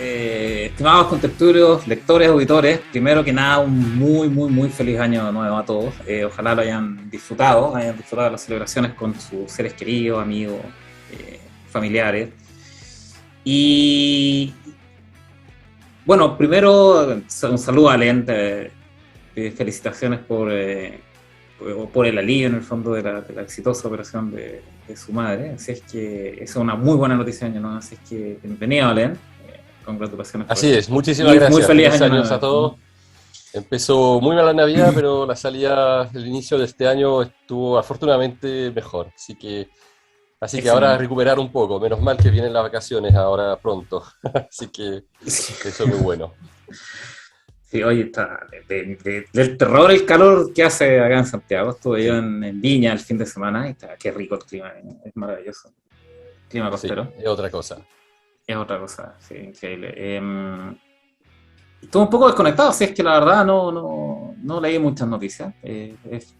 Estimados contertulios, lectores, auditores, primero que nada un muy feliz año nuevo a todos. Ojalá lo hayan disfrutado las celebraciones con sus seres queridos, amigos, familiares. Y bueno, primero un saludo a Len, felicitaciones por el alivio en el fondo de la exitosa operación de su madre. Así es que esa es una muy buena noticia, ¿no? Así es que bienvenido, Len. Congratulaciones por Así eso. es, muchísimas Y muy gracias. feliz Feliz año años a nuevo. todos. Empezó muy mal la Navidad, pero la salida, el inicio de este año estuvo afortunadamente mejor. Así que ahora a Excelente. recuperar un poco. Menos mal que vienen las vacaciones ahora pronto. Así que Sí, eso es muy bueno. sí, oye, está del terror el calor que hace acá en Santiago. Estuve yo Sí, en Viña el fin de semana y está, qué rico el clima, es maravilloso. Clima sí, costero, es otra cosa. es otra cosa, sí, increíble. Estuve un poco desconectado, así es que la verdad no leí muchas noticias. Es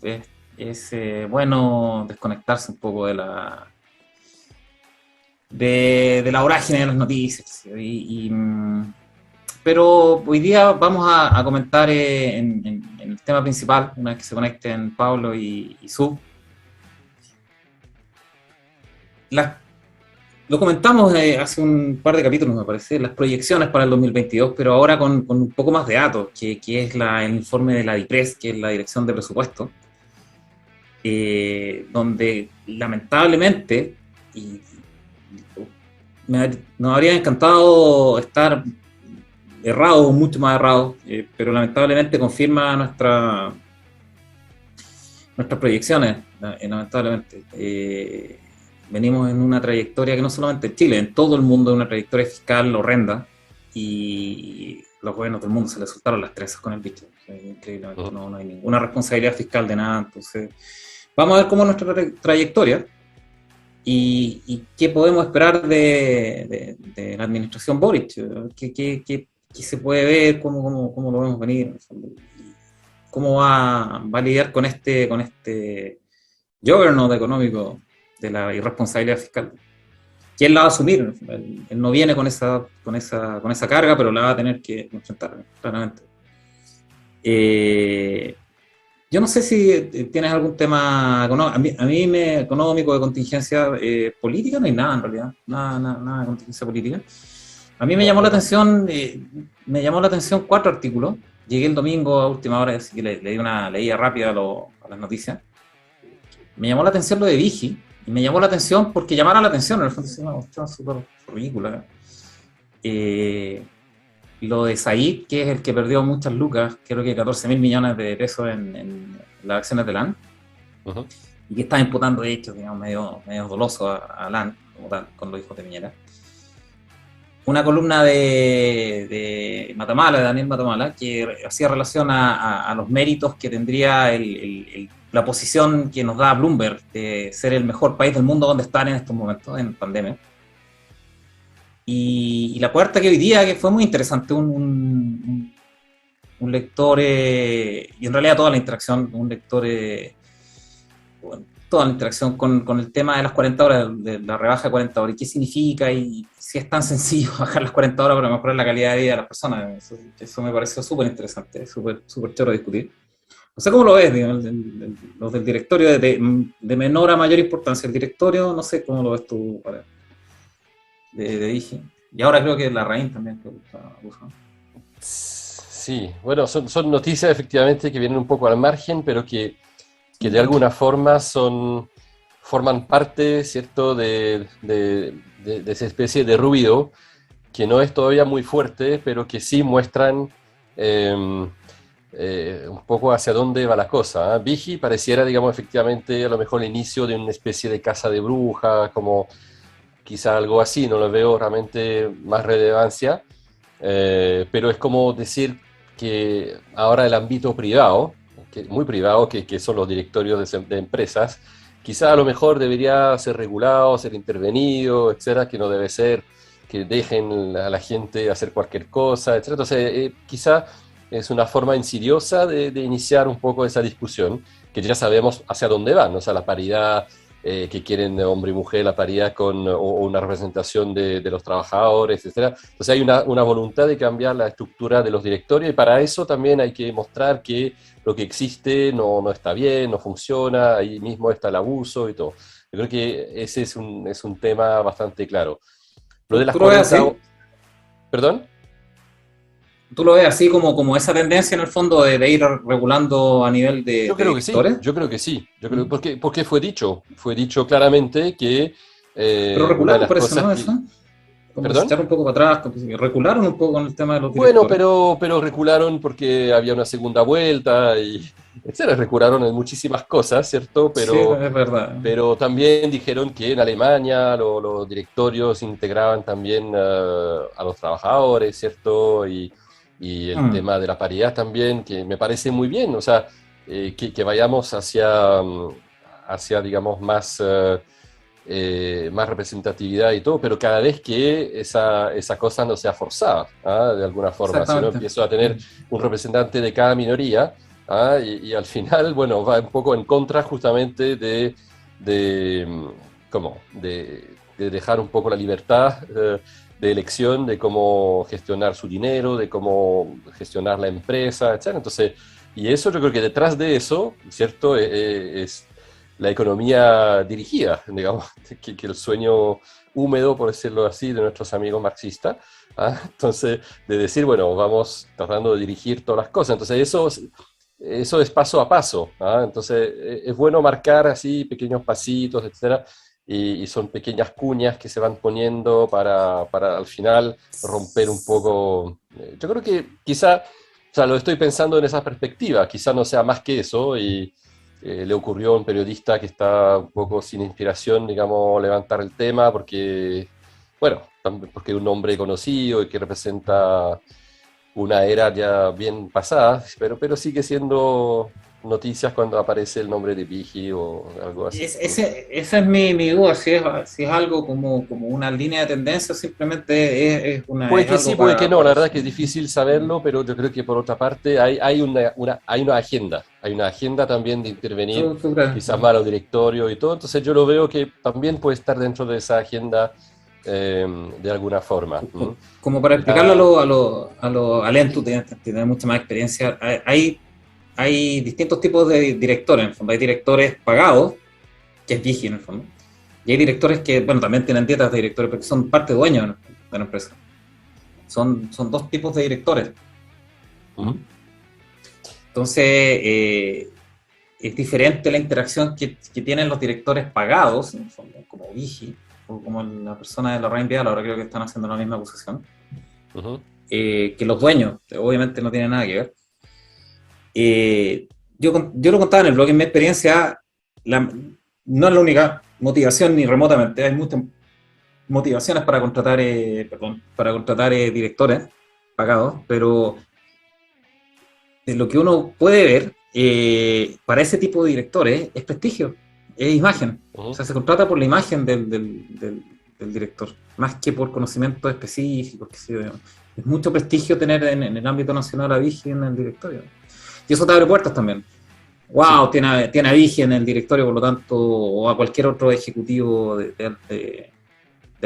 bueno desconectarse un poco de la vorágine de las noticias. ¿Sí? Pero hoy día vamos a comentar en el tema principal, una vez que se conecten Pablo y Su. Las, lo comentamos hace un par de capítulos, me parece, las proyecciones para el 2022, pero ahora con un poco más de datos, que es el informe de la DIPRES, que es la Dirección de Presupuesto, donde lamentablemente, y nos habría encantado estar errados, mucho más errados, pero lamentablemente confirma nuestras proyecciones, lamentablemente. Venimos en una trayectoria que no solamente en Chile, en todo el mundo, una trayectoria fiscal horrenda, y los gobiernos del mundo se les soltaron las trenzas con el bicho. Increíblemente, Ujú. no hay ninguna responsabilidad fiscal de nada. Entonces, vamos a ver cómo es nuestra trayectoria y qué podemos esperar de la administración Boric, qué se puede ver, cómo lo vemos venir, cómo va a lidiar con este juggernaut económico de la irresponsabilidad fiscal. ¿Quién la va a asumir? Él no viene con esa carga, pero la va a tener que enfrentar, claramente. Eh, yo no sé si tienes algún tema económico. Económico de contingencia política no hay nada en realidad, nada de contingencia política. A mí me No, llamó la no. atención, cuatro artículos. Llegué el domingo a última hora, así que le di una leída rápida a las noticias. Me llamó la atención lo de Vigi, y me llamó la atención porque llamara la atención, en el fondo es una cuestión súper ridícula. Eh, lo de Said, que es el que perdió muchas lucas, creo que 14.000 millones de pesos en las acciones de LAN, Ujú. y que está imputando hechos, digamos, medio dolosos a LAN, como tal, con los hijos de Piñera. Una columna de Matamala, de Daniel Matamala, que hacía relación a los méritos que tendría la posición que nos da Bloomberg de ser el mejor país del mundo donde estar en estos momentos, en pandemia. Y la cuarta que hoy día, que fue muy interesante, un lector, y en realidad toda la interacción, un lector, bueno, toda la interacción con el tema de las 40 horas, de la rebaja de 40 horas, y qué significa, y si es tan sencillo bajar las 40 horas para mejorar la calidad de vida de las personas. Eso me pareció súper interesante, súper choro de discutir. No sé cómo lo ves, digamos, los del directorio de menor a mayor importancia. El directorio, no sé cómo lo ves tú de Digi. Y ahora creo que la Raín también que está usando. Sí, bueno, son noticias efectivamente que vienen un poco al margen, pero que de alguna forma forman parte, ¿cierto?, de esa especie de ruido que no es todavía muy fuerte, pero que sí muestran eh, un poco hacia dónde va la cosa. Vigi pareciera, digamos, efectivamente a lo mejor el inicio de una especie de casa de brujas, como quizá algo así, no lo veo realmente más relevancia, pero es como decir que ahora el ámbito privado, muy privado, que son los directorios de empresas, quizá a lo mejor debería ser regulado, ser intervenido, etcétera, que no debe ser que dejen a la gente hacer cualquier cosa, etcétera. Entonces, quizá es una forma insidiosa de iniciar un poco esa discusión, que ya sabemos hacia dónde va, ¿no? O sea, la paridad que quieren hombre y mujer, la paridad o una representación de los trabajadores, etcétera. Entonces hay una voluntad de cambiar la estructura de los directorios y para eso también hay que mostrar que lo que existe no está bien, no funciona, ahí mismo está el abuso y todo. Yo creo que ese es un tema bastante claro. Lo de las ¿Tú lo ves 40... así? ¿Perdón? ¿Tú lo ves así como esa tendencia en el fondo de ir regulando a nivel Yo de creo que sí, directores? yo creo que sí. ¿Mm? Porque fue dicho claramente que Pero una de regularon, las parece, cosas ¿no? que... Eso. Como que se ¿Perdón? echaron un poco para atrás, como que recularon un poco con el tema de los Bueno, directores. pero recularon porque había una segunda vuelta y etcétera. Recularon en muchísimas cosas, ¿cierto? Sí, es verdad. Pero también dijeron que en Alemania los directorios integraban también a los trabajadores, ¿cierto? Y el Mm, tema de la paridad también, que me parece muy bien, o sea, que vayamos hacia digamos, más representatividad y todo, pero cada vez que esa cosa no sea forzada, ¿ah? De alguna forma. Si no exactamente. empiezo a tener Mm. un representante de cada minoría, ¿ah? Y al final, bueno, va un poco en contra justamente de, mm, ¿cómo? De dejar un poco la libertad de elección de cómo gestionar su dinero, de cómo gestionar la empresa, etc. Entonces, y eso yo creo que detrás de eso, ¿cierto? Es la economía dirigida, digamos, que el sueño húmedo, por decirlo así, de nuestros amigos marxistas. ¿Ah? Entonces, de decir, bueno, vamos tratando de dirigir todas las cosas. Entonces, eso es paso a paso. ¿Ah? Entonces, es bueno marcar así pequeños pasitos, etcétera, y son pequeñas cuñas que se van poniendo para al final romper un poco. Yo creo que quizá, o sea, lo estoy pensando en esa perspectiva, quizá no sea más que eso, y le ocurrió a un periodista que está un poco sin inspiración, digamos, levantar el tema, porque, bueno, porque es un hombre conocido y que representa una era ya bien pasada, pero sigue siendo noticias cuando aparece el nombre de Vigi o algo así. Esa es mi duda, si es algo como una línea de tendencia o simplemente Puede es que sí, algo puede que no, la para verdad que es difícil saberlo, pero yo creo que por otra parte hay una agenda también de intervenir ¿tú crees? quizás más a los directorios y todo, entonces yo lo veo que también puede estar dentro de esa agenda de alguna forma. ¿M? Como para explicarlo Ya, a Len, tú tienes mucha más experiencia. Hay distintos tipos de directores, en el fondo. Hay directores pagados, que es Vigi en el fondo. Y hay directores que, bueno, también tienen dietas de directores, porque son parte dueños de la empresa. Son dos tipos de directores. ¿m? Entonces, es diferente la interacción que tienen los directores pagados, en el fondo, como Vigi, o como la persona de la Rain Vial, ahora creo que están haciendo la misma acusación, Ujú. que los dueños, obviamente no tienen nada que ver. Yo lo contaba en el blog, en mi experiencia, no es la única motivación ni remotamente, hay muchas motivaciones para contratar directores pagados, pero de lo que uno puede ver, para ese tipo de directores es prestigio, es imagen. O Ujú. sea, se contrata por la imagen del director, más que por conocimientos específicos. Es mucho prestigio tener en el ámbito nacional a Vigi en el directorio. Y eso te abre puertas también. Sí. Wow, tiene a Vigi en el directorio, por lo tanto, o a cualquier otro ejecutivo de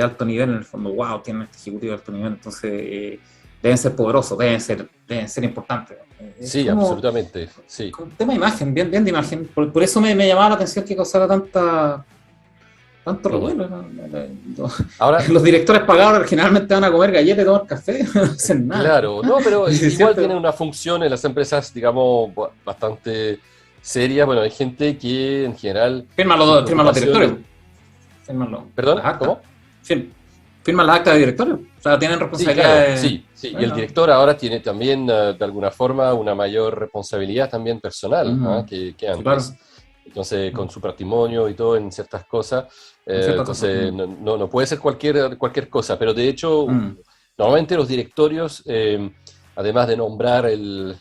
alto nivel, en el fondo, wow, tiene este ejecutivo de alto nivel, entonces deben ser poderosos, deben ser importantes. Es Sí, absolutamente, sí. como un tema de imagen, bien de imagen. Por eso me llamaba la atención que causara tanto Ujú. revuelo, ¿no? Ahora, Los directores pagados generalmente van a comer galletas y tomar café, no hacen nada. claro, no, pero Y se igual siente, tienen una función en las empresas, digamos, bastante seria. Bueno, hay gente que en general su firman los preocupación directores, es... firman las ¿Perdón? actas. ¿Cómo? Firman las actas de directorio. O sea, tienen Sí, claro, responsabilidades. sí, sí. Y el Bueno, director ahora tiene también, de alguna forma, una mayor responsabilidad también personal, ¿ah? Que sí, claro, antes. Entonces, con su patrimonio y todo en ciertas cosas. en ciertas cosas. Entonces, no puede ser cualquier cosa. Pero de hecho, Mm. normalmente los directorios, además de nombrar el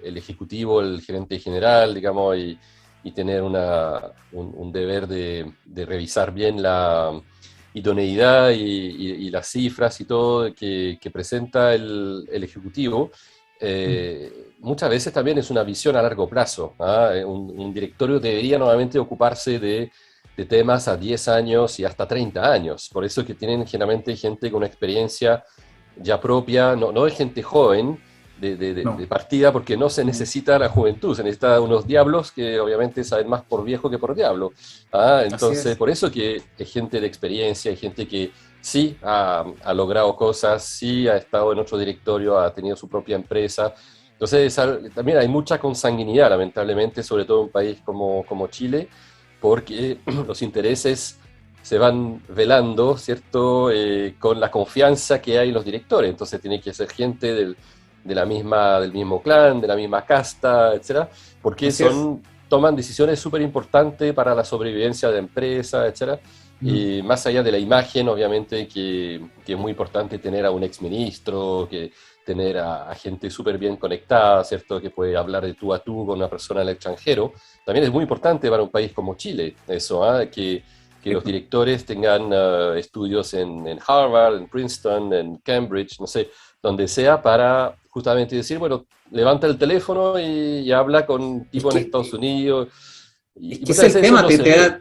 ejecutivo, el gerente general, digamos, y tener un deber de revisar bien la idoneidad y las cifras y todo que presenta el ejecutivo, muchas veces también es una visión a largo plazo. ¿Ah? Un directorio debería nuevamente ocuparse de temas a 10 años y hasta 30 años. Por eso que tienen generalmente gente con experiencia ya propia, no es gente joven de No. partida, porque no se necesita la juventud, se necesita unos diablos que obviamente saben más por viejo que por diablo. Así Entonces, es. por eso que hay gente de experiencia, hay gente que sí ha logrado cosas, sí ha estado en otro directorio, ha tenido su propia empresa. Entonces, también hay mucha consanguinidad, lamentablemente, sobre todo en un país como Chile, porque los intereses se van velando, ¿cierto? Con la confianza que hay en los directores. Entonces tiene que ser gente del mismo clan, de la misma casta, etcétera, porque Así es. toman decisiones súper importantes para la sobrevivencia de la empresa, etcétera. Mm. Y más allá de la imagen, obviamente que es muy importante tener a un exministro, que tener a gente súper bien conectada, ¿cierto? Que puede hablar de tú a tú con una persona del extranjero. También es muy importante para un país como Chile, eso, que Sí, los pues. directores tengan estudios en Harvard, en Princeton, en Cambridge, no sé, donde sea, para justamente decir, bueno, levanta el teléfono y habla con un Es tipo en que, Estados Unidos. es Y que ese muchas es el veces eso tema, no se ve.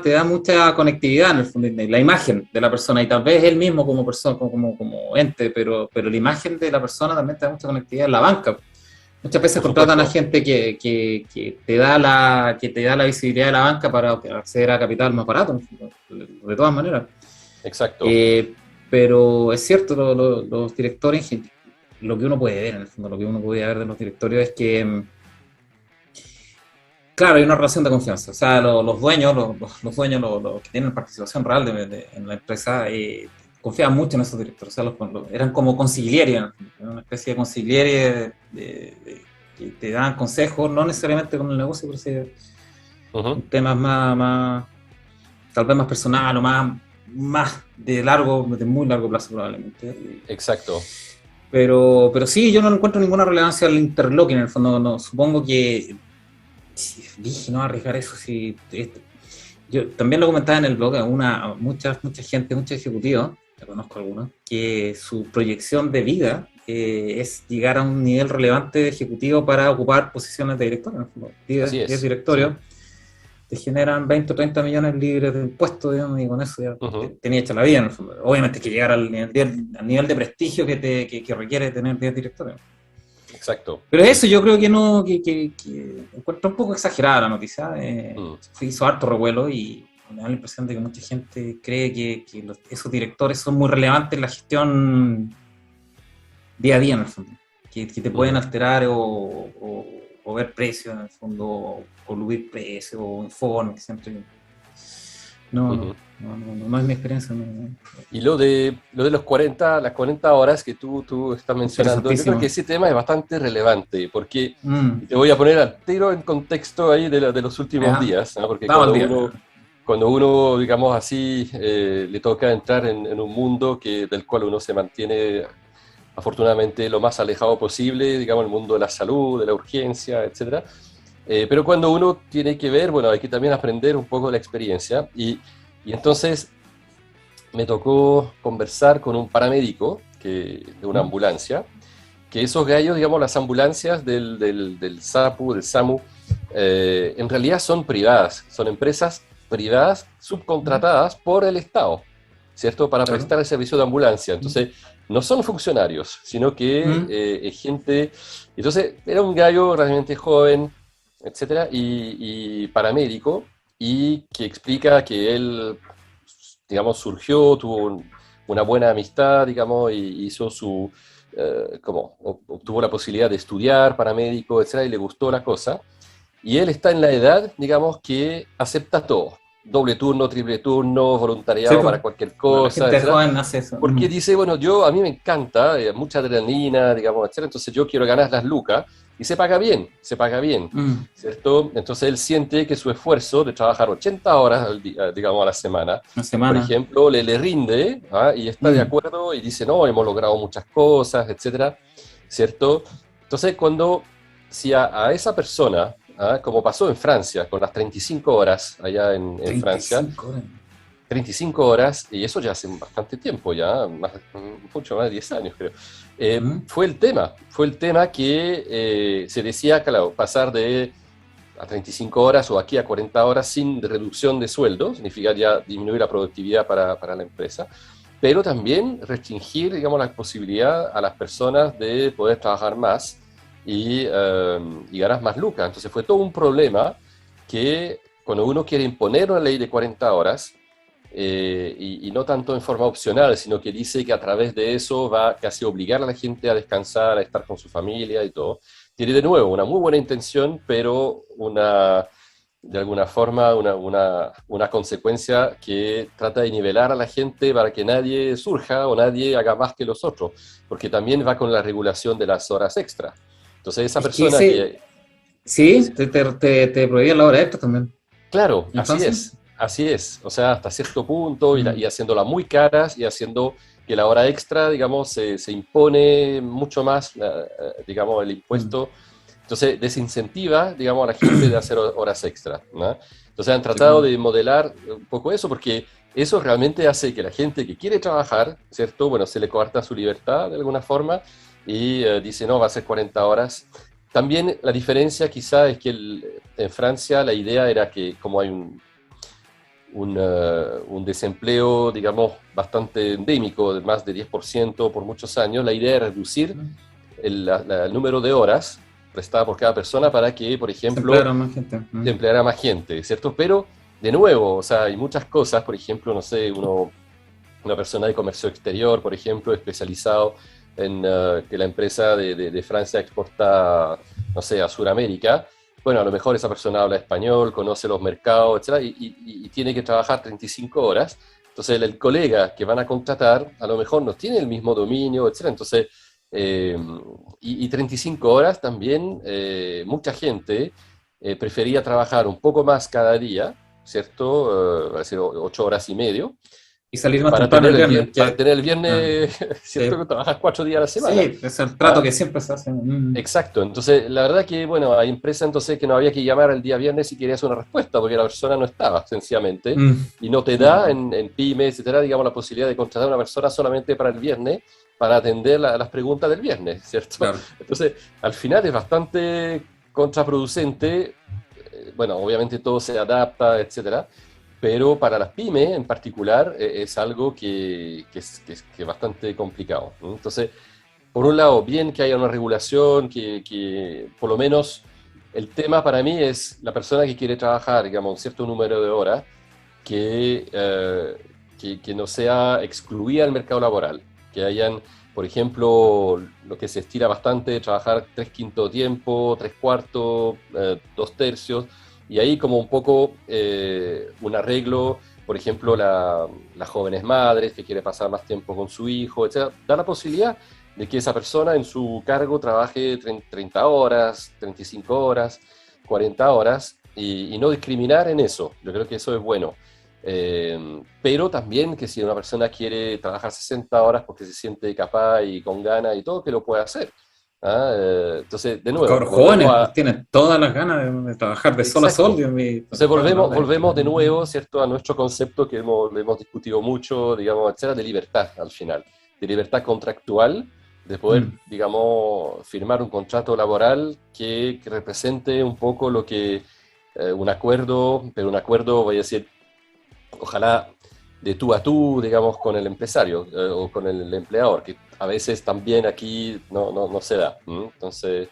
te da mucha conectividad en el fondo, la imagen de la persona, y tal vez él mismo como persona, como ente, pero la imagen de la persona también te da mucha conectividad en la banca. Muchas veces Por contratan a supuesto, gente que te da la visibilidad de la banca para acceder a capital más barato, de todas maneras. exacto. Eh, pero es cierto, los directores, lo que uno puede ver, en el fondo, lo que uno puede ver de los directorios es que, claro, hay una relación de confianza. O sea, los dueños, los dueños, los que tienen participación real en la empresa, confiaban mucho en esos directores. O sea, eran como consiglieri, una especie de consiglieri que te dan consejos, no necesariamente con el negocio, pero sí Ujú, en temas tal vez más personal o más de muy largo plazo probablemente. exacto. Pero sí, yo no encuentro ninguna relevancia al interlocking en el fondo. No, supongo que dije, no arriesgar eso. Si, yo también lo comentaba en el blog, mucha gente, muchos ejecutivos, ya conozco algunos, que su proyección de vida es llegar a un nivel relevante de ejecutivo para ocupar posiciones de director. En el fondo. Así 10 es, directorios sí. te generan 20 o 30 millones libres de impuestos, digamos, y con eso ya Ujú, tenía hecha la vida, en el fondo. Obviamente hay que llegar al nivel de prestigio que requiere tener 10 directores. exacto, Pero sí. eso yo creo que no, que encuentro un poco exagerada la noticia. Mm, Hizo harto revuelo y me da la impresión de que mucha gente cree que esos directores son muy relevantes en la gestión día a día, en el fondo. Que te pueden ujú, alterar o ver precios, en el fondo, o coludir precios, o informes, que siempre. No, no, ujú. no es mi experiencia. No. Y lo de las 40 horas que tú estás mencionando, yo creo que Interesantísimo. ese tema es bastante relevante, porque Mm, y te voy a poner al tiro en contexto ahí de los últimos ya. días, ¿no? Porque Vamos al día. cuando uno, digamos así, le toca entrar en un mundo del cual uno se mantiene afortunadamente lo más alejado posible, digamos, el mundo de la salud, de la urgencia, etcétera. Pero cuando uno tiene que ver, bueno, hay que también aprender un poco de la experiencia y entonces me tocó conversar con un paramédico de una Mm, ambulancia, que esos gallos, digamos, las ambulancias del SAPU, del SAMU, en realidad son privadas, son empresas privadas mm, subcontratadas por el Estado, ¿cierto? Para claro. prestar el servicio de ambulancia. Mm, Entonces, no son funcionarios, sino que mm, es gente... Entonces, era un gallo realmente joven, etcétera, y paramédico, y que explica que él, digamos, surgió, una buena amistad, digamos, y hizo como obtuvo la posibilidad de estudiar paramédico, etcétera, y le gustó la cosa. Y él está en la edad, digamos, que acepta todo. Doble turno, triple turno, sí, voluntariado pues. para cualquier La cosa, gente etcétera. joven hace eso. Porque dice, bueno, a mí me encanta, mucha adrenalina, digamos, etcétera, entonces yo quiero ganar las lucas y se paga bien, Mm, ¿cierto? Entonces él siente que su esfuerzo de trabajar 80 horas al día, digamos, a la semana, una por semana. ejemplo, le rinde, ¿ah? Y está de Mm, acuerdo y dice, no, hemos logrado muchas cosas, etcétera, ¿cierto? Entonces, si a esa persona, ¿ah? Como pasó en Francia, con las 35 horas allá en Francia, 35 horas. 35 horas, y eso ya hace bastante tiempo, ya mucho más de 10 años creo. Mm, Fue el tema que se decía, claro, pasar de a 35 horas o aquí a 40 horas sin reducción de sueldo, significa ya disminuir la productividad para la empresa, pero también restringir, digamos, la posibilidad a las personas de poder trabajar más y ganar más lucas. Entonces fue todo un problema que cuando uno quiere imponer una ley de 40 horas, y no tanto en forma opcional, sino que dice que a través de eso va casi a obligar a la gente a descansar, a estar con su familia y todo. Tiene de nuevo una muy buena intención, pero de alguna forma una consecuencia que trata de nivelar a la gente para que nadie surja o nadie haga más que los otros, porque también va con la regulación de las horas extra. Entonces esa Es que persona que... sí, te prohibían la hora extra también. Claro, ¿En Francia? así es, o sea, hasta cierto punto Mm. y haciéndola muy caras y haciendo que la hora extra, digamos, se impone mucho más, digamos, el Mm. impuesto, entonces desincentiva, digamos, a la gente de hacer horas extra, ¿no? Entonces han Sí, tratado de modelar un poco eso porque eso realmente hace que la gente que quiere trabajar, ¿cierto? Bueno, se le coarta su libertad de alguna forma y dice, no, va a ser 40 horas. También la diferencia quizá es que en Francia la idea era que como hay un desempleo, digamos, bastante endémico, de más de 10% por muchos años, la idea es reducir mm. el número de horas prestadas por cada persona para que, por Se ejemplo, emplearon más gente. se Mm. empleara más gente, ¿cierto? Pero, de nuevo, o sea, hay muchas cosas, por ejemplo, no sé, una persona de comercio exterior, por ejemplo, especializado en que la empresa de Francia exporta, no sé, a Sudamérica. Bueno, a lo mejor esa persona habla español, conoce los mercados, etcétera, y tiene que trabajar 35 horas. Entonces, el colega que van a contratar a lo mejor no tiene el mismo dominio, etcétera. Entonces, eh, y 35 horas también, mucha gente prefería trabajar un poco más cada día, ¿cierto? Va a decir 8 horas y medio, Y salir más temprano el viernes. para tener el Ah, viernes, ¿cierto? sí, Que trabajas 4 días a la semana. sí, es el trato ¿Ah? que siempre se hace. Mm. Exacto. Entonces, la verdad que, bueno, hay empresas entonces que no había que llamar el día viernes si querías una respuesta, porque la persona no estaba, sencillamente, Mm. y no te da No, en pymes, etcétera, digamos, la posibilidad de contratar a una persona solamente para el viernes, para atender las preguntas del viernes, ¿cierto? claro. Entonces, al final es bastante contraproducente. Bueno, obviamente todo se adapta, etcétera, pero para las pymes en particular es algo que es bastante complicado, ¿no? Entonces, por un lado, bien que haya una regulación, que por lo menos el tema para mí es la persona que quiere trabajar, digamos, un cierto número de horas, que no sea excluida del mercado laboral, que hayan, por ejemplo, lo que se estira bastante, trabajar 3/5 tiempo, 3/4, 2/3, y ahí como un poco un arreglo, por ejemplo, las jóvenes madres que quiere pasar más tiempo con su hijo, etc. Da la posibilidad de que esa persona en su cargo trabaje 30 horas, 35 horas, 40 horas, y no discriminar en eso. Yo creo que eso es bueno. Pero también que si una persona quiere trabajar 60 horas porque se siente capaz y con ganas y todo, que lo pueda hacer. ¿Ah? Entonces, de Los nuevo, cabros volvemos jóvenes, pues a... tienen todas las ganas de trabajar de sol a sol, Exacto. Dios mío, Entonces no, volvemos de nuevo, ¿cierto?, a nuestro concepto que hemos discutido mucho, digamos, etcétera, de libertad al final, de libertad contractual, de poder, Mm. digamos, firmar un contrato laboral que represente un poco lo que un acuerdo, pero un acuerdo, voy a decir, ojalá de tú a tú, digamos, con el empresario o con el empleador, que a veces también aquí no se da. ¿M? Entonces,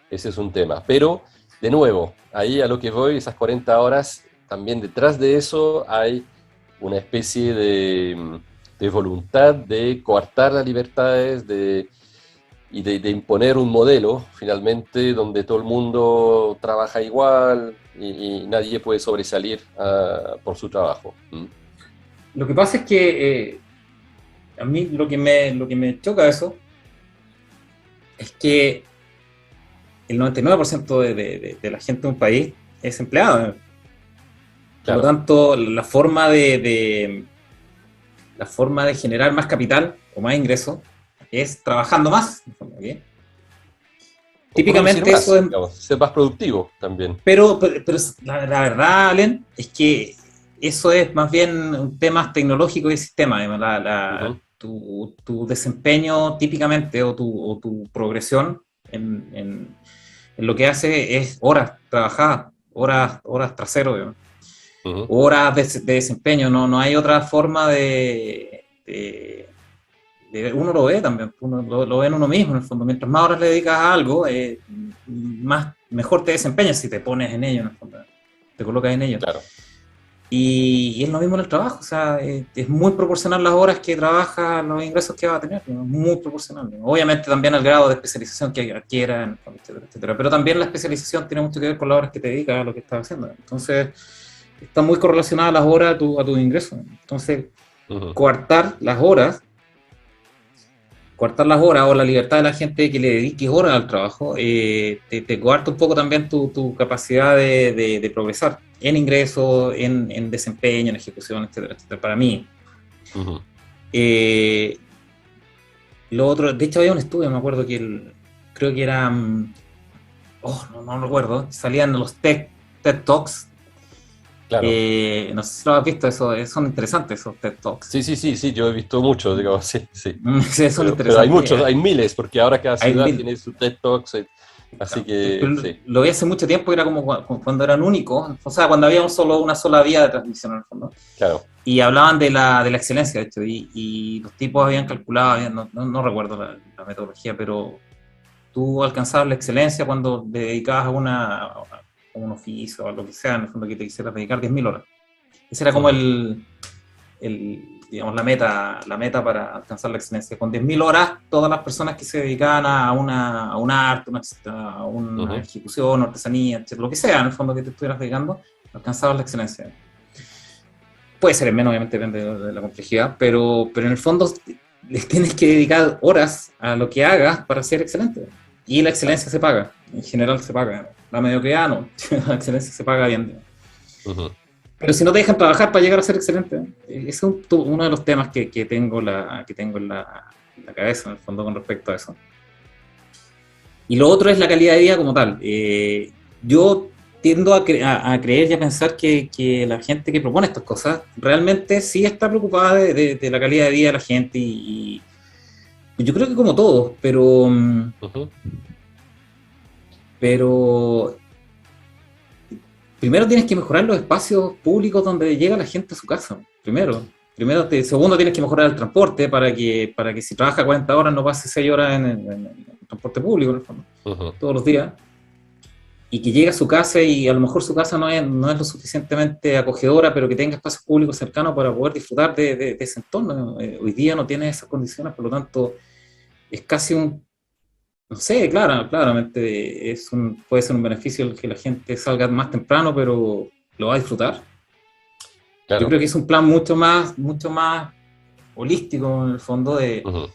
ese es un tema. Pero, de nuevo, ahí a lo que voy, esas 40 horas, también detrás de eso hay una especie de voluntad de coartar las libertades y de imponer un modelo, finalmente, donde todo el mundo trabaja igual y nadie puede sobresalir por su trabajo. ¿M? Lo que pasa es que a mí lo que me choca de eso es que el 99% de la gente de un país es empleado. Por lo Claro. tanto, la forma de generar más capital o más ingresos es trabajando más. ¿Okay? O producir Típicamente eso más, es, digamos, ser más productivo también. pero la verdad, Allen, es que eso es más bien un tema tecnológico y de sistema. Además, Ujú. tu desempeño típicamente o tu progresión en, en lo que hace es horas trabajadas. horas trasero, digamos, Ujú. horas de desempeño, no hay otra forma uno lo ve también, uno lo ve en uno mismo, en el fondo. Mientras más horas le dedicas a algo, mejor te desempeñas si te pones en ello, en el fondo, te colocas en ello. Claro. Y es lo mismo en el trabajo, o sea, es muy proporcional las horas que trabajas, los ingresos que va a tener, ¿no? Muy proporcional. ¿No? Obviamente también el grado de especialización que adquiera, etcétera, etcétera. Pero también la especialización tiene mucho que ver con las horas que te dedicas a lo que estás haciendo. Entonces, está muy correlacionada las horas a tu ingreso. Entonces, Ujú. coartar las horas o la libertad de la gente que le dedique horas al trabajo, te coarta un poco también tu capacidad de progresar en ingresos, en desempeño, en ejecución, etcétera, etcétera, para mí. Ujú. Eh, lo otro, de hecho había un estudio, me acuerdo creo que era, no recuerdo, salían los TED Talks, Claro. no sé si lo has visto, son interesantes esos TED Talks. Sí, sí, sí, sí, yo he visto mucho, digamos, sí, sí. Sí, son Pero hay interesantes. muchos, hay miles, porque ahora cada Hay ciudad mil, tiene su TED Talks, así Claro. que Pero sí. lo vi hace mucho tiempo, era como cuando eran únicos, o sea, cuando había una sola vía de transmisión en el fondo. Claro. Y hablaban de la excelencia, de hecho, y los tipos habían calculado, no recuerdo la metodología, pero tú alcanzabas la excelencia cuando te dedicabas a un oficio o a lo que sea, en el fondo que te quisieras dedicar 10.000 horas. Ese era como Ujú. digamos, la meta para alcanzar la excelencia. Con 10.000 horas, todas las personas que se dedicaban a un arte, a una Ujú. ejecución, artesanía, etcétera, lo que sea, en el fondo que te estuvieras dedicando, alcanzabas la excelencia. Puede ser en menos, obviamente depende de la complejidad, pero en el fondo les tienes que dedicar horas a lo que hagas para ser excelente. Y la Claro. excelencia se paga, en general se paga. La mediocridad no, la excelencia se paga bien. Ujú. Pero si no te dejan trabajar para llegar a ser excelente, ese es uno de los temas que tengo, en la cabeza, en el fondo, con respecto a eso. Y lo otro es la calidad de vida como tal. Yo tiendo a creer y a pensar que la gente que propone estas cosas realmente sí está preocupada de la calidad de vida de la gente y yo creo que como todos, Ujú. pero primero tienes que mejorar los espacios públicos donde llega la gente a su casa. Segundo, tienes que mejorar el transporte para que si trabaja 40 horas no pase 6 horas en transporte público, en el fondo, Ujú. todos los días. Y que llegue a su casa y a lo mejor su casa no es lo suficientemente acogedora, pero que tenga espacios públicos cercanos para poder disfrutar de ese entorno. Hoy día no tiene esas condiciones, por lo tanto, es casi no sé, claramente puede ser un beneficio el que la gente salga más temprano, pero lo va a disfrutar. Yo creo Claro. que es un plan mucho más holístico en el fondo, de Ujú.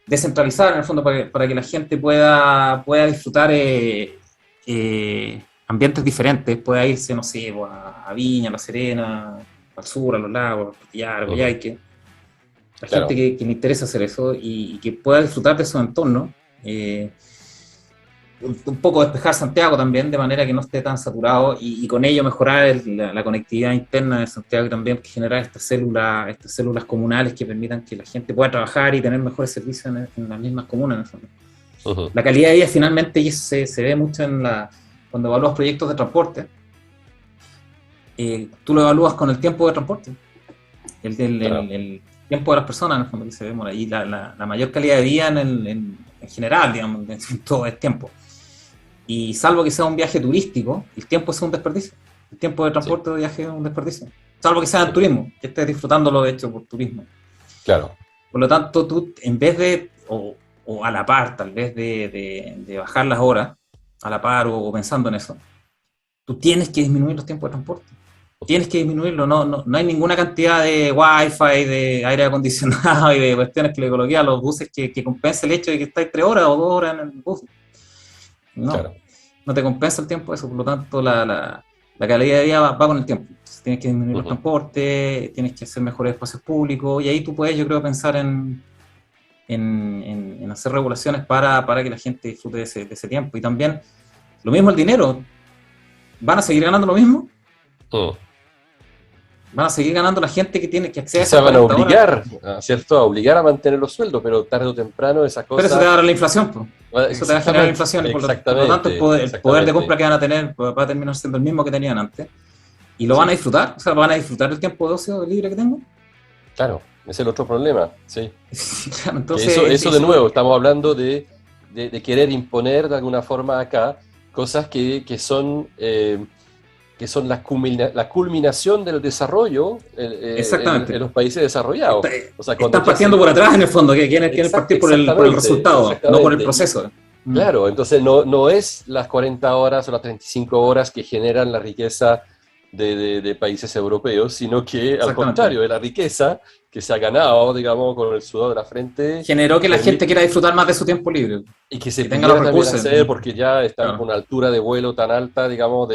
descentralizar en el fondo para que la gente pueda disfrutar ambientes diferentes, pueda irse, no sé, pues, a Viña, a La Serena, al sur, a los lagos, a Frutillar, Ujú. Coyhaique. La gente Claro. que le interesa hacer eso y que pueda disfrutar de esos entornos. Eh, un poco despejar Santiago también, de manera que no esté tan saturado y con ello mejorar la conectividad interna de Santiago y también generar estas células comunales que permitan que la gente pueda trabajar y tener mejores servicios en las mismas comunas. En el fondo. Ujú. La calidad de vida finalmente y eso se ve mucho cuando evalúas proyectos de transporte. Tú lo evalúas con el tiempo de transporte, Claro. el tiempo de las personas en el fondo que se demora y la mayor calidad de vida en general, digamos, en todo el tiempo. Y salvo que sea un viaje turístico, el tiempo es un desperdicio. El tiempo de Sí. transporte de viaje es un desperdicio. Salvo que sea en Ujú. turismo, que estés disfrutándolo de hecho por turismo. Claro. Por lo tanto, tú en vez o a la par, tal vez de bajar las horas, a la par o pensando en eso, tú tienes que disminuir los tiempos de transporte. Ujú. Tienes que disminuirlo, no hay ninguna cantidad de wifi, de aire acondicionado y de cuestiones que le coloqué a los buses que compense el hecho de que estáis 3 horas o 2 horas en el bus. No, Claro. no te compensa el tiempo eso, por lo tanto la calidad de vida va con el tiempo. Entonces, tienes que disminuir los Ujú. transportes, tienes que hacer mejores espacios públicos y ahí tú puedes, yo creo, pensar en hacer regulaciones para que la gente disfrute de ese tiempo. Y también lo mismo el dinero, ¿van a seguir ganando lo mismo? Mm. van a seguir ganando la gente que tiene que acceder a Quizás esas van a 40 horas. obligar, ¿cierto? A obligar a mantener los sueldos, pero tarde o temprano esa Pero eso te va cosa... a dar la inflación, pues. Eso te va a generar inflación y por lo tanto el poder de compra que van a tener va a terminar siendo el mismo que tenían antes. Y lo van a disfrutar, o sea, van a disfrutar el tiempo de ocio libre que tengo. Claro, es el otro problema, sí. Claro, entonces, eso de nuevo, estamos hablando de querer imponer de alguna forma acá cosas que son la culminación del desarrollo en los países desarrollados. O sea, están partiendo por atrás en el fondo, que quieren partir por el resultado, no por el proceso. Claro, entonces no es las 40 horas o las 35 horas que generan la riqueza de países europeos, sino que al contrario, de la riqueza que se ha ganado, digamos, con el sudor de la frente. Generó que la gente quiera disfrutar más de su tiempo libre. Y que se tenga los recursos hacer porque ya están con una altura de vuelo tan alta, digamos,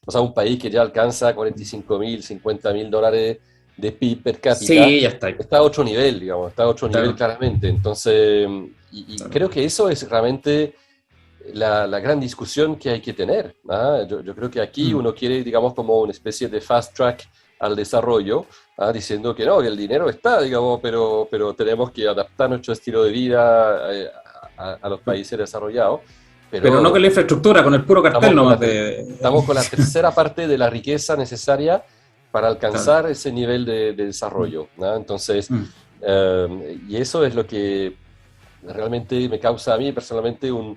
o sea, un país que ya alcanza 45.000, 50.000 dólares de PIB per cápita. Sí, ya está. Está a otro nivel, digamos, está a otro nivel claramente. Entonces, creo que eso es realmente la gran discusión que hay que tener. Yo creo que aquí uno quiere, digamos, como una especie de fast track al desarrollo, diciendo que no, que el dinero está, digamos, pero tenemos que adaptar nuestro estilo de vida a los países desarrollados. Pero no con la infraestructura, con el puro cartel nomás. Estamos con la tercera parte de la riqueza necesaria para alcanzar ese nivel de desarrollo, ¿no? Entonces, y eso es lo que realmente me causa a mí personalmente un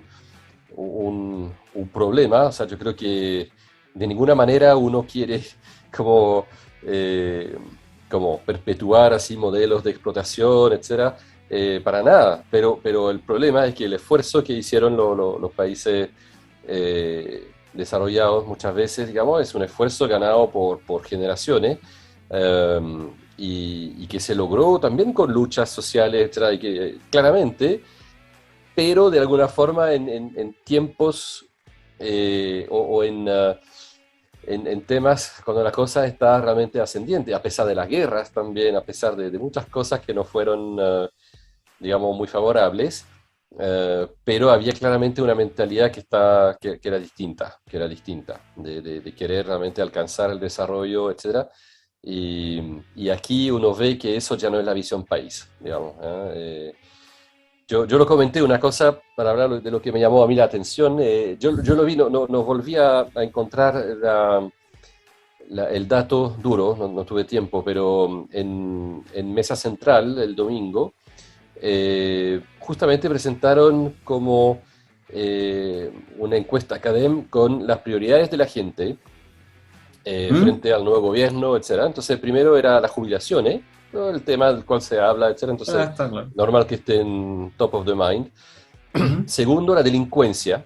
problema. O sea, yo creo que de ninguna manera uno quiere como perpetuar así modelos de explotación, etcétera, para nada, pero el problema es que el esfuerzo que hicieron los países desarrollados muchas veces, digamos, es un esfuerzo ganado por generaciones, y que se logró también con luchas sociales, etcétera, y que claramente, pero de alguna forma en tiempos o en temas cuando la cosa está realmente ascendiente, a pesar de las guerras también, a pesar de muchas cosas que no fueron, digamos, muy favorables, pero había claramente una mentalidad que era distinta, de querer realmente alcanzar el desarrollo, etcétera. Y aquí uno ve que eso ya no es la visión país, digamos. Yo lo comenté, una cosa para hablar de lo que me llamó a mí la atención. Yo lo vi, no volví a encontrar el dato duro, no tuve tiempo, pero en Mesa Central el domingo justamente presentaron como una encuesta académica con las prioridades de la gente frente al nuevo gobierno, etc. Entonces, primero era las jubilaciones, ¿no? El tema del cual se habla, etc. Entonces, claro, normal que esté en top of the mind. Segundo, la delincuencia,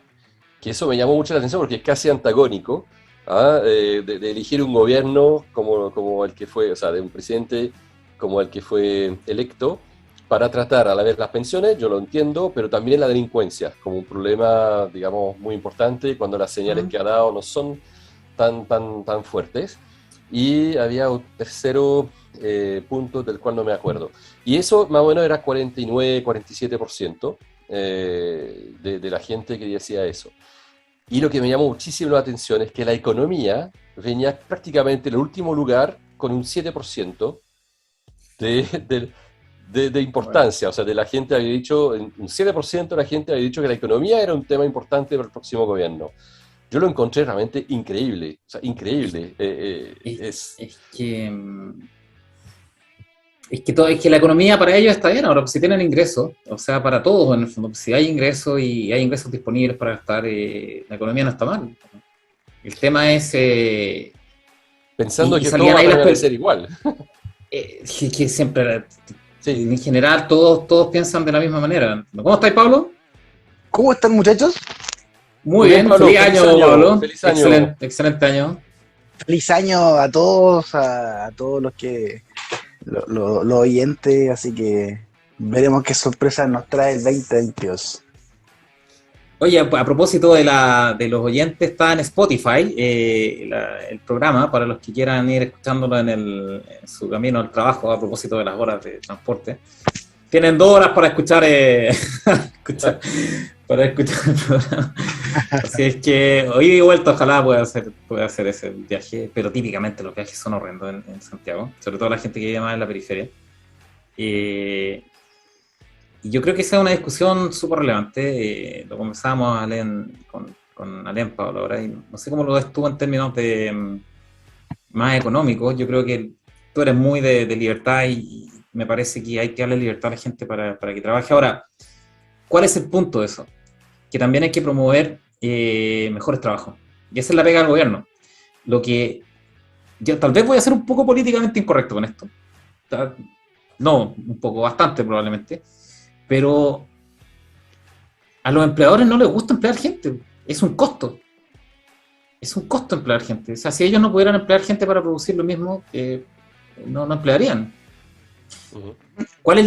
que eso me llamó mucho la atención porque es casi antagónico de elegir un gobierno como el que fue, o sea, de un presidente como el que fue electo, para tratar a la vez las pensiones, yo lo entiendo, pero también la delincuencia, como un problema, digamos, muy importante cuando las señales que ha dado no son tan fuertes. Y había un tercero punto del cual no me acuerdo. Y eso más o menos era 49, 47% de la gente que decía eso. Y lo que me llamó muchísimo la atención es que la economía venía prácticamente en el último lugar con un 7% de importancia. O sea, de la gente había dicho, un 7% de la gente había dicho que la economía era un tema importante para el próximo gobierno. Yo lo encontré realmente increíble, o sea, increíble. Es que la economía para ellos está bien ahora, si tienen ingresos, o sea, para todos en el fondo, si hay ingresos y hay ingresos disponibles para gastar, la economía no está mal. El tema es... pensando que todo va a permanecer igual. Que siempre, sí, en general, todos piensan de la misma manera. ¿Cómo estáis, Pablo? ¿Cómo están, muchachos? Muy bien, Pablo, feliz año, Pablo. Feliz año. Excelente año. Feliz año a todos, a todos los que los oyentes, así que veremos qué sorpresas nos trae el 2022. Oye, a propósito de los oyentes, está en Spotify el programa, para los que quieran ir escuchándolo en su camino al trabajo, a propósito de las horas de transporte. Tienen 2 horas para escuchar para escuchar el programa. Así es que hoy he vuelto, ojalá pueda hacer ese viaje, pero típicamente los viajes son horrendos en Santiago, sobre todo la gente que vive más en la periferia. Y yo creo que esa es una discusión súper relevante. Lo conversábamos con Alén, Pablo, ahora, y no sé cómo lo ves tú en términos de más económicos. Yo creo que tú eres muy de libertad y me parece que hay que darle libertad a la gente para que trabaje. Ahora, ¿cuál es el punto de eso? Que también hay que promover mejores trabajos. Y esa es la pega del gobierno. Lo que yo tal vez voy a ser un poco políticamente incorrecto con esto. No, un poco, bastante probablemente. Pero a los empleadores no les gusta emplear gente. Es un costo. Es un costo emplear gente. O sea, si ellos no pudieran emplear gente para producir lo mismo, no emplearían. Uh-huh. ¿Cuál es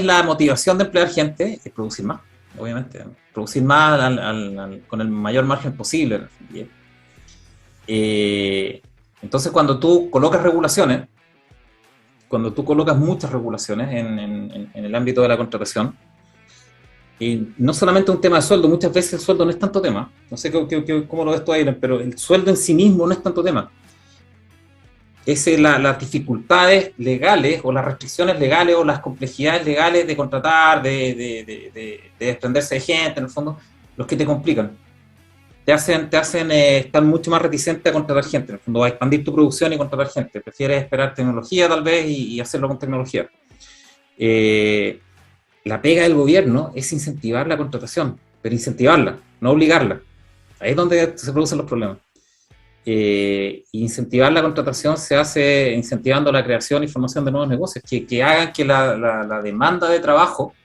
la motivación de emplear gente? Es producir más, obviamente. Producir más con el mayor margen posible. Entonces, cuando tú colocas regulaciones, cuando tú colocas muchas regulaciones en el ámbito de la contratación, no solamente un tema de sueldo, muchas veces el sueldo no es tanto tema. No sé cómo lo ves tú, Aileen, pero el sueldo en sí mismo no es tanto tema. Es las dificultades legales o las restricciones legales o las complejidades legales de contratar, de desprenderse de gente, en el fondo, los que te complican. Te hacen estar mucho más reticente a contratar gente. En el fondo, a expandir tu producción y contratar gente. Prefieres esperar tecnología tal vez y hacerlo con tecnología. La pega del gobierno es incentivar la contratación, pero incentivarla, no obligarla. Ahí es donde se producen los problemas. Incentivar la contratación se hace incentivando la creación y formación de nuevos negocios que hagan que la demanda de trabajo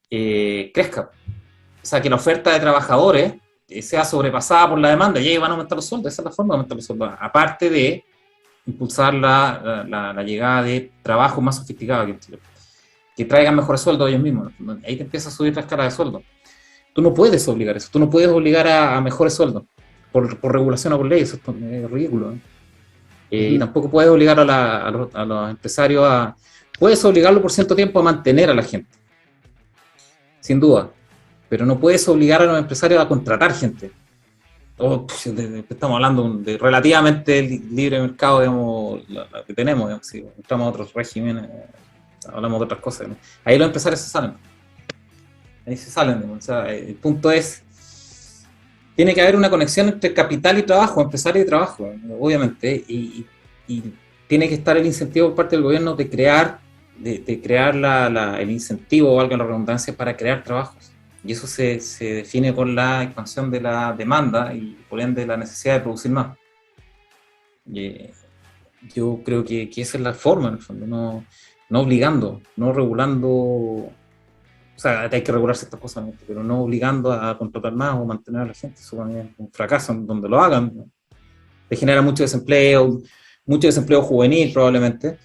crezca. O sea, que la oferta de trabajadores sea sobrepasada por la demanda y ahí van a aumentar los sueldos. Esa es la forma de aumentar los sueldos, aparte de impulsar la llegada de trabajo más sofisticado aquí en Chile, que traigan mejores sueldos ellos mismos. Ahí te empieza a subir la escala de sueldo. Tú no puedes obligar eso, tú no puedes obligar a mejores sueldos por regulación o por ley, eso es ridículo. Y tampoco puedes obligar a los empresarios puedes obligarlo por cierto tiempo a mantener a la gente, sin duda, pero no puedes obligar a los empresarios a contratar gente. Estamos hablando de relativamente libre mercado, digamos, la que tenemos, digamos, si entramos a otros regímenes, hablamos de otras cosas, ¿no? Ahí los empresarios se salen. Ahí se salen, digamos. O sea, el punto es, tiene que haber una conexión entre capital y trabajo, empresario y trabajo, obviamente, y tiene que estar el incentivo por parte del gobierno de crear el incentivo, valga la redundancia, para crear trabajos. Y eso se define con la expansión de la demanda y por ende la necesidad de producir más. Yo creo que esa es la forma, en el fondo, no obligando, no regulando. O sea, hay que regular ciertas cosas, pero no obligando a contratar más o mantener a la gente. Eso también es un fracaso en donde lo hagan. Te genera mucho desempleo juvenil probablemente,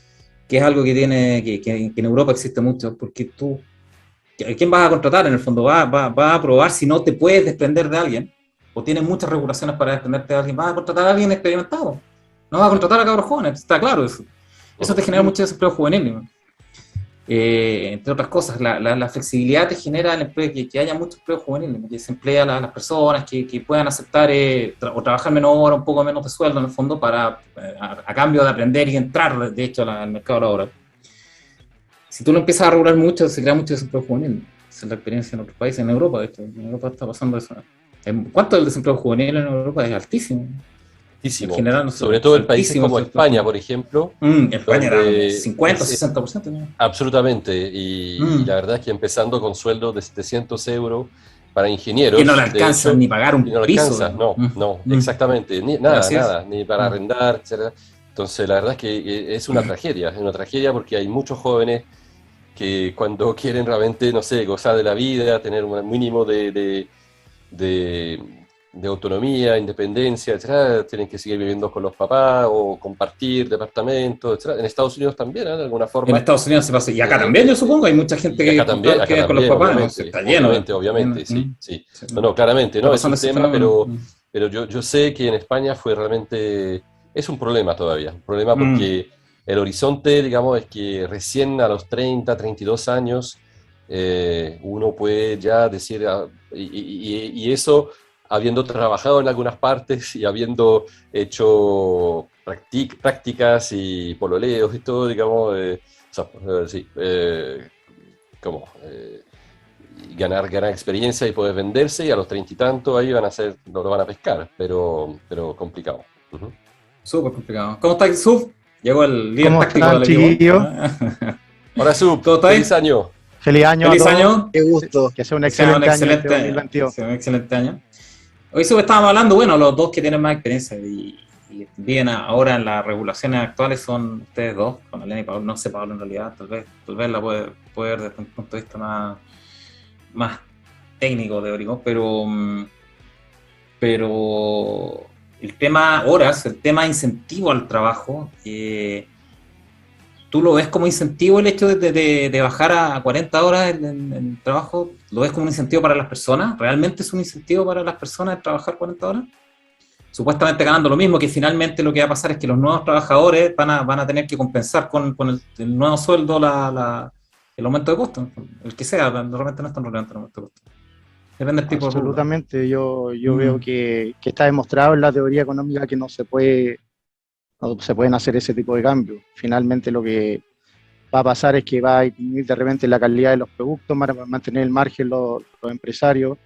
que es algo que en Europa existe mucho, porque ¿a quién vas a contratar? En el fondo vas a probar si no te puedes desprender de alguien, o tienes muchas regulaciones para desprenderte de alguien, vas a contratar a alguien experimentado, no vas a contratar a cabros jóvenes, está claro eso. Eso te genera mucho desempleo juvenil, ¿no? Entre otras cosas, la flexibilidad te genera el empleo, que haya mucho empleo juvenil, que se emplea a las personas, que puedan aceptar o trabajar menos horas, un poco menos de sueldo en el fondo, a cambio de aprender y entrar, de hecho, al mercado laboral. Si tú lo empiezas a regular mucho, se crea mucho desempleo juvenil. Esa es la experiencia en otros países, en Europa, de hecho. En Europa está pasando eso. ¿Cuánto el desempleo juvenil en Europa? Es altísimo. Altísimo. En general, no sé, sobre todo en países como España, por ejemplo. España era 50 o 60%. ¿No? Absolutamente. Y la verdad es que empezando con sueldos de 700 euros para ingenieros. Que no le alcanzan ni pagar un piso. No, exactamente. Nada, ni para arrendar, etc. Entonces, la verdad es que es una tragedia porque hay muchos jóvenes que cuando quieren realmente, no sé, gozar de la vida, tener un mínimo de autonomía, independencia, etcétera, tienen que seguir viviendo con los papás o compartir departamentos, etcétera. En Estados Unidos también, de alguna forma. En Estados Unidos se pasa, y acá también, yo supongo, hay mucha gente que queda con los papás, ¿no? Está lleno. Obviamente, sí. No, claramente, no es un tema, pero yo sé que en España fue realmente, es un problema todavía, porque el horizonte, digamos, es que recién a los 30, 32 años uno puede ya decir, y eso habiendo trabajado en algunas partes y habiendo hecho prácticas y pololeos y todo, digamos, o sea, sí, como ganar experiencia y poder venderse, y a los 30 y tantos ahí no lo van a pescar, pero complicado. Uh-huh. Súper complicado. ¿Cómo estás, Sub? Llegó el líder ¿Cómo táctico están, del equipo. chiquillos? Hola, Sub, ¿Cómo estás? feliz año. Feliz año Feliz a todos. año. Qué gusto. Que sea un Que sea un excelente año este excelente, 2022. que sea un excelente año. Hoy Sub estábamos hablando, bueno, los dos que tienen más experiencia y viven ahora en las regulaciones actuales son ustedes dos, con Elena y Pablo. No sé, Pablo, en realidad, tal vez la puede ver desde un punto de vista más técnico, teórico, pero el tema horas, el tema incentivo al trabajo, ¿tú lo ves como incentivo el hecho de bajar a 40 horas en el trabajo? ¿Lo ves como un incentivo para las personas? ¿Realmente es un incentivo para las personas el trabajar 40 horas? Supuestamente ganando lo mismo, que finalmente lo que va a pasar es que los nuevos trabajadores van a tener que compensar con el nuevo sueldo el aumento de costo, el que sea, realmente no es tan relevante el aumento de costo. Depende del tipo de rubro. Absolutamente. Yo veo que está demostrado en la teoría económica que no se pueden hacer ese tipo de cambios. Finalmente lo que va a pasar es que va a disminuir de repente la calidad de los productos, para mantener el margen los empresarios,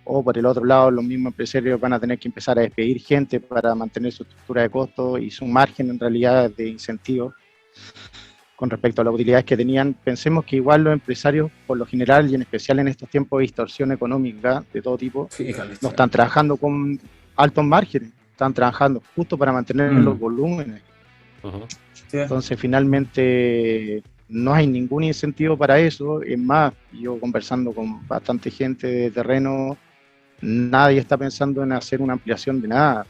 o por el otro lado los mismos empresarios van a tener que empezar a despedir gente para mantener su estructura de costos y su margen en realidad de incentivos con respecto a las utilidades que tenían. Pensemos que igual los empresarios, por lo general y en especial en estos tiempos de distorsión económica de todo tipo, no están trabajando con altos márgenes, están trabajando justo para mantener los volúmenes. Uh-huh. Sí. Entonces finalmente no hay ningún incentivo para eso. Es más, yo conversando con bastante gente de terreno, nadie está pensando en hacer una ampliación de nada.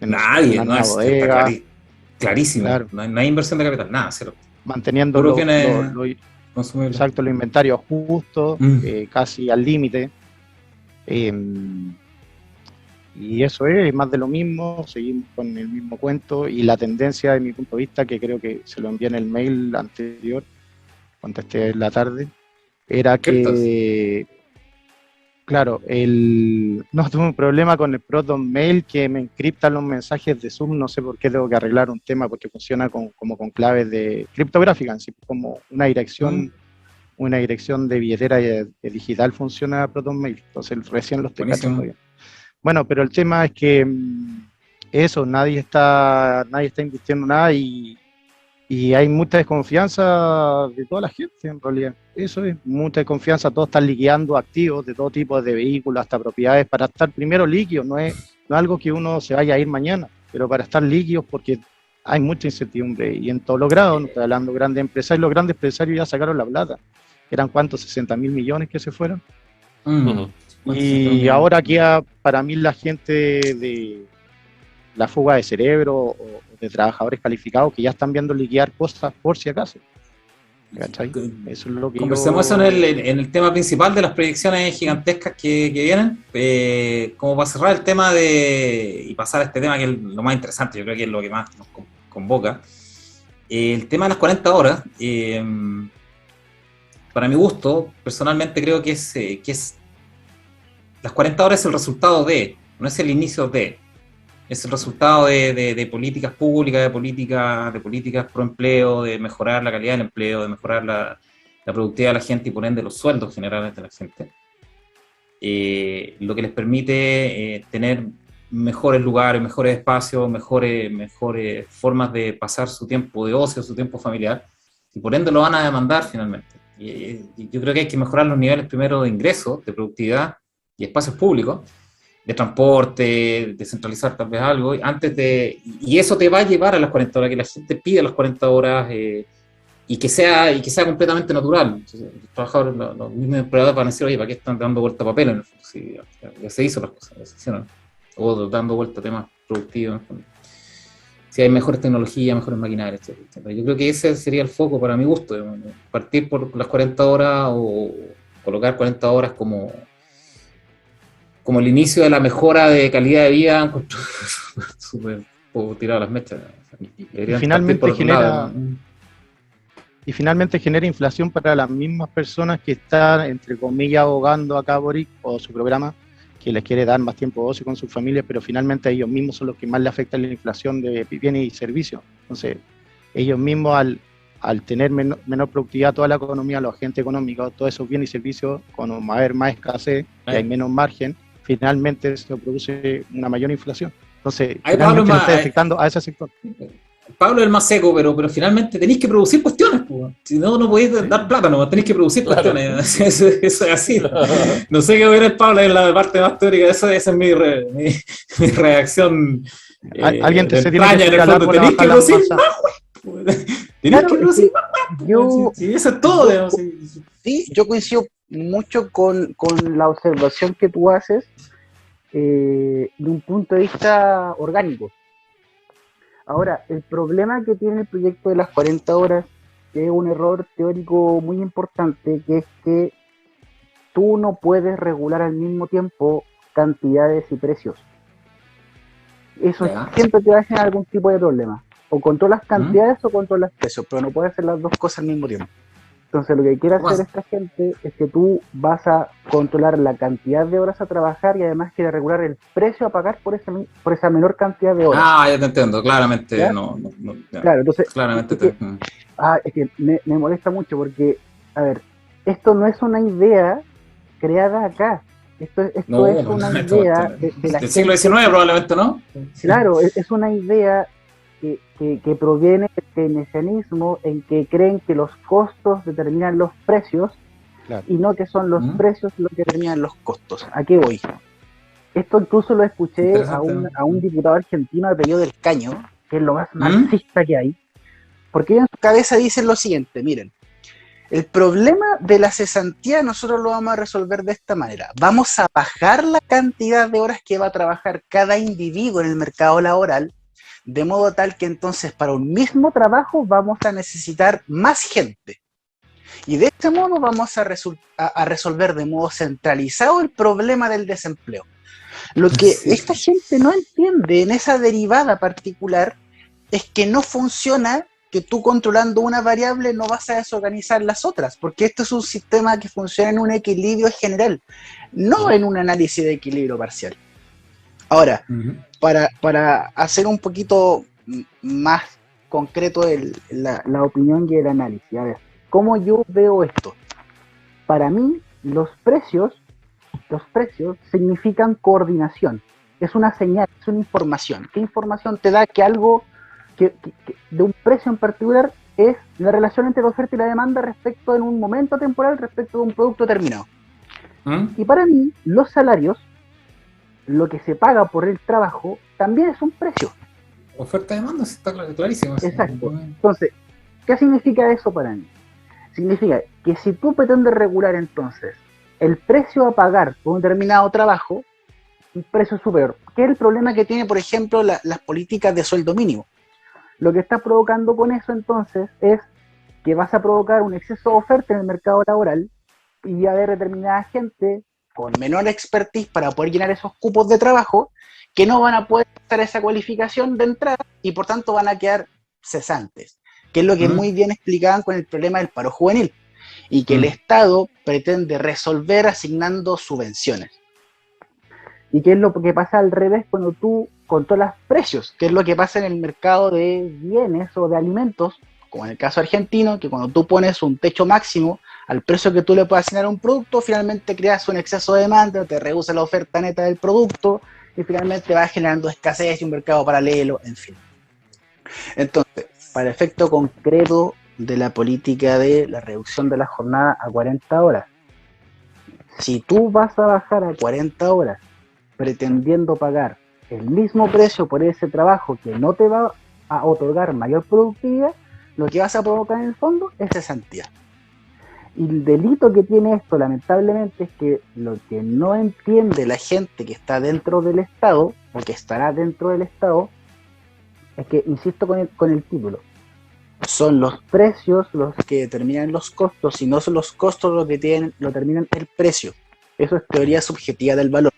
Nadie, una no bodega, está clarísimo. claro. No hay inversión de capital, nada, cero. Manteniendo los inventarios justos, casi al límite. Y eso es más de lo mismo, seguimos con el mismo cuento, y la tendencia de mi punto de vista, que creo que se lo envié en el mail anterior, contesté en la tarde, era que, claro, no tuve un problema con el Proton Mail que me encripta los mensajes de Zoom, no sé por qué tengo que arreglar un tema, porque funciona como con claves de criptográficas, así como una dirección de billetera digital funciona Proton Mail, entonces recién lo estoy cachando bien. Bueno, pero el tema es que eso, nadie está invirtiendo nada y hay mucha desconfianza de toda la gente en realidad. Eso es, mucha desconfianza, todos están liquidando activos de todo tipo de vehículos, hasta propiedades, para estar primero líquidos, no es algo que uno se vaya a ir mañana, pero para estar líquidos porque hay mucha incertidumbre y en todos los grados, no estoy hablando de grandes empresarios, los grandes empresarios ya sacaron la plata. ¿Eran cuántos? 60.000 millones que se fueron. Uh-huh. Y ahora queda para mí la gente de la fuga de cerebro o de trabajadores calificados que ya están viendo liquidar cosas por si acaso. ¿Cachai? Eso es lo que conversemos eso en el tema principal de las proyecciones gigantescas que vienen, como para cerrar el tema y pasar a este tema que es lo más interesante, yo creo que es lo que más nos convoca. El tema de las 40 horas, para mi gusto, personalmente creo que es las 40 horas es el resultado no es el inicio es el resultado de políticas públicas, de políticas pro empleo, de mejorar la calidad del empleo, de mejorar la productividad de la gente y por ende los sueldos generales de la gente. Lo que les permite tener mejores lugares, mejores espacios, mejores formas de pasar su tiempo de ocio, su tiempo familiar, y por ende lo van a demandar finalmente. Y yo creo que hay que mejorar los niveles primero de ingresos, de productividad y espacios públicos, de transporte, descentralizar tal vez algo, y eso te va a llevar a las 40 horas, que la gente pide las 40 horas, y que sea completamente natural. Entonces, los trabajadores, los mismos empleados van a decir, oye, ¿para qué están dando vuelta a papel? Si ya se hizo las cosas, ya se hicieron, o dando vuelta a temas productivos, si hay mejores tecnologías, mejores maquinarias, etc. Yo creo que ese sería el foco para mi gusto, partir por las 40 horas o colocar 40 horas como el inicio de la mejora de calidad de vida, súper tirado a las mechas. Y finalmente y finalmente genera inflación para las mismas personas que están, entre comillas, ahogando acá Boric o su programa, que les quiere dar más tiempo de ocio con sus familias, pero finalmente ellos mismos son los que más le afectan la inflación de bienes y servicios. Entonces, ellos mismos al tener menor productividad toda la economía, los agentes económicos, todos esos bienes y servicios, cuando va a haber más escasez y hay menos margen, finalmente se produce una mayor inflación. Entonces, Ahí finalmente Pablo, se está afectando a ese sector. Pablo es el más seco, pero finalmente tenéis que producir cuestiones, pues. Si no, no podéis dar plata, no, tenéis que producir cuestiones. Eso es así. No sé qué hubiera el Pablo en la parte más teórica, esa es mi reacción. Alguien se tiene España, que en subir el al fondo, árbol a tenéis que bajar las producir manzanas. más, güey. Tenéis que producir más, yo- sí, eso es todo, digamos, sí. Sí, yo coincido mucho con la observación que tú haces de un punto de vista orgánico. Ahora, el problema que tiene el proyecto de las 40 horas es un error teórico muy importante, que es que tú no puedes regular al mismo tiempo cantidades y precios. Eso Ya. siempre te va a generar algún tipo de problema. O controlas cantidades o controlas precios, pero no puedes hacer las dos cosas al mismo tiempo. Entonces lo que quiere hacer esta gente es que tú vas a controlar la cantidad de horas a trabajar y además quiere regular el precio a pagar por esa menor cantidad de horas. Ah, ya te entiendo, claramente ¿Ya? no, ya. Claro, entonces Claramente es que me molesta mucho porque, a ver, esto no es una idea creada acá. Esto no, es una idea de la del siglo gente. XIX probablemente, ¿no? Claro, es una idea que proviene del keynesianismo, en que creen que los costos determinan los precios, claro, y no que son los precios los que determinan los costos. ¿A qué voy? Esto incluso lo escuché a un diputado argentino de apellido del Caño, que es lo más marxista que hay, porque en su cabeza dicen lo siguiente: miren, el problema de la cesantía nosotros lo vamos a resolver de esta manera. Vamos a bajar la cantidad de horas que va a trabajar cada individuo en el mercado laboral, de modo tal que entonces para un mismo trabajo vamos a necesitar más gente. Y de este modo vamos a resolver de modo centralizado el problema del desempleo. Lo que esta gente no entiende en esa derivada particular es que no funciona, que tú controlando una variable no vas a desorganizar las otras, porque esto es un sistema que funciona en un equilibrio general, no en un análisis de equilibrio parcial. Ahora, para hacer un poquito más concreto la opinión y el análisis, a ver, ¿cómo yo veo esto? Para mí, los precios significan coordinación, es una señal, es una información. ¿Qué información te da que algo que de un precio en particular es la relación entre la oferta y la demanda respecto en un momento temporal respecto de un producto terminado? Y para mí, los salarios, lo que se paga por el trabajo, también es un precio. Oferta y demanda, está clarísimo. Exacto. Entonces, ¿qué significa eso para mí? Significa que si tú pretendes regular entonces el precio a pagar por un determinado trabajo, un precio superior, ¿qué es el problema que tiene, por ejemplo, las políticas de sueldo mínimo? Lo que está provocando con eso entonces es que vas a provocar un exceso de oferta en el mercado laboral y va a haber determinada gente con menor expertise para poder llenar esos cupos de trabajo que no van a poder hacer esa cualificación de entrada y por tanto van a quedar cesantes, que es lo que muy bien explicaban con el problema del paro juvenil y que el Estado pretende resolver asignando subvenciones. ¿Y qué es lo que pasa al revés cuando tú controlas precios? ¿Qué es lo que pasa en el mercado de bienes o de alimentos, como en el caso argentino, que cuando tú pones un techo máximo al precio que tú le puedes asignar a un producto, finalmente creas un exceso de demanda, te reduce la oferta neta del producto y finalmente vas generando escasez y un mercado paralelo, en fin. Entonces, para efecto concreto de la política de la reducción de la jornada a 40 horas, si tú vas a bajar a 40 horas pretendiendo pagar el mismo precio por ese trabajo que no te va a otorgar mayor productividad, lo que vas a provocar en el fondo es cesantía. Y el delito que tiene esto, lamentablemente, es que lo que no entiende la gente que está dentro del Estado, o que estará dentro del Estado, es que, insisto con el título, son los precios los que determinan los costos, y no son los costos los que lo determinan el precio. Eso es teoría subjetiva del valor.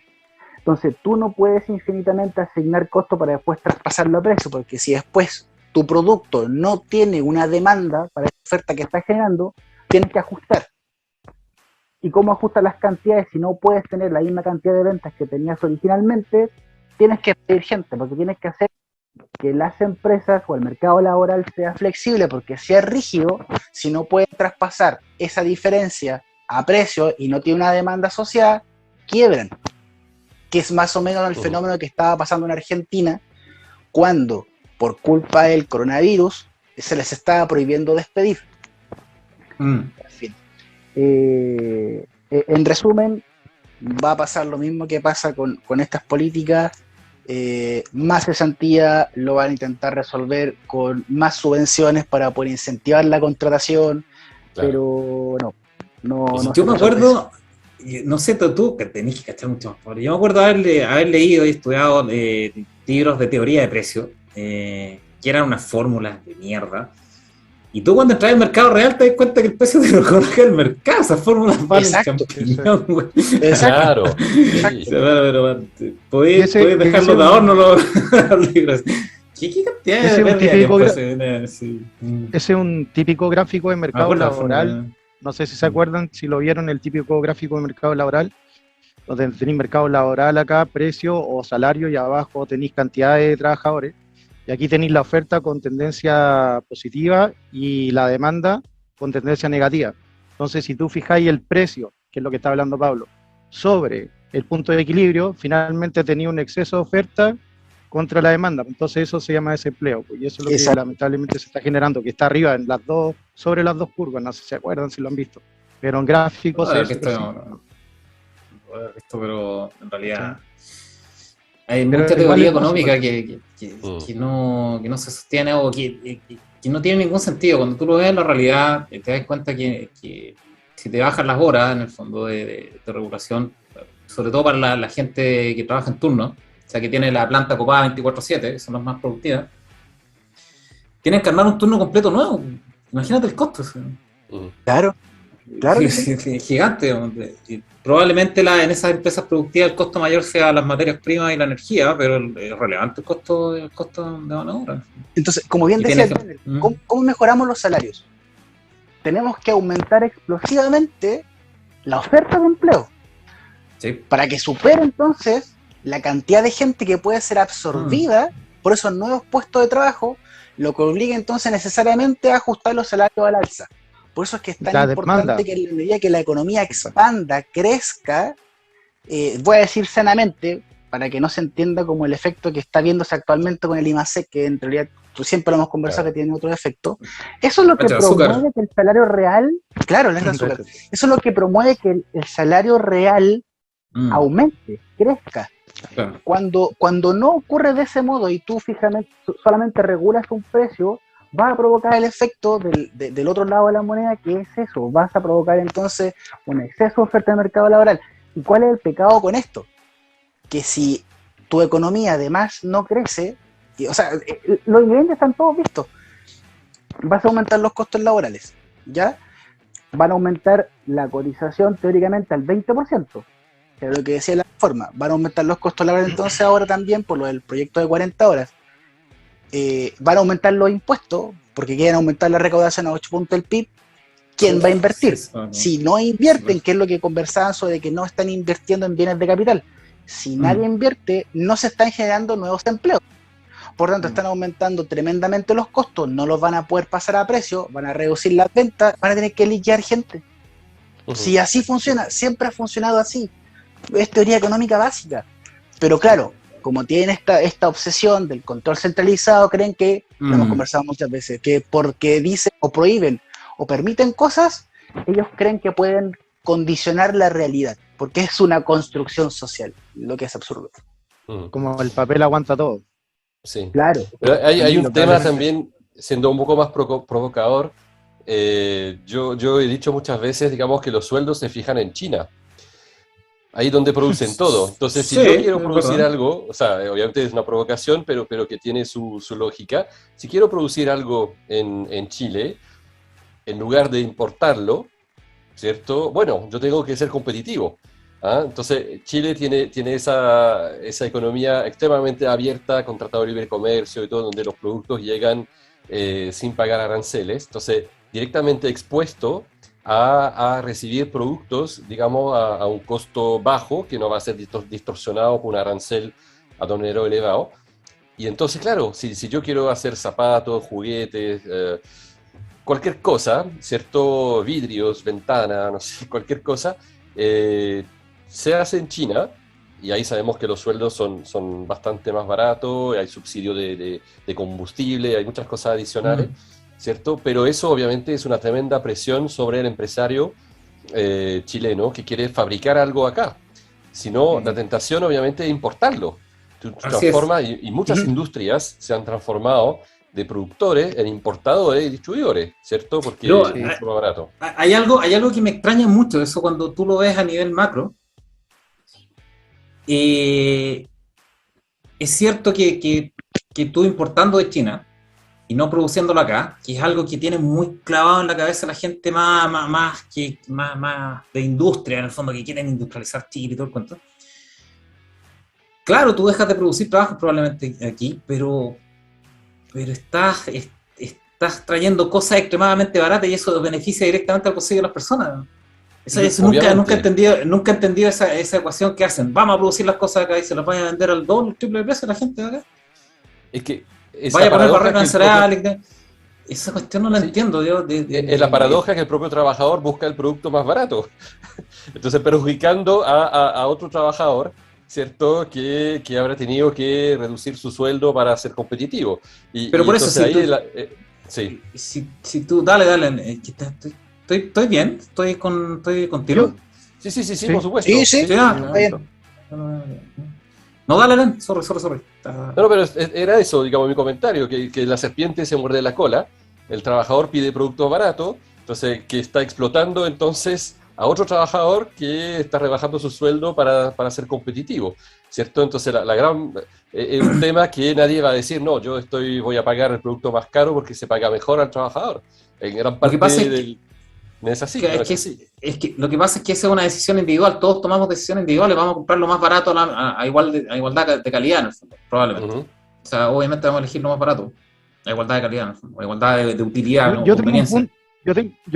Entonces tú no puedes infinitamente asignar costo para después traspasarlo a precio, porque si después tu producto no tiene una demanda para ese oferta que estás generando, tienes que ajustar. ¿Y cómo ajustas las cantidades? Si no puedes tener la misma cantidad de ventas que tenías originalmente, tienes que pedir gente, porque tienes que hacer que las empresas o el mercado laboral sea flexible, porque si es rígido, si no pueden traspasar esa diferencia a precio y no tiene una demanda asociada, quiebran. Que es más o menos el fenómeno que estaba pasando en Argentina cuando, por culpa del coronavirus, se les estaba prohibiendo despedir. En fin. En resumen, va a pasar lo mismo que pasa con estas políticas. Más cesantía lo van a intentar resolver con más subvenciones para poder incentivar la contratación, claro. Pero no yo me acuerdo, no sé tú que tenés que cachar mucho más, yo me acuerdo haber leído y estudiado libros de teoría de precios, que eran unas fórmulas de mierda. Y tú cuando entras al mercado real te das cuenta que el precio te lo coloca el mercado, esas fórmulas valen champiñón, güey. Claro. Sí. Pero podés dejarlo de adorno los libros. ¿Qué cantidad de pérdida Ese es un típico gráfico de mercado laboral. No sé si se acuerdan, si lo vieron, el típico gráfico de mercado laboral, donde tenéis mercado laboral acá, precio o salario, y abajo tenéis cantidad de trabajadores. Y aquí tenéis la oferta con tendencia positiva y la demanda con tendencia negativa. Entonces, si tú fijáis el precio, que es lo que está hablando Pablo, sobre el punto de equilibrio, finalmente tenía un exceso de oferta contra la demanda. Entonces eso se llama desempleo. Y eso es lo que lamentablemente se está generando, que está arriba en las dos, sobre las dos curvas. No sé si se acuerdan, si lo han visto. Pero en gráficos... pero en realidad... Hay mucha teoría económica que no se sostiene o que no tiene ningún sentido. Cuando tú lo ves en la realidad, te das cuenta que si te bajan las horas, en el fondo de regulación, sobre todo para la gente que trabaja en turno, o sea, que tiene la planta ocupada 24/7, que son las más productivas, tienen que armar un turno completo nuevo. Imagínate el costo. Claro. Es gigante. Y probablemente en esas empresas productivas el costo mayor sea las materias primas y la energía, pero es relevante el costo de mano de obra. Entonces, como bien decía, ¿cómo mejoramos los salarios? Tenemos que aumentar explosivamente la oferta de empleo. Sí. Para que supere entonces la cantidad de gente que puede ser absorbida por esos nuevos puestos de trabajo, lo que obliga entonces necesariamente a ajustar los salarios al alza. Por eso es que es tan importante que en la medida que la economía expanda, crezca, voy a decir sanamente, para que no se entienda como el efecto que está viéndose actualmente con el IMASEC, que en realidad siempre lo hemos conversado que tiene otro efecto. Eso es lo que promueve que el salario real, eso es lo que promueve que el salario real aumente, crezca. Claro. Cuando no ocurre de ese modo y tú fijamente solamente regulas un precio, va a provocar el efecto del otro lado de la moneda, que es eso, vas a provocar entonces un exceso de oferta de mercado laboral. ¿Y cuál es el pecado con esto? Que si tu economía además no crece, o sea, los ingredientes están todos vistos, vas a aumentar los costos laborales, ¿ya? Van a aumentar la cotización teóricamente al 20%, que es lo que decía la reforma, van a aumentar los costos laborales entonces ahora también por lo del proyecto de 40 horas. Van a aumentar los impuestos porque quieren aumentar la recaudación a 8 puntos del PIB. ¿Quién va a invertir? Si no invierten, que es lo que conversaban sobre que no están invirtiendo en bienes de capital, si nadie invierte, no se están generando nuevos empleos. Por tanto, están aumentando tremendamente los costos, no los van a poder pasar a precio, van a reducir las ventas, van a tener que liquidar gente. Si así funciona, siempre ha funcionado así. Es teoría económica básica. Pero claro, como tienen esta obsesión del control centralizado, creen que, lo hemos conversado muchas veces, que porque dicen o prohíben o permiten cosas, ellos creen que pueden condicionar la realidad, porque es una construcción social, lo que es absurdo. Como el papel aguanta todo. Sí. Claro. Pero hay un tema también, siendo un poco más provocador, yo he dicho muchas veces, digamos, que los sueldos se fijan en China. Ahí donde producen todo. Entonces, si yo quiero producir algo, o sea, obviamente es una provocación, pero que tiene su lógica. Si quiero producir algo en Chile, en lugar de importarlo, ¿cierto? Bueno, yo tengo que ser competitivo. Entonces, Chile tiene esa economía extremadamente abierta, con tratado de libre comercio y todo, donde los productos llegan sin pagar aranceles. Entonces, directamente expuesto a recibir productos, digamos, a un costo bajo, que no va a ser distorsionado por un arancel aduanero elevado. Y entonces, claro, si yo quiero hacer zapatos, juguetes, cualquier cosa, ¿cierto? Vidrios, ventanas, no sé, cualquier cosa, se hace en China, y ahí sabemos que los sueldos son bastante más baratos, hay subsidio de combustible, hay muchas cosas adicionales, ¿cierto? Pero eso obviamente es una tremenda presión sobre el empresario chileno que quiere fabricar algo acá. Si no, la tentación obviamente es importarlo. Tú transformas, y muchas industrias se han transformado de productores en importadores y distribuidores, ¿cierto? Porque Pero, es mucho más barato. Hay algo que me extraña mucho, eso cuando tú lo ves a nivel macro. Es cierto que tú importando de China y no produciéndolo acá, que es algo que tiene muy clavado en la cabeza la gente más de industria, en el fondo, que quieren industrializar Chile y todo el cuento. Claro, tú dejas de producir trabajos probablemente aquí, pero estás trayendo cosas extremadamente baratas y eso beneficia directamente al bolsillo de las personas. Eso nunca he entendido esa ecuación que hacen. Vamos a producir las cosas acá y se las vayan a vender al doble, triple de precio a la gente de acá. Es que vaya a poner barreras en cereales. Esa cuestión no la entiendo. Es la paradoja que el propio trabajador busca el producto más barato. Entonces, perjudicando a otro trabajador, ¿cierto? Que habrá tenido que reducir su sueldo para ser competitivo. Pero por eso, sí. Si tú, dale, estoy bien, estoy contigo. Sí, por supuesto. Sí, está bien. No, dale, sorry. No, pero era eso, digamos, mi comentario, que la serpiente se muerde la cola, el trabajador pide productos baratos, entonces que está explotando entonces a otro trabajador que está rebajando su sueldo para ser competitivo, ¿cierto? Entonces es un tema que nadie va a decir, no, voy a pagar el producto más caro porque se paga mejor al trabajador. En gran parte es que lo que pasa es que esa es una decisión individual, todos tomamos decisiones individuales, vamos a comprar lo más barato a igualdad de calidad, en el fondo, probablemente. O sea, obviamente vamos a elegir lo más barato, a igualdad de calidad, en el fondo, a igualdad de utilidad, yo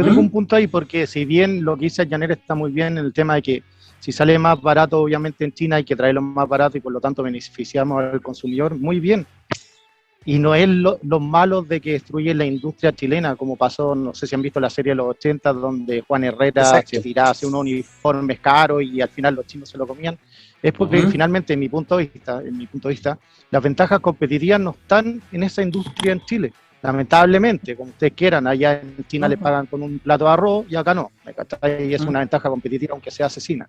tengo un punto ahí, porque si bien lo que dice Janet está muy bien en el tema de que si sale más barato, obviamente en China hay que traerlo más barato y por lo tanto beneficiamos al consumidor, muy bien. Y no es los malos de que destruye la industria chilena, como pasó, no sé si han visto la serie de los 80, donde Juan Herrera se tiraba hacia unos uniformes caros y al final los chinos se lo comían. Es porque finalmente, en mi punto de vista, las ventajas competitivas no están en esa industria en Chile. Lamentablemente, como ustedes quieran, allá en China le pagan con un plato de arroz y acá no. Y es una ventaja competitiva aunque sea asesina.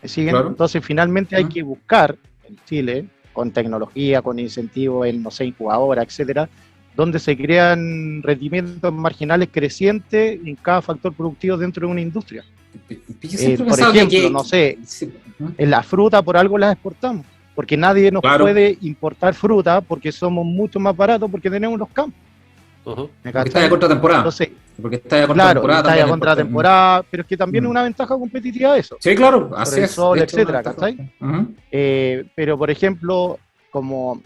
¿Me siguen? Claro. Entonces, finalmente hay que buscar en Chile, con tecnología, con incentivos en, no sé, incubadoras, etcétera, donde se crean rendimientos marginales crecientes en cada factor productivo dentro de una industria. Por ejemplo, no sé, en la fruta por algo las exportamos, porque nadie nos puede importar fruta porque somos mucho más baratos porque tenemos los campos. Porque está de contratemporada. Entonces, porque está de contratemporada. Claro, está de contratemporada, pero es que también es una ventaja competitiva eso. Sí, claro, así es. Sol, etcétera, ¿cachai? Pero, por ejemplo, como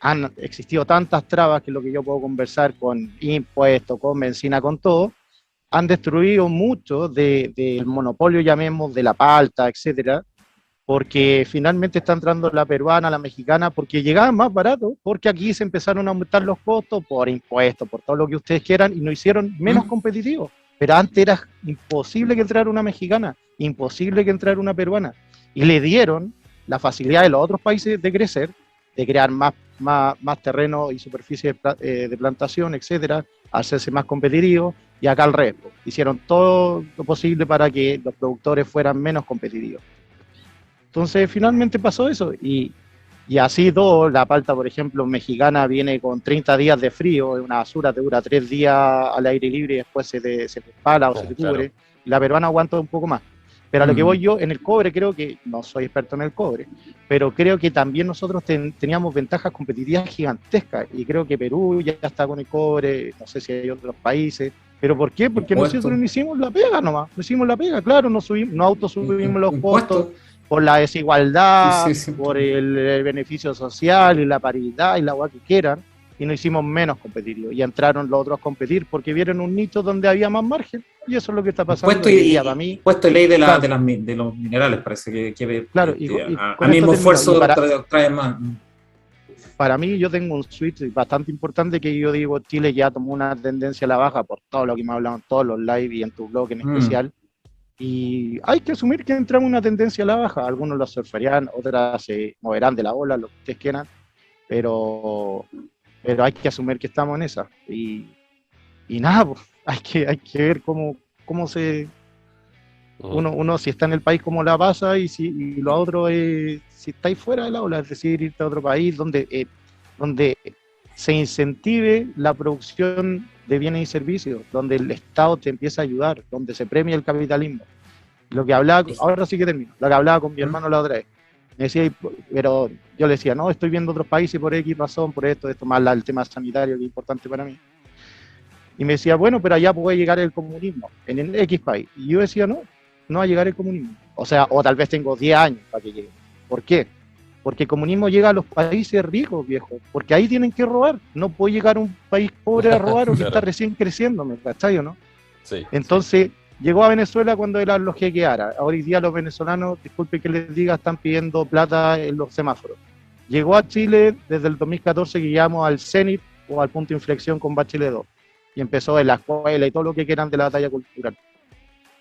han existido tantas trabas, que es lo que yo puedo conversar con impuestos, con benzina, con todo, han destruido mucho del monopolio, llamemos, de la palta, etcétera, porque finalmente está entrando la peruana, la mexicana, porque llegaban más barato, porque aquí se empezaron a aumentar los costos por impuestos, por todo lo que ustedes quieran, y nos hicieron menos competitivos. Pero antes era imposible que entrara una mexicana, imposible que entrara una peruana, y le dieron la facilidad de los otros países de crecer, de crear más terreno y superficie de plantación, etcétera, hacerse más competitivos, y acá al revés, hicieron todo lo posible para que los productores fueran menos competitivos. Entonces finalmente pasó eso, y así todo. La palta, por ejemplo, mexicana viene con 30 días de frío, es una basura, te dura 3 días al aire libre y después se respala o se te cubre, claro. Y la peruana aguanta un poco más. Pero a lo que voy yo, en el cobre, creo que, no soy experto en el cobre, pero creo que también nosotros teníamos ventajas competitivas gigantescas, y creo que Perú ya está con el cobre, no sé si hay otros países, pero ¿por qué? Porque nosotros no hicimos la pega nomás, no hicimos la pega, claro, no autosubimos los costos, por la desigualdad, por el beneficio social y la paridad y la agua que quieran, y nos hicimos menos competitivos. Y entraron los otros a competir porque vieron un nicho donde había más margen. Y eso es lo que está pasando Puesto hoy día para mí. Puesto y ley de, Claro. de los minerales, parece que Claro, a con mismo esto termino. esfuerzo trae más. Para mí yo tengo un switch bastante importante que yo digo, Chile ya tomó una tendencia a la baja por todo lo que me hablaban todos los live y en tu blog en especial. Y hay que asumir que entramos en una tendencia a la baja. Algunos lo surferían, otras se moverán de la ola, lo que ustedes quieran, pero hay que asumir que estamos en esa. Y nada, pues, hay que ver cómo se... Uno si está en el país, cómo la pasa, y lo otro es si estáis fuera de la ola, es decir, irte a otro país donde se incentive la producción de bienes y servicios, donde el Estado te empieza a ayudar, donde se premia el capitalismo. Lo que hablaba, ahora sí que termino, lo que hablaba con mi hermano la otra vez. Me decía, pero yo le decía, no, estoy viendo otros países por X razón, por esto más el tema sanitario que es importante para mí. Y me decía, bueno, pero allá puede llegar el comunismo, en el X país. Y yo decía, no va a llegar el comunismo. O sea, o tal vez tengo 10 años para que llegue. ¿Por qué? Porque el comunismo llega a los países ricos, viejo, porque ahí tienen que robar. No puede llegar un país pobre a robar o que está recién creciendo, ¿me cachai o no? Sí. Entonces, llegó a Venezuela cuando eran los jeques árabes. Ahora día los venezolanos, disculpe que les diga, están pidiendo plata en los semáforos. Llegó a Chile desde el 2014 que llegamos al cenit o al punto de inflexión con Bachelet 2. Y empezó en la escuela y todo lo que quieran de la batalla cultural.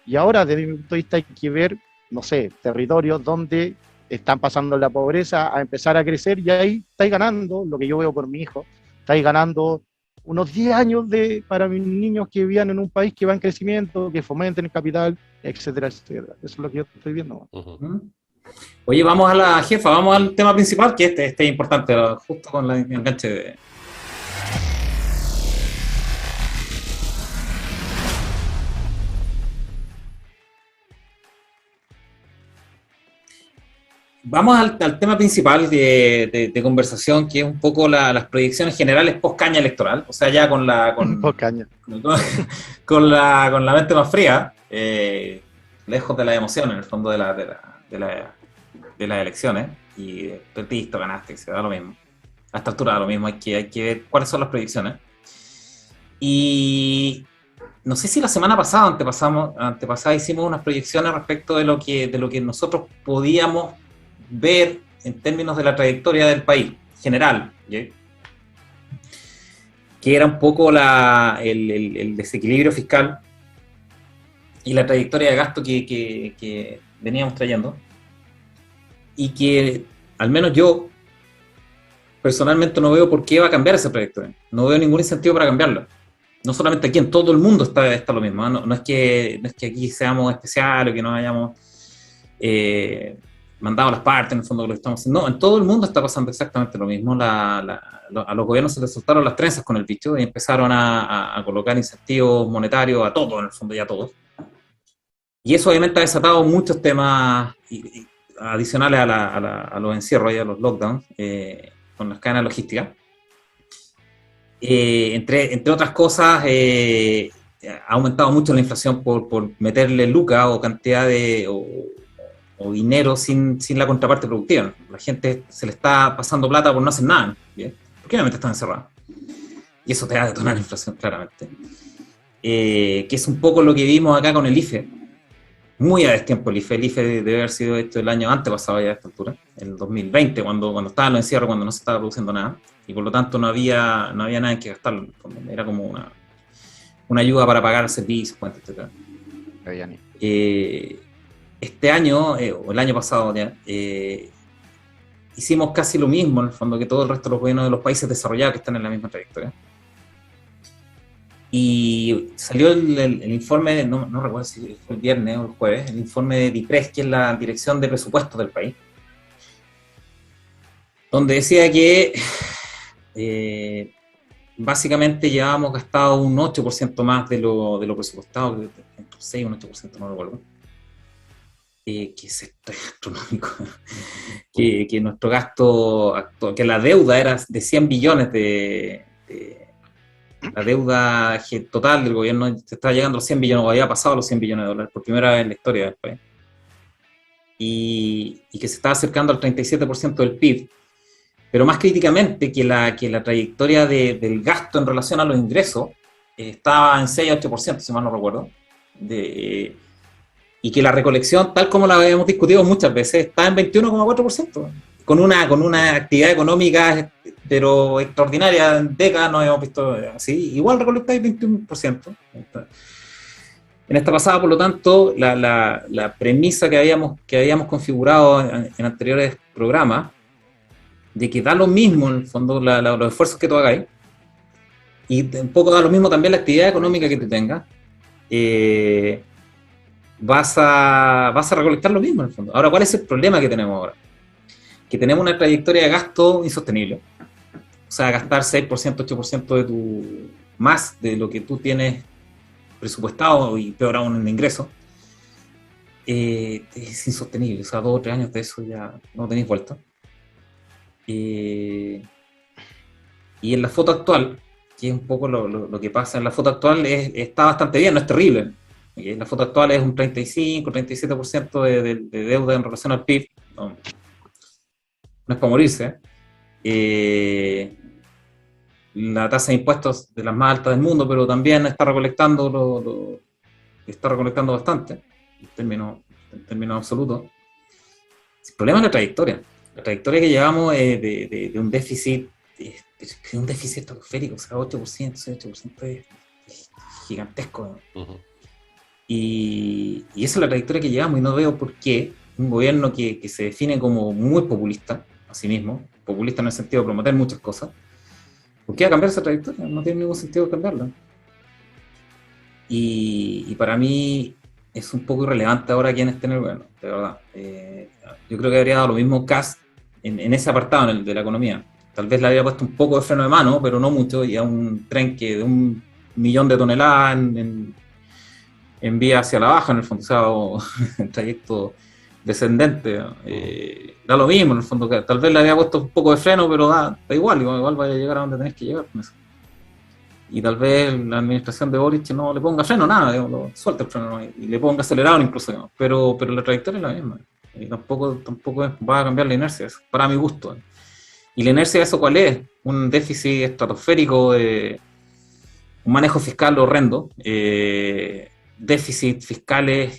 Y ahora, desde mi punto de vista, hay que ver, no sé, territorios donde están pasando la pobreza a empezar a crecer, y ahí estáis ganando, lo que yo veo por mi hijo, estáis ganando unos 10 años para mis niños que vivían en un país que va en crecimiento, que fomenten el capital, etcétera, etcétera. Eso es lo que yo estoy viendo. Oye, vamos a la jefa, vamos al tema principal, que este es importante, justo con el enganche de... Vamos al tema principal de conversación, que es un poco las proyecciones generales post-caña electoral, o sea, ya con la mente más fría, lejos de la emoción, en el fondo de las elecciones, y listo, ganaste, se da lo mismo. A esta altura da lo mismo, hay que ver cuáles son las proyecciones. Y no sé si la semana pasada o antepasada hicimos unas proyecciones respecto de lo que nosotros podíamos ver en términos de la trayectoria del país general, ¿sí? Que era un poco el desequilibrio fiscal y la trayectoria de gasto que veníamos trayendo, y que al menos yo personalmente no veo por qué va a cambiar esa trayectoria, no veo ningún incentivo para cambiarla. No solamente aquí, en todo el mundo está lo mismo, ¿no? No es que aquí seamos especiales o que no hayamos mandado las partes, en el fondo, lo que estamos haciendo. No, en todo el mundo está pasando exactamente lo mismo. A los gobiernos se les soltaron las trenzas con el bicho y empezaron a colocar incentivos monetarios a todos, en el fondo, ya a todos. Y eso obviamente ha desatado muchos temas adicionales a los encierros y a los lockdowns, con las cadenas logísticas. Entre otras cosas, ha aumentado mucho la inflación por meterle lucas o cantidad o dinero sin la contraparte productiva. La gente se le está pasando plata por no hacer nada, ¿bien? Porque obviamente están encerrados. Y eso te va a detonar la inflación, claramente. Que es un poco lo que vimos acá con el IFE. Muy a destiempo el IFE. El IFE debe haber sido esto el año antepasado ya a esta altura, el 2020, cuando estaban los encierros, cuando no se estaba produciendo nada. Y por lo tanto no había nada en que gastarlo. Era como una ayuda para pagar servicios, etc. Este año, o el año pasado ya, hicimos casi lo mismo, en el fondo, que todo el resto de los gobiernos de los países desarrollados que están en la misma trayectoria. Y salió el informe, no recuerdo si fue el viernes o el jueves, el informe de DIPRES, que es la Dirección de Presupuestos del país, donde decía que básicamente ya hemos gastado un 8% más de lo presupuestado, entre 6 y un 8%, no recuerdo. Que es astronómico, que nuestro gasto actual, que la deuda era de 100 billones la deuda total del gobierno se estaba llegando a los 100 billones, o había pasado los 100 billones de dólares por primera vez en la historia del país, y que se estaba acercando al 37% del PIB, pero más críticamente que la trayectoria del gasto en relación a los ingresos estaba en 6 a 8%, si mal no recuerdo, y que la recolección, tal como la habíamos discutido muchas veces, está en 21,4%, con una actividad económica pero extraordinaria. En décadas no habíamos visto así. Igual recolectáis 21%. En esta pasada, por lo tanto, la premisa que habíamos configurado en anteriores programas, de que da lo mismo, en el fondo, los esfuerzos que tú hagáis, y un poco da lo mismo también la actividad económica que tú tengas, vas a recolectar lo mismo, en el fondo. Ahora, ¿cuál es el problema que tenemos ahora? Que tenemos una trayectoria de gasto insostenible. O sea, gastar 6%, 8% más de lo que tú tienes presupuestado, y peor aún en ingresos, es insostenible. O sea, 2 o 3 años de eso ya no tenéis vuelta. Y en la foto actual, que es un poco lo que pasa en la foto actual, está bastante bien, no es terrible. En la foto actual es un 35, 37% de deuda en relación al PIB. No es para morirse. La tasa de impuestos de las más altas del mundo, pero también está recolectando bastante en términos absolutos. El problema es la trayectoria que llevamos de un déficit, un déficit estratosférico, o sea, 8%, 8% es gigantesco. Uh-huh. Y esa es la trayectoria que llevamos, y no veo por qué un gobierno que se define como muy populista a sí mismo, populista en el sentido de prometer muchas cosas, ¿por qué va a cambiar esa trayectoria? No tiene ningún sentido cambiarla. Y para mí es un poco irrelevante ahora quién esté en el gobierno, de verdad. Yo creo que habría dado lo mismo Kast en ese apartado, en el de la economía. Tal vez le habría puesto un poco de freno de mano, pero no mucho, y a un tren que de 1 millón de toneladas en vía hacia la baja, en el fondo, o sea, en trayecto descendente, da lo mismo, en el fondo, que tal vez le había puesto un poco de freno, pero da igual vaya a llegar a donde tenés que llegar con eso. Y tal vez la administración de Boric no le ponga freno, nada, digamos, suelta el freno, y le ponga acelerador incluso, digamos, pero la trayectoria es la misma, y tampoco va a cambiar la inercia, eso, para mi gusto. Y la inercia, ¿eso cuál es? Un déficit estratosférico, un manejo fiscal horrendo, déficit fiscales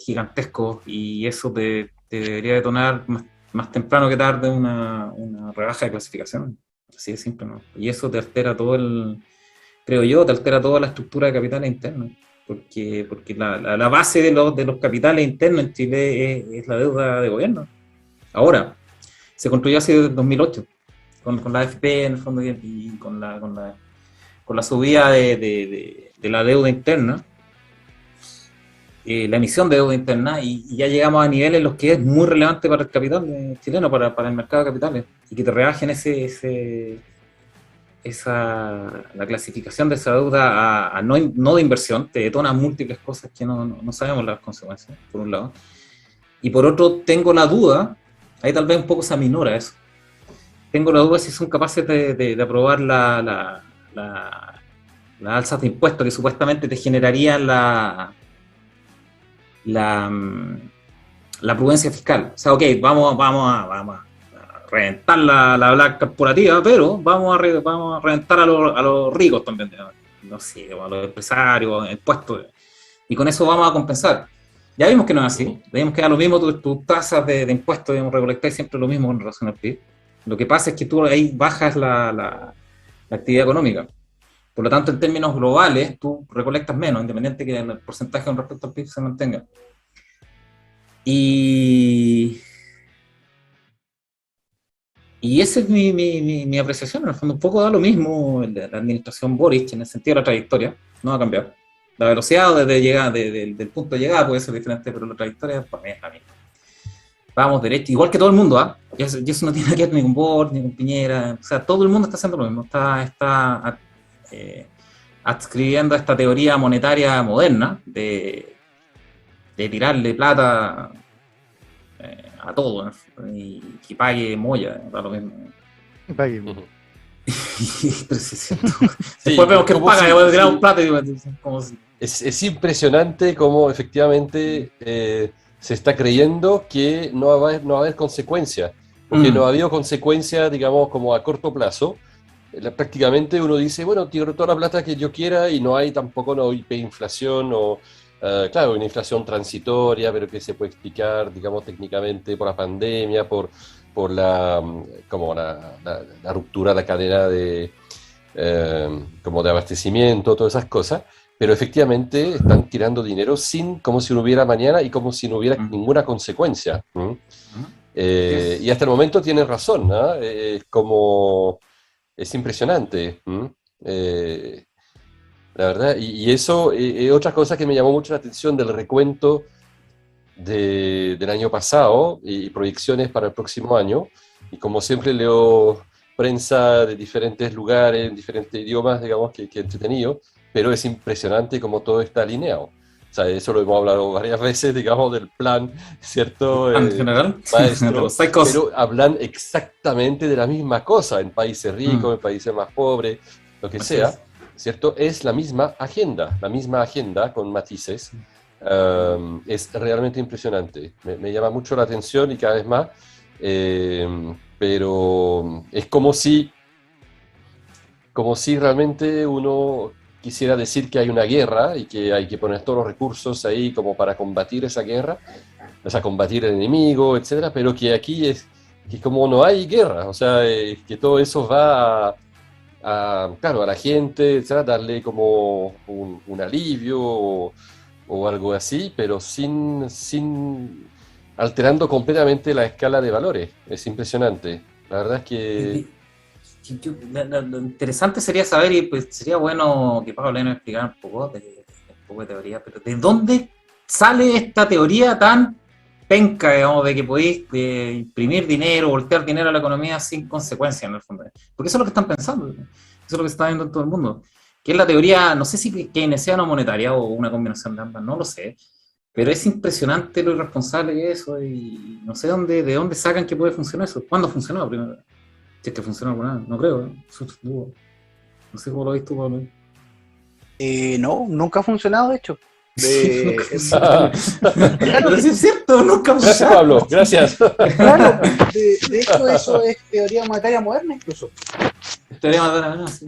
gigantescos, y eso te debería detonar más temprano que tarde una rebaja de clasificación, así de simple, ¿no? Y eso te altera creo yo, te altera toda la estructura de capitales internos, porque la base de los capitales internos en Chile es la deuda de gobierno. Ahora, se construyó así desde 2008, con la AFP en el fondo, y con la subida de la deuda interna, la emisión de deuda interna, y ya llegamos a niveles en los que es muy relevante para el capital chileno, para el mercado de capitales, y que te rebajen la clasificación de esa deuda a no de inversión, te detona múltiples cosas que no sabemos las consecuencias, por un lado. Y por otro, tengo la duda, ahí tal vez un poco se aminora eso, tengo la duda si son capaces de aprobar las alzas de impuestos que supuestamente te generarían la prudencia fiscal. O sea, ok, vamos a reventar la black corporativa, pero vamos a reventar a los ricos también, no sé, a los empresarios, impuestos, y con eso vamos a compensar. Ya vimos que no es así, vimos que da lo mismo tus tasas de impuestos, digamos, recolectáis siempre lo mismo con relación al PIB. Lo que pasa es que tú ahí bajas la actividad económica. Por lo tanto, en términos globales, tú recolectas menos, independiente que el porcentaje con respecto al PIB se mantenga. Y esa es mi apreciación. En el fondo, un poco da lo mismo la administración Boric en el sentido de la trayectoria, no va a cambiar. La velocidad del punto de llegada puede ser diferente, pero la trayectoria para mí es la misma. Vamos derecho, igual que todo el mundo, y eso no tiene que ver ni con Boric, ni con Piñera, o sea, todo el mundo está haciendo lo mismo, está adscribiendo a esta teoría monetaria moderna de tirarle plata a todo, ¿no? Y que pague Moya, da lo mismo. Pague. Después vemos que paga, y voy a tirar un plato, como si... Es impresionante cómo efectivamente se está creyendo que no va a haber consecuencias. porque no ha habido consecuencias, digamos, como a corto plazo. Prácticamente uno dice, bueno, tiro toda la plata que yo quiera y no hay tampoco no hiperinflación o, claro, una inflación transitoria, pero que se puede explicar, digamos, técnicamente por la pandemia, por la, como la ruptura de la cadena de, como de abastecimiento, todas esas cosas. Pero efectivamente están tirando dinero como si no hubiera mañana y como si no hubiera ninguna consecuencia. Y hasta el momento tienen razón, ¿no? Es impresionante. La verdad, y eso es otra cosa que me llamó mucho la atención del recuento del año pasado y proyecciones para el próximo año. Y como siempre leo prensa de diferentes lugares, en diferentes idiomas, digamos, que he entretenido, pero es impresionante cómo todo está alineado. O sea, eso lo hemos hablado varias veces, digamos, del plan, ¿cierto? En general, Maestro, pero hablan exactamente de la misma cosa en países ricos, en países más pobres, lo que sea, ¿cierto? Es la misma agenda con matices. Es realmente impresionante. Me llama mucho la atención y cada vez más, pero es como si realmente uno quisiera decir que hay una guerra y que hay que poner todos los recursos ahí como para combatir esa guerra, o sea, combatir el enemigo, etcétera, pero que aquí es que como no hay guerra, o sea, que todo eso va claro, a la gente, etcétera, darle como un alivio o algo así, pero sin alterando completamente la escala de valores. Es impresionante. La verdad es que... Lo interesante sería saber, y pues sería bueno que Pablo nos explicara un poco de teoría, pero ¿de dónde sale esta teoría tan penca, digamos, de que podéis imprimir dinero, voltear dinero a la economía sin consecuencias, en el fondo? Porque eso es lo que están pensando, eso es lo que se está viendo en todo el mundo, que es la teoría, no sé si keynesiana o monetaria, o una combinación de ambas, no lo sé, pero es impresionante lo irresponsable que es eso, y no sé de dónde sacan que puede funcionar eso. ¿Cuándo funcionó primero? Si es que funciona alguna vez, no creo, ¿eh? No sé cómo lo ves tú, Pablo. No, nunca ha funcionado, de hecho. Nunca funciona. Pero sí es cierto, nunca ha Gracias, funcionado. Pablo, gracias. Claro, de hecho eso es teoría monetaria moderna incluso. Teoría moderna, sí.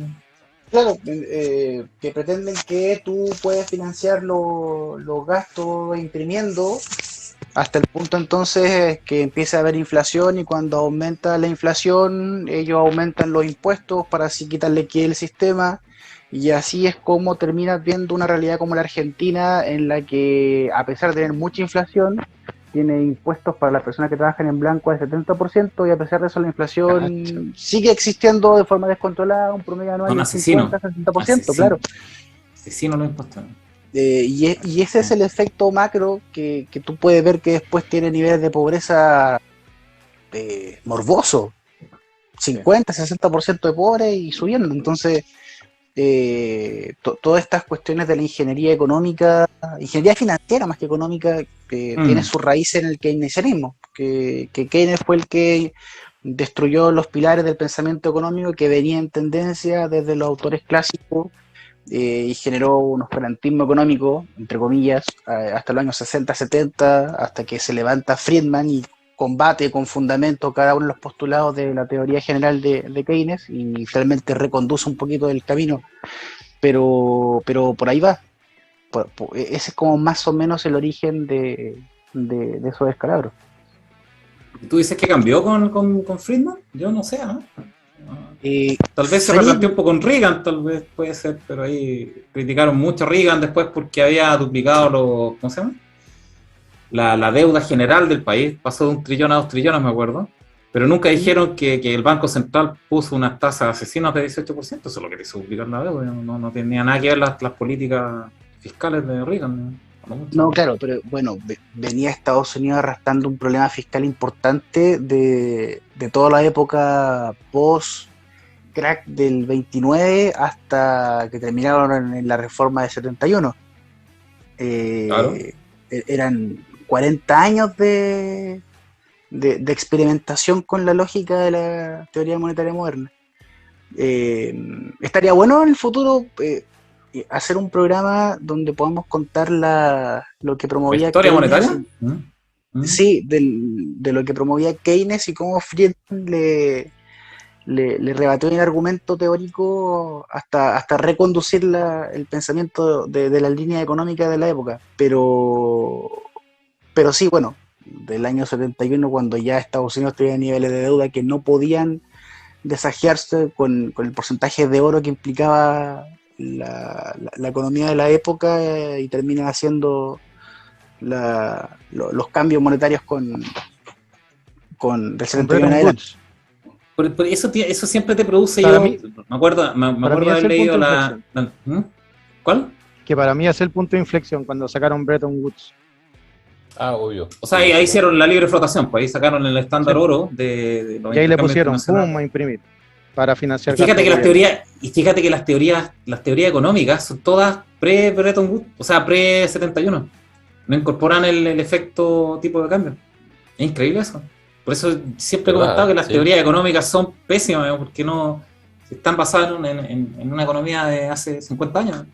Claro, que pretenden que tú puedes financiar los gastos imprimiendo hasta el punto entonces que empieza a haber inflación, y cuando aumenta la inflación ellos aumentan los impuestos para así quitarle que el sistema, y así es como terminas viendo una realidad como la Argentina, en la que a pesar de tener mucha inflación tiene impuestos para las personas que trabajan en blanco del 70%, y a pesar de eso la inflación sigue existiendo de forma descontrolada, un promedio anual del 50-60%, claro. Asesino los impuestos. Y ese es el efecto macro que tú puedes ver, que después tiene niveles de pobreza morboso, 50-60% de pobres y subiendo. Entonces, todas estas cuestiones de la ingeniería económica, ingeniería financiera más que económica, tiene su raíz en el keynesianismo, que Keynes fue el que destruyó los pilares del pensamiento económico que venía en tendencia desde los autores clásicos, y generó un oscurantismo económico, entre comillas, hasta los años 60-70, hasta que se levanta Friedman y combate con fundamento cada uno de los postulados de la teoría general de Keynes, y realmente reconduce un poquito del camino, pero por ahí va. Ese es como más o menos el origen de esos descalabros. ¿Tú dices que cambió con Friedman? Yo no sé, ¿no? Tal vez se Friedman replanteó un poco con Reagan, tal vez puede ser, pero ahí criticaron mucho a Reagan después porque había duplicado ¿cómo se llama? La deuda general del país, pasó de 1 trillón a 2 trillones, me acuerdo, pero nunca dijeron que el Banco Central puso unas tasas asesinas de 18%, eso es lo que hizo duplicar la deuda, no tenía nada que ver las políticas fiscales de Reagan. No, claro, pero bueno, venía Estados Unidos arrastrando un problema fiscal importante de toda la época post-crack del 29 hasta que terminaron en la reforma de 71. Claro. Eran 40 años de experimentación con la lógica de la teoría monetaria moderna. Estaría bueno en el futuro hacer un programa donde podamos contar lo que promovía ¿La historia Keynes, monetaria? ¿Mm? sí, de lo que promovía Keynes y cómo Friedman le rebatió en argumento teórico hasta reconducir el pensamiento de las líneas económicas de la época. Pero sí, bueno, del año 71, cuando ya Estados Unidos tenía niveles de deuda que no podían desafiarse con el porcentaje de oro que implicaba la economía de la época, y termina haciendo los cambios monetarios del Con 71 en Bretton adelante. Woods. Por eso siempre te produce Para yo, mí, me acuerdo para mí es haber el leído punto de inflexión. ¿Mm? ¿Cuál? Que para mí es el punto de inflexión cuando sacaron Bretton Woods. Ah, obvio. O sea, Sí, ahí sí. hicieron la libre flotación, pues ahí sacaron el estándar Sí. oro de los Y ahí le intercambios pusieron pum a internacionales. imprimir para Y financiar fíjate gastos que gobierno. las teorías económicas son todas pre-Bretton Woods, o sea, pre-71. No incorporan el efecto tipo de cambio. Es increíble eso. Por eso siempre he comentado que ¿Verdad? las Sí. teorías económicas son pésimas, porque no están basadas en una economía de hace 50 años.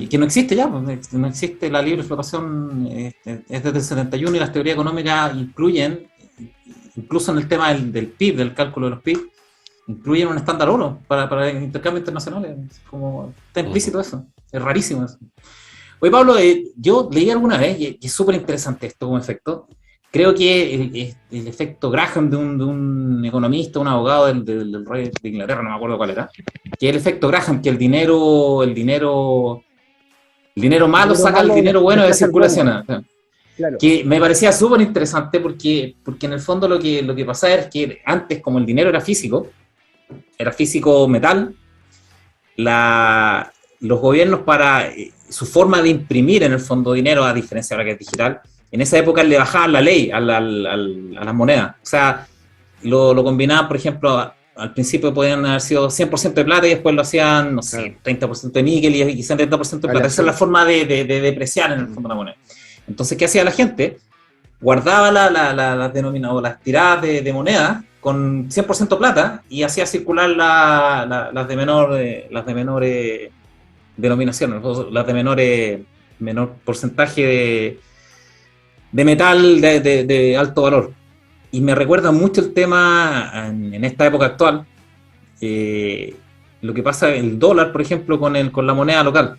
Que no existe ya, pues, no existe la libre explotación, es desde el 71, y las teorías económicas incluyen, incluso en el tema del PIB, del cálculo de los PIB, incluyen un estándar oro para intercambios internacionales. Como está implícito eso, es rarísimo eso. Oye, Pablo, yo leí alguna vez, y es súper interesante esto como efecto. Creo que el efecto Graham de un economista, un abogado del rey de Inglaterra, no me acuerdo cuál era, que es el efecto Graham, que el dinero malo saca el dinero bueno de desplaza al bueno, circulación. claro. Que me parecía súper interesante porque en el fondo lo que pasaba es que antes, como el dinero era físico metal, los gobiernos para su forma de imprimir en el fondo dinero, a diferencia de ahora que es digital, en esa época le bajaban la ley a las monedas. O sea, lo combinaban, por ejemplo, al principio podían haber sido 100% de plata y después lo hacían, no sé, 30% de níquel y 70% de plata. Esa es la forma de depreciar en el fondo la moneda. Entonces, ¿qué hacía la gente? Guardaba las tiradas de moneda con 100% plata y hacía circular las de menor denominación, las de menor porcentaje de metal de alto valor. Y me recuerda mucho el tema en esta época actual, lo que pasa el dólar, por ejemplo, con la moneda local.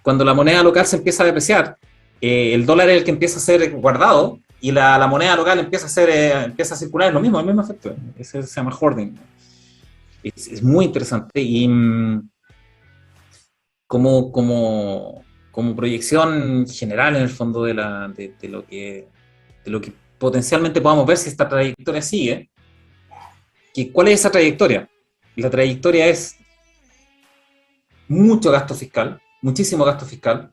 Cuando la moneda local se empieza a depreciar, el dólar es el que empieza a ser guardado y la moneda local empieza a circular, es lo mismo, el mismo efecto. Ese se llama hoarding. Es muy interesante y como proyección general en el fondo de lo que potencialmente podamos ver si esta trayectoria sigue. ¿Cuál es esa trayectoria? La trayectoria es mucho gasto fiscal, muchísimo gasto fiscal,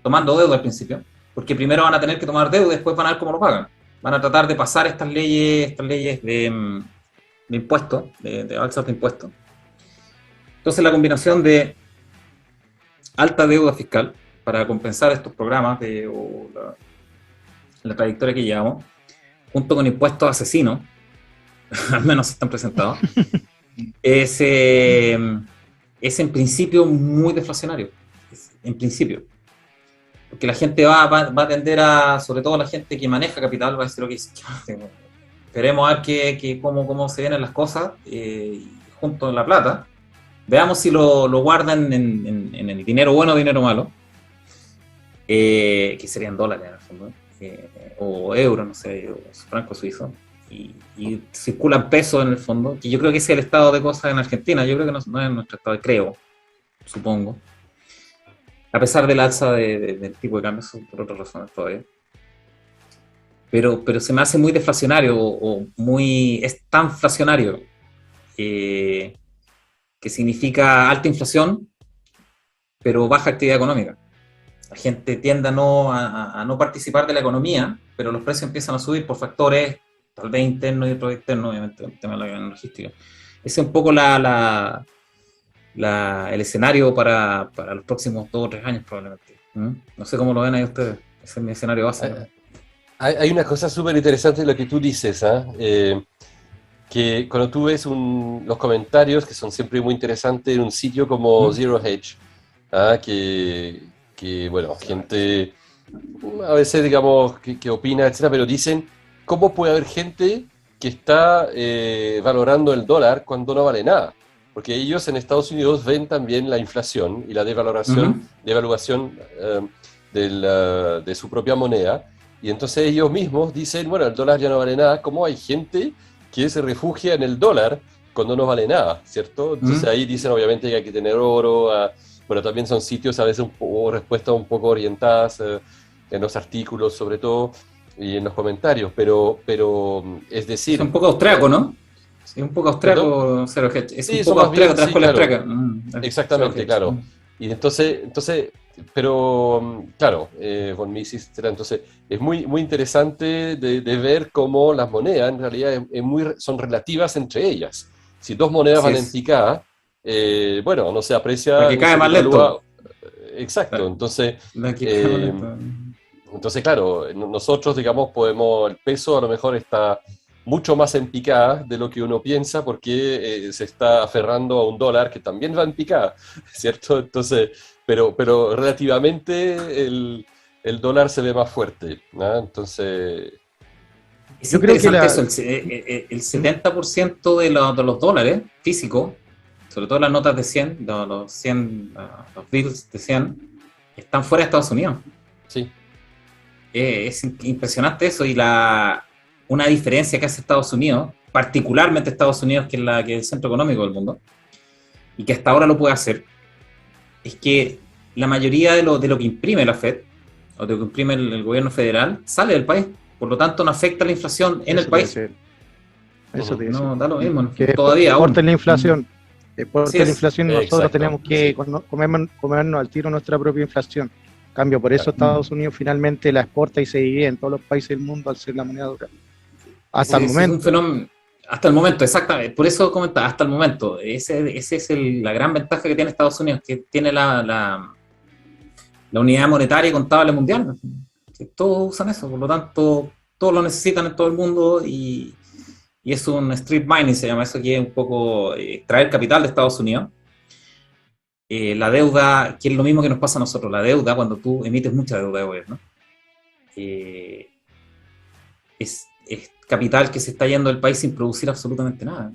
tomando deuda al principio, porque primero van a tener que tomar deuda y después van a ver cómo lo pagan. Van a tratar de pasar estas leyes de impuestos, de alzas de impuestos. Entonces la combinación de alta deuda fiscal para compensar estos programas o la trayectoria que llevamos, junto con impuestos asesinos, al menos están presentados, es en principio muy deflacionario. En principio. Porque la gente va a tender sobre todo la gente que maneja capital, va a decir lo que dice. Queremos ver cómo se vienen las cosas, junto a la plata. Veamos si lo guardan en el dinero bueno o dinero malo, que serían dólares en el fondo, o euros, no sé, o franco suizo, y circulan pesos en el fondo, que yo creo que ese es el estado de cosas en Argentina. Yo creo que no es nuestro estado, creo, supongo, a pesar del alza del tipo de cambio, por otras razones todavía. Pero se me hace muy deflacionario, es tan inflacionario, que significa alta inflación, pero baja actividad económica. La gente tiende a no participar de la economía, pero los precios empiezan a subir por factores tal vez internos y otros externos, obviamente, el tema de la logística. Ese es un poco el escenario para los próximos 2 o 3 años probablemente. No sé cómo lo ven ahí ustedes. Ese es mi escenario base. Hay una cosa súper interesante en lo que tú dices, que cuando tú ves los comentarios, que son siempre muy interesantes, en un sitio como Zero Hedge, que bueno, gente a veces, digamos, que opina, etcétera, pero dicen, ¿cómo puede haber gente que está valorando el dólar cuando no vale nada? Porque ellos en Estados Unidos ven también la inflación y la devaluación de su propia moneda, y entonces ellos mismos dicen, bueno, el dólar ya no vale nada, ¿cómo hay gente que se refugia en el dólar cuando no vale nada, ¿cierto? Entonces ahí dicen obviamente que hay que tener oro, bueno, también son sitios a veces o respuestas un poco orientadas en los artículos sobre todo y en los comentarios, pero es decir... Es un poco austriaco, ¿no? Sí, un poco ¿Perdón? austriaco, Zero Hedge. Es Sí, un son poco más bien, austriaco, otra sí, escuela claro. austriaca. Exactamente, Zero Hedge. claro. Y entonces, pero claro, von Mises, etcétera, entonces es muy, muy interesante de ver cómo las monedas en realidad son relativas entre ellas. Si dos monedas Así valen es. picada, bueno, no se La aprecia que ni cae se más devalúa. lento. Exacto, La, entonces, la que cae más eh, lento. claro, nosotros, digamos, el peso a lo mejor está mucho más en picada de lo que uno piensa porque se está aferrando a un dólar que también va en picada, ¿cierto? Entonces, pero relativamente el dólar se ve más fuerte, ¿no? Entonces, Es Yo creo que interesante la... eso, el 70% de los dólares físicos, sobre todo las notas de 100, los 100, los bills de 100, están fuera de Estados Unidos. sí, Es impresionante eso y una diferencia que hace Estados Unidos, particularmente Estados Unidos, que es el centro económico del mundo, y que hasta ahora lo puede hacer, es que la mayoría de lo que imprime la Fed, o de lo que imprime el gobierno federal, sale del país. Por lo tanto, no afecta la inflación en el Eso te país. decía, eso te decía. No da lo mismo, Que todavía exporte aún. la inflación. Así Exporte la es. inflación y nosotros exacto, tenemos que sí, comernos al tiro nuestra propia inflación. Cambio, por eso claro. Estados Unidos finalmente la exporta y se divide en todos los países del mundo al ser la moneda dura. Hasta el Ese es un momento. fenómeno. Hasta el momento, exactamente. Por eso comentaba, hasta el momento. Ese es la gran ventaja que tiene Estados Unidos, que tiene la unidad monetaria y contable mundial. Que todos usan eso, por lo tanto, todos lo necesitan en todo el mundo y es un street mining, se llama eso, que es un poco extraer capital de Estados Unidos. La deuda, que es lo mismo que nos pasa a nosotros, la deuda, cuando tú emites mucha deuda de gobierno, eh, es capital que se está yendo del país sin producir absolutamente nada.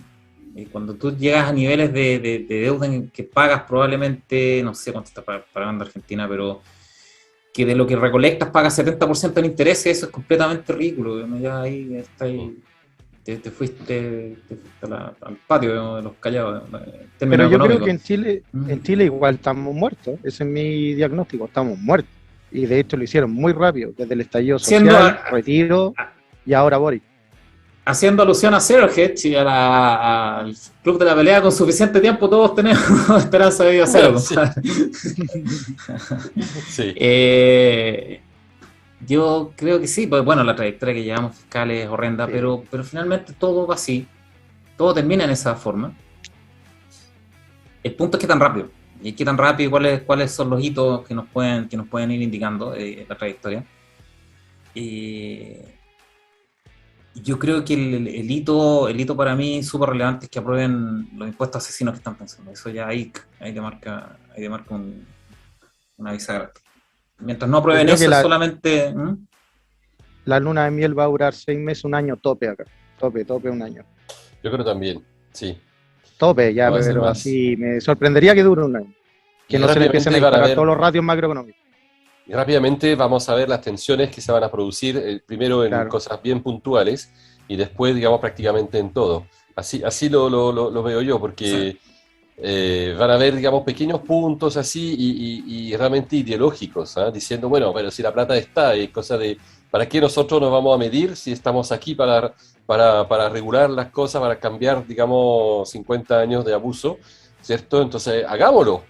Cuando tú llegas a niveles de deuda en que pagas probablemente, no sé cuánto está pagando Argentina, pero que de lo que recolectas pagas 70% en intereses, eso es completamente ridículo. Ya ahí está ahí, te fuiste al patio de los callados. Pero yo creo que Económicos. en Chile igual estamos muertos. Ese es mi diagnóstico, estamos muertos. Y de hecho lo hicieron muy rápido, desde el estallido social, retiro y ahora Boris. Haciendo alusión a Zero Hedge y al club de la pelea, con suficiente tiempo todos tenemos esperanza de vida cero. Sí. Sí. Yo creo que sí, pues bueno, la trayectoria que llevamos fiscal es horrenda, Sí. pero finalmente todo va así, todo termina en esa forma. El punto es qué tan rápido, y qué tan rápido y cuáles son los hitos que nos pueden ir indicando la trayectoria. Yo creo que el hito para mí súper relevante es que aprueben los impuestos asesinos que están pensando. Eso ya ahí te marca una bisagra. Mientras no aprueben Yo creo eso, que es solamente... la luna de miel va a durar 6 meses, un año tope acá. Tope, un año. Yo creo también, sí. Tope ya, No va a ser pero más. así me sorprendería que dure un año. Que Y no se le empiecen a rápidamente van a disparar ver- todos los ratios macroeconómicos. Y rápidamente vamos a ver las tensiones que se van a producir, primero en Claro. cosas bien puntuales y después, digamos, prácticamente en todo. Así lo veo yo, porque van a haber, digamos, pequeños puntos así y realmente ideológicos, ¿ah? Diciendo, bueno, pero si la plata está, es cosa de, ¿para qué nosotros nos vamos a medir si estamos aquí para regular las cosas, para cambiar, digamos, 50 años de abuso, ¿cierto? Entonces, hagámoslo,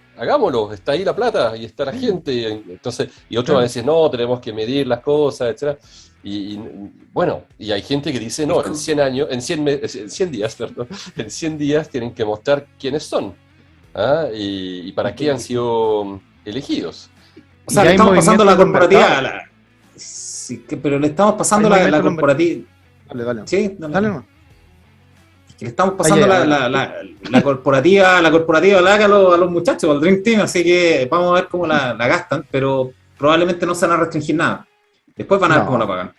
está ahí la plata y está la gente. Entonces, y otros van a decir, no, tenemos que medir las cosas, etcétera. Bueno, y hay gente que dice, no, en 100 años, en 100 días, perdón, en 100 días tienen que mostrar quiénes son, ¿ah? Y para qué han sido elegidos. O sea, Y le hay estamos pasando la movimientos en el corporativa mercado. sí, pero le estamos pasando Hay la movimientos en el corporativa... Dale. Sí, Dale nomás. que le estamos pasando Ahí, la corporativa a los muchachos, al Dream Team, así que vamos a ver cómo la gastan, pero probablemente no se van a restringir nada. Después van a ver cómo lo pagan.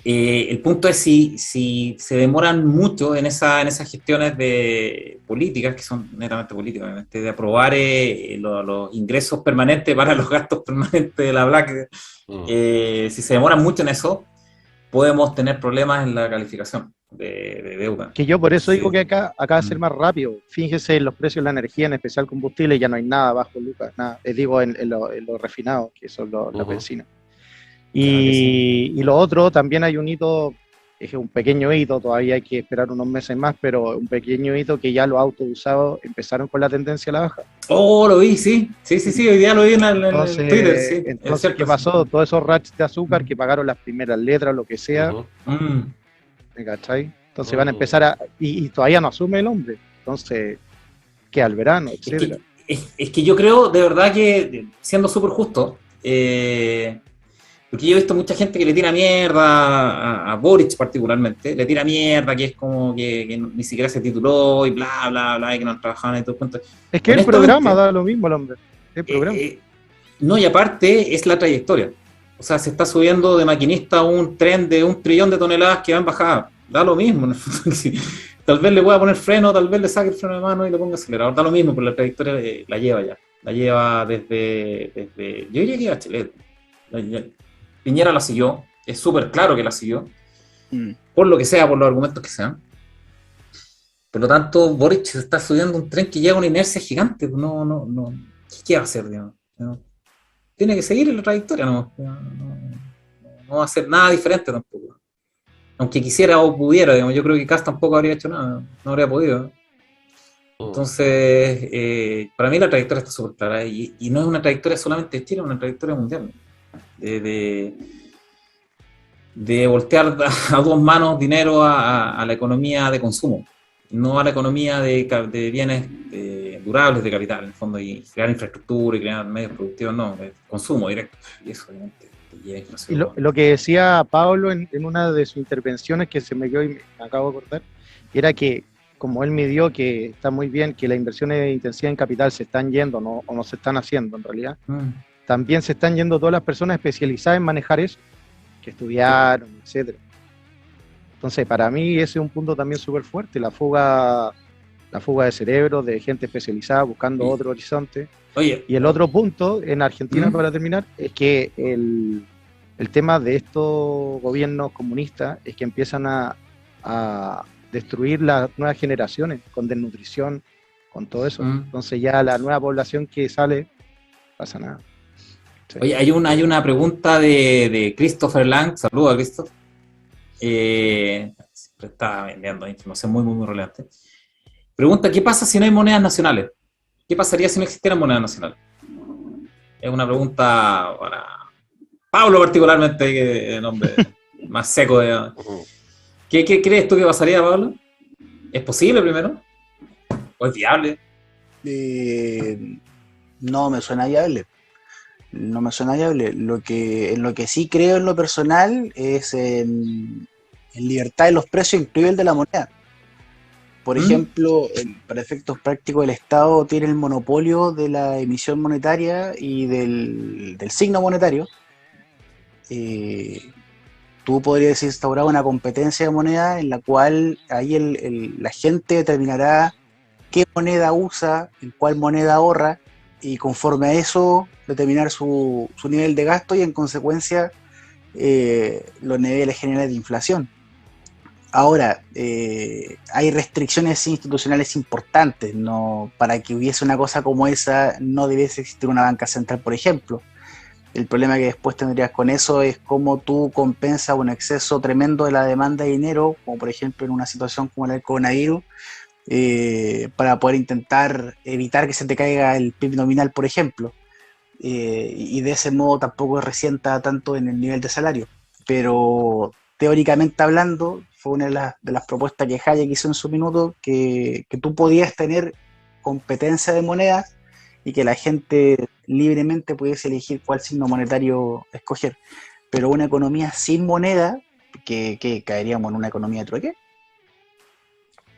El punto es si se demoran mucho en esas gestiones de políticas, que son netamente políticas, obviamente, de aprobar los ingresos permanentes para los gastos permanentes de la Black, si se demoran mucho en eso, podemos tener problemas en la calificación de deuda. Que yo por eso digo que acá va a ser más rápido. Fíjense en los precios de la energía, en especial combustible, ya no hay nada bajo Lucas, nada. Les digo en lo refinado, que son la benzina. Y lo otro, también hay un hito, es un pequeño hito, todavía hay que esperar unos meses más, pero un pequeño hito que ya los autos usados empezaron con la tendencia a la baja. Oh, lo vi, sí, hoy día lo vi en Twitter, sí. Entonces, ¿qué pasó? Todos esos rachs de azúcar que pagaron las primeras letras, lo que sea, ¿me cachai? Entonces van a empezar y todavía no asume el hombre, entonces, ¿qué al verano, etcétera? Es que yo creo, de verdad que, siendo súper justo, porque yo he visto mucha gente que le tira mierda a Boric particularmente, le tira mierda, que es como que ni siquiera se tituló y bla, bla, bla, y que no han trabajado en todo el cuento. Es que el programa da lo mismo al hombre, el programa. No, y aparte es la trayectoria. O sea, se está subiendo de maquinista un tren de 1 trillón de toneladas que va en bajada. Da lo mismo, ¿no? Tal vez le pueda poner freno, tal vez le saque el freno de mano y le ponga acelerador. Da lo mismo, pero la trayectoria la lleva ya. La lleva desde yo diría que Bachelet. Piñera la siguió, es súper claro que la siguió, por lo que sea, por los argumentos que sean. Por lo tanto, Boric se está subiendo un tren que lleva una inercia gigante. No. ¿Qué va a hacer, digamos? Tiene que seguir en la trayectoria, no va a hacer nada diferente tampoco. Aunque quisiera o pudiera, digamos, yo creo que Kast tampoco habría hecho nada, no habría podido. Entonces, para mí la trayectoria está súper clara, y no es una trayectoria solamente de Chile, es una trayectoria mundial. De voltear a dos manos dinero a la economía de consumo, no a la economía de bienes durables de capital, en el fondo, y crear infraestructura y crear medios productivos, no, de consumo directo. Y eso obviamente lleva inflación. Y lo que decía Pablo en una de sus intervenciones, que se me quedó y me acabo de acordar, era que como él midió que está muy bien que las inversiones de intensidad en capital se están yendo, o no se están haciendo en realidad, también se están yendo todas las personas especializadas en manejar eso, que estudiaron, etcétera. Entonces, para mí ese es un punto también súper fuerte, la fuga de cerebro, de gente especializada buscando otro horizonte. Oye. Y el otro punto, en Argentina, para terminar, es que el tema de estos gobiernos comunistas es que empiezan a destruir las nuevas generaciones con desnutrición, con todo eso. Entonces ya la nueva población que sale, pasa nada. Sí. Oye, hay una pregunta de Christopher Lang. Saludos a Christopher. Siempre está vendiendo información muy, muy, muy relevante. Pregunta, ¿qué pasa si no hay monedas nacionales? ¿Qué pasaría si no existieran monedas nacionales? Es una pregunta para Pablo particularmente, que es el hombre más seco de... ¿Qué crees tú que pasaría, Pablo? ¿Es posible primero? ¿O es viable? No me suena viable. No me suena viable. En lo que sí creo en lo personal es en libertad de los precios, incluido el de la moneda. Por ejemplo, para efectos prácticos, el Estado tiene el monopolio de la emisión monetaria y del signo monetario. Tú podrías instaurar una competencia de moneda en la cual ahí la gente determinará qué moneda usa, en cuál moneda ahorra, y conforme a eso determinar su nivel de gasto y en consecuencia los niveles generales de inflación. Ahora, hay restricciones institucionales importantes, ¿no? Para que hubiese una cosa como esa no debiese existir una banca central, por ejemplo. El problema que después tendrías con eso es cómo tú compensas un exceso tremendo de la demanda de dinero, como por ejemplo en una situación como la del coronavirus, para poder intentar evitar que se te caiga el PIB nominal, por ejemplo, y de ese modo tampoco resienta tanto en el nivel de salario. Pero teóricamente hablando, fue una de las propuestas que Hayek hizo en su minuto, que tú podías tener competencia de monedas y que la gente libremente pudiese elegir cuál signo monetario escoger. Pero una economía sin moneda, que caeríamos en una economía de trueque.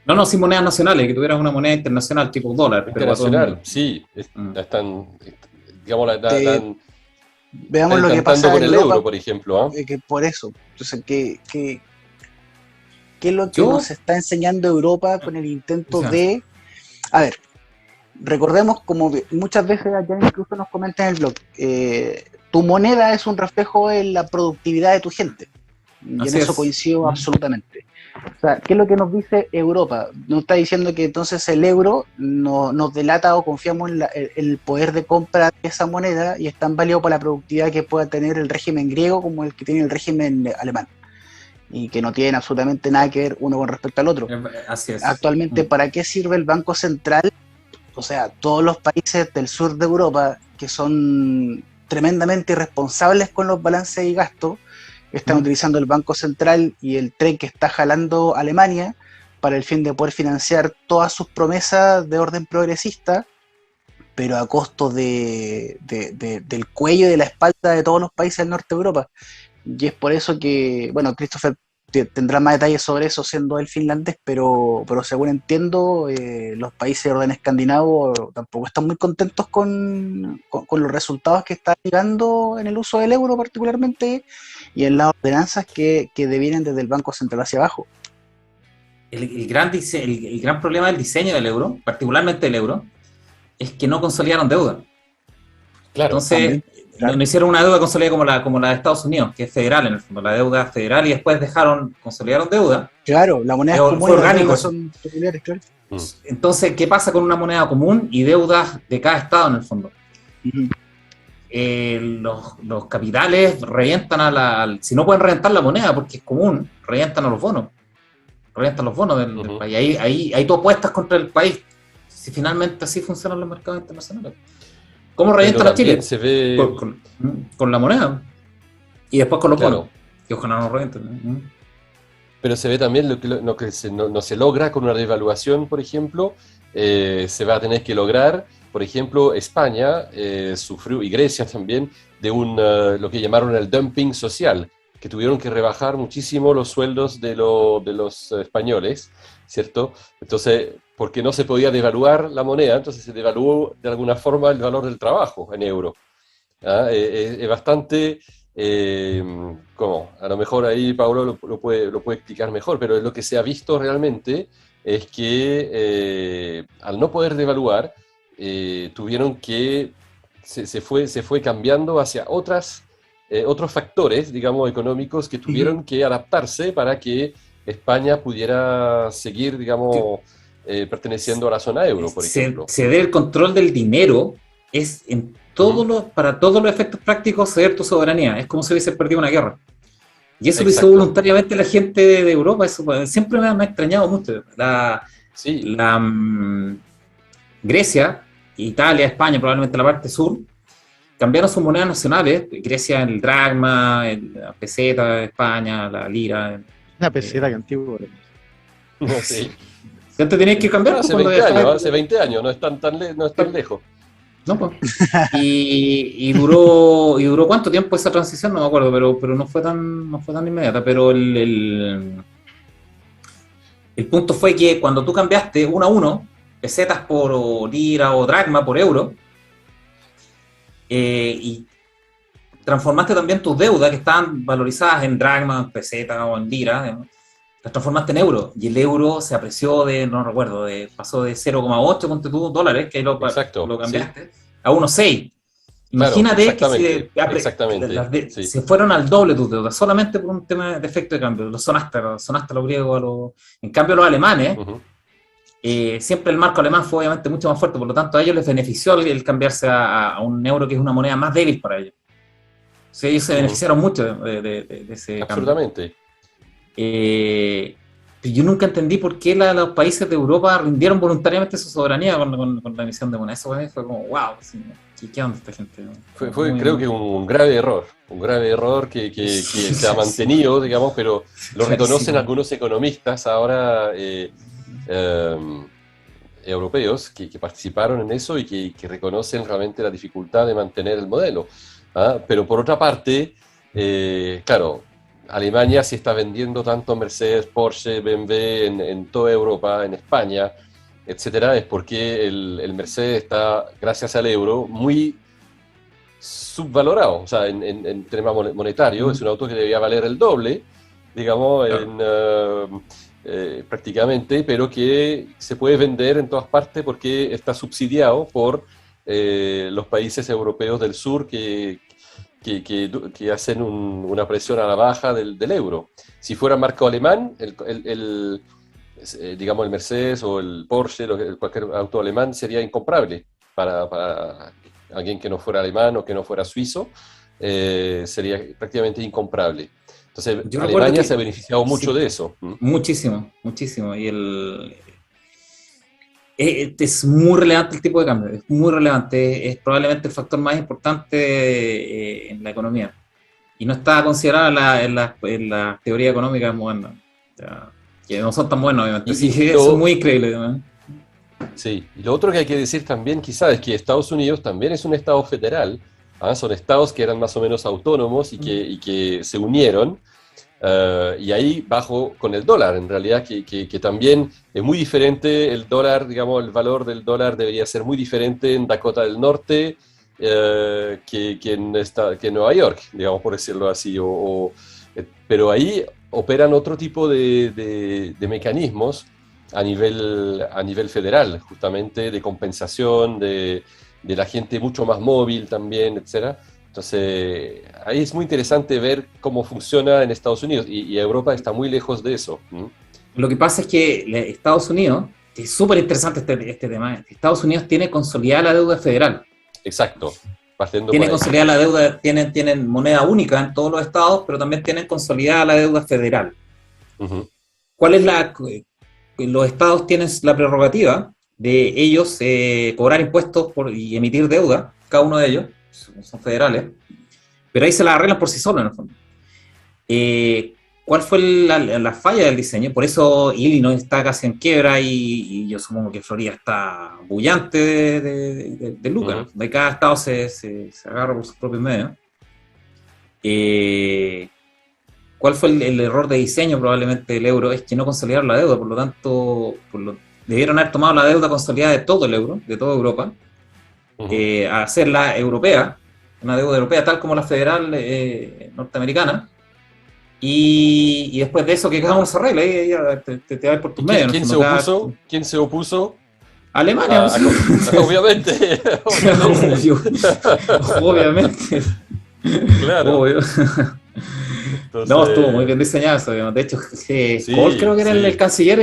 No, sin monedas nacionales, que tuvieras una moneda internacional tipo dólar. Internacional, sí. Están, digamos, Veamos Está lo que encantando pasa con en el Europa, euro, por ejemplo, ¿ah? que por eso. Entonces, ¿qué es lo que Yo, nos está enseñando Europa con el o intento sea, de... A ver, recordemos, como muchas veces allá incluso nos comentan en el blog, tu moneda es un reflejo de la productividad de tu gente. Y en así eso es. coincido absolutamente. O sea, ¿qué es lo que nos dice Europa? Nos está diciendo que entonces el euro nos delata o confiamos en el poder de compra de esa moneda y es tan válido para la productividad que pueda tener el régimen griego como el que tiene el régimen alemán. Y que no tienen absolutamente nada que ver uno con respecto al otro. Así es. Actualmente, ¿para qué sirve el Banco Central? O sea, todos los países del sur de Europa que son tremendamente irresponsables con los balances y gastos, están utilizando el Banco Central y el tren que está jalando Alemania para el fin de poder financiar todas sus promesas de orden progresista, pero a costo del cuello y de la espalda de todos los países del norte de Europa. Y es por eso que, bueno, Christopher tendrá más detalles sobre eso siendo el finlandés, pero según entiendo, los países de orden escandinavo tampoco están muy contentos con los resultados que está llegando en el uso del euro particularmente y en las ordenanzas que devienen desde el Banco Central hacia abajo. El gran problema del diseño del euro, particularmente del euro, es que no consolidaron deuda. Claro. Entonces, También, claro. no hicieron una deuda consolidada como la de Estados Unidos, que es federal en el fondo, la deuda federal, y después consolidaron deuda. Claro, la moneda es común Fue y las orgánico deudas eso. son peculiares, claro. Entonces, ¿qué pasa con una moneda común y deudas de cada estado en el fondo? Uh-huh. Los capitales revientan si no pueden reventar la moneda porque es común, revientan los bonos del país. Ahí tú apuestas contra el país. Si finalmente así funcionan los mercados internacionales. ¿Cómo revientan a Chile? Se ve... Con la moneda. Y después con los Claro. bonos. Que ojalá no revienten. Pero se ve también lo que no se logra con una devaluación, por ejemplo, se va a tener que lograr. Por ejemplo, España sufrió, y Grecia también, de lo que llamaron el dumping social, que tuvieron que rebajar muchísimo los sueldos de los españoles, ¿cierto? Entonces, porque no se podía devaluar la moneda, entonces se devaluó de alguna forma el valor del trabajo en euro. Es bastante... a lo mejor ahí Paulo lo puede explicar mejor, pero lo que se ha visto realmente es que al no poder devaluar, tuvieron que, se fue cambiando hacia otros factores, digamos, económicos que tuvieron que adaptarse para que España pudiera seguir, digamos, perteneciendo a la zona euro, por ejemplo. Ceder el control del dinero es para todos los efectos prácticos ceder tu soberanía. Es como si hubiese perdido una guerra. Y eso lo hizo voluntariamente la gente de Europa. Eso siempre me ha extrañado mucho. Grecia, Italia, España, probablemente la parte sur, cambiaron sus monedas nacionales. Grecia el dracma, la peseta, España, la lira. Una peseta que antiguo. Sí. Antes tenías que cambiar. Hace 20 años, no es tan lejos. No, pues. Y duró ¿cuánto tiempo esa transición? No me acuerdo, pero no fue tan inmediata. Pero el punto fue que cuando tú cambiaste 1 a 1, pesetas por lira o dracma por euro, y transformaste también tus deudas que estaban valorizadas en dracma, en peseta o en lira, las transformaste en euro, y el euro se apreció pasó de 0,8 ponte tú, dólares, que ahí lo cambiaste, a 1,6. Imagínate que se fueron al doble tus deudas, solamente por un tema de efecto de cambio. Sonaste a los griegos, en cambio los alemanes, siempre el marco alemán fue obviamente mucho más fuerte, por lo tanto a ellos les benefició el cambiarse a un euro que es una moneda más débil para ellos. O sea, ellos se beneficiaron mucho de ese absolutamente cambio. Yo nunca entendí por qué los países de Europa rindieron voluntariamente su soberanía con la emisión de moneda. Eso fue como, wow, ¿qué onda esta gente? Creo que un grave error que se ha mantenido, digamos, pero lo reconocen algunos economistas ahora europeos que participaron en eso y que reconocen realmente la dificultad de mantener el modelo. Pero por otra parte, claro, Alemania sí está vendiendo tanto Mercedes, Porsche, BMW en toda Europa, en España, etcétera, es porque el Mercedes está, gracias al euro, muy subvalorado, o sea, en tema monetario, es un auto que debería valer el doble, digamos, prácticamente, pero que se puede vender en todas partes porque está subsidiado por los países europeos del sur que hacen una presión a la baja del euro. Si fuera marco alemán, digamos el Mercedes o el Porsche, cualquier auto alemán sería incomprable para alguien que no fuera alemán o que no fuera suizo, sería prácticamente incomprable. Entonces, Yo recuerdo Alemania que se ha beneficiado mucho sí, de eso. muchísimo, muchísimo. Es muy relevante el tipo de cambio, es muy relevante, es probablemente el factor más importante en la economía. Y no está considerado en la teoría económica moderna. O sea, que no son tan buenos, obviamente. Sí, Y eso es lo, muy increíble, ¿no? sí, y lo otro que hay que decir también quizás es que Estados Unidos también es un estado federal, son estados que eran más o menos autónomos y que se unieron, y ahí bajo con el dólar, en realidad, que también es muy diferente el dólar, digamos, el valor del dólar debería ser muy diferente en Dakota del Norte que en Nueva York, digamos, por decirlo así, pero ahí operan otro tipo de mecanismos a nivel federal, justamente de compensación, de la gente mucho más móvil también, etcétera. Entonces, ahí es muy interesante ver cómo funciona en Estados Unidos y Europa está muy lejos de eso. Lo que pasa es que Estados Unidos, que es súper interesante este tema, Estados Unidos tiene consolidada la deuda federal. Exacto, partiendo por Tiene ahí. consolidada la deuda, tienen moneda única en todos los estados, pero también tienen consolidada la deuda federal. Ujú, ¿Cuál es los estados tienen la prerrogativa de ellos cobrar impuestos y emitir deuda, cada uno de ellos, son federales, pero ahí se la arreglan por sí solos en el fondo. ¿Cuál fue la falla del diseño? Por eso Illinois está casi en quiebra y yo supongo que Florida está bullante de lucas. ujú. De cada estado se agarra por sus propios medios. ¿Cuál fue el error de diseño probablemente del euro? Es que no consolidaron la deuda, por lo tanto, debieron haber tomado la deuda consolidada de todo el euro, de toda Europa, Ujú. a hacerla europea, una deuda europea tal como la federal norteamericana, y después de eso que cada uno se arregle, ahí ya te va por tus ¿Y medios, quién, en el quién se fondo, opuso? ¿Quién se opuso? Alemania, Obviamente, obviamente. obvio, obviamente, Claro. obvio. No, estuvo muy Entonces, bien diseñado eso, digamos. De hecho, Kohl sí, creo que era el sí. canciller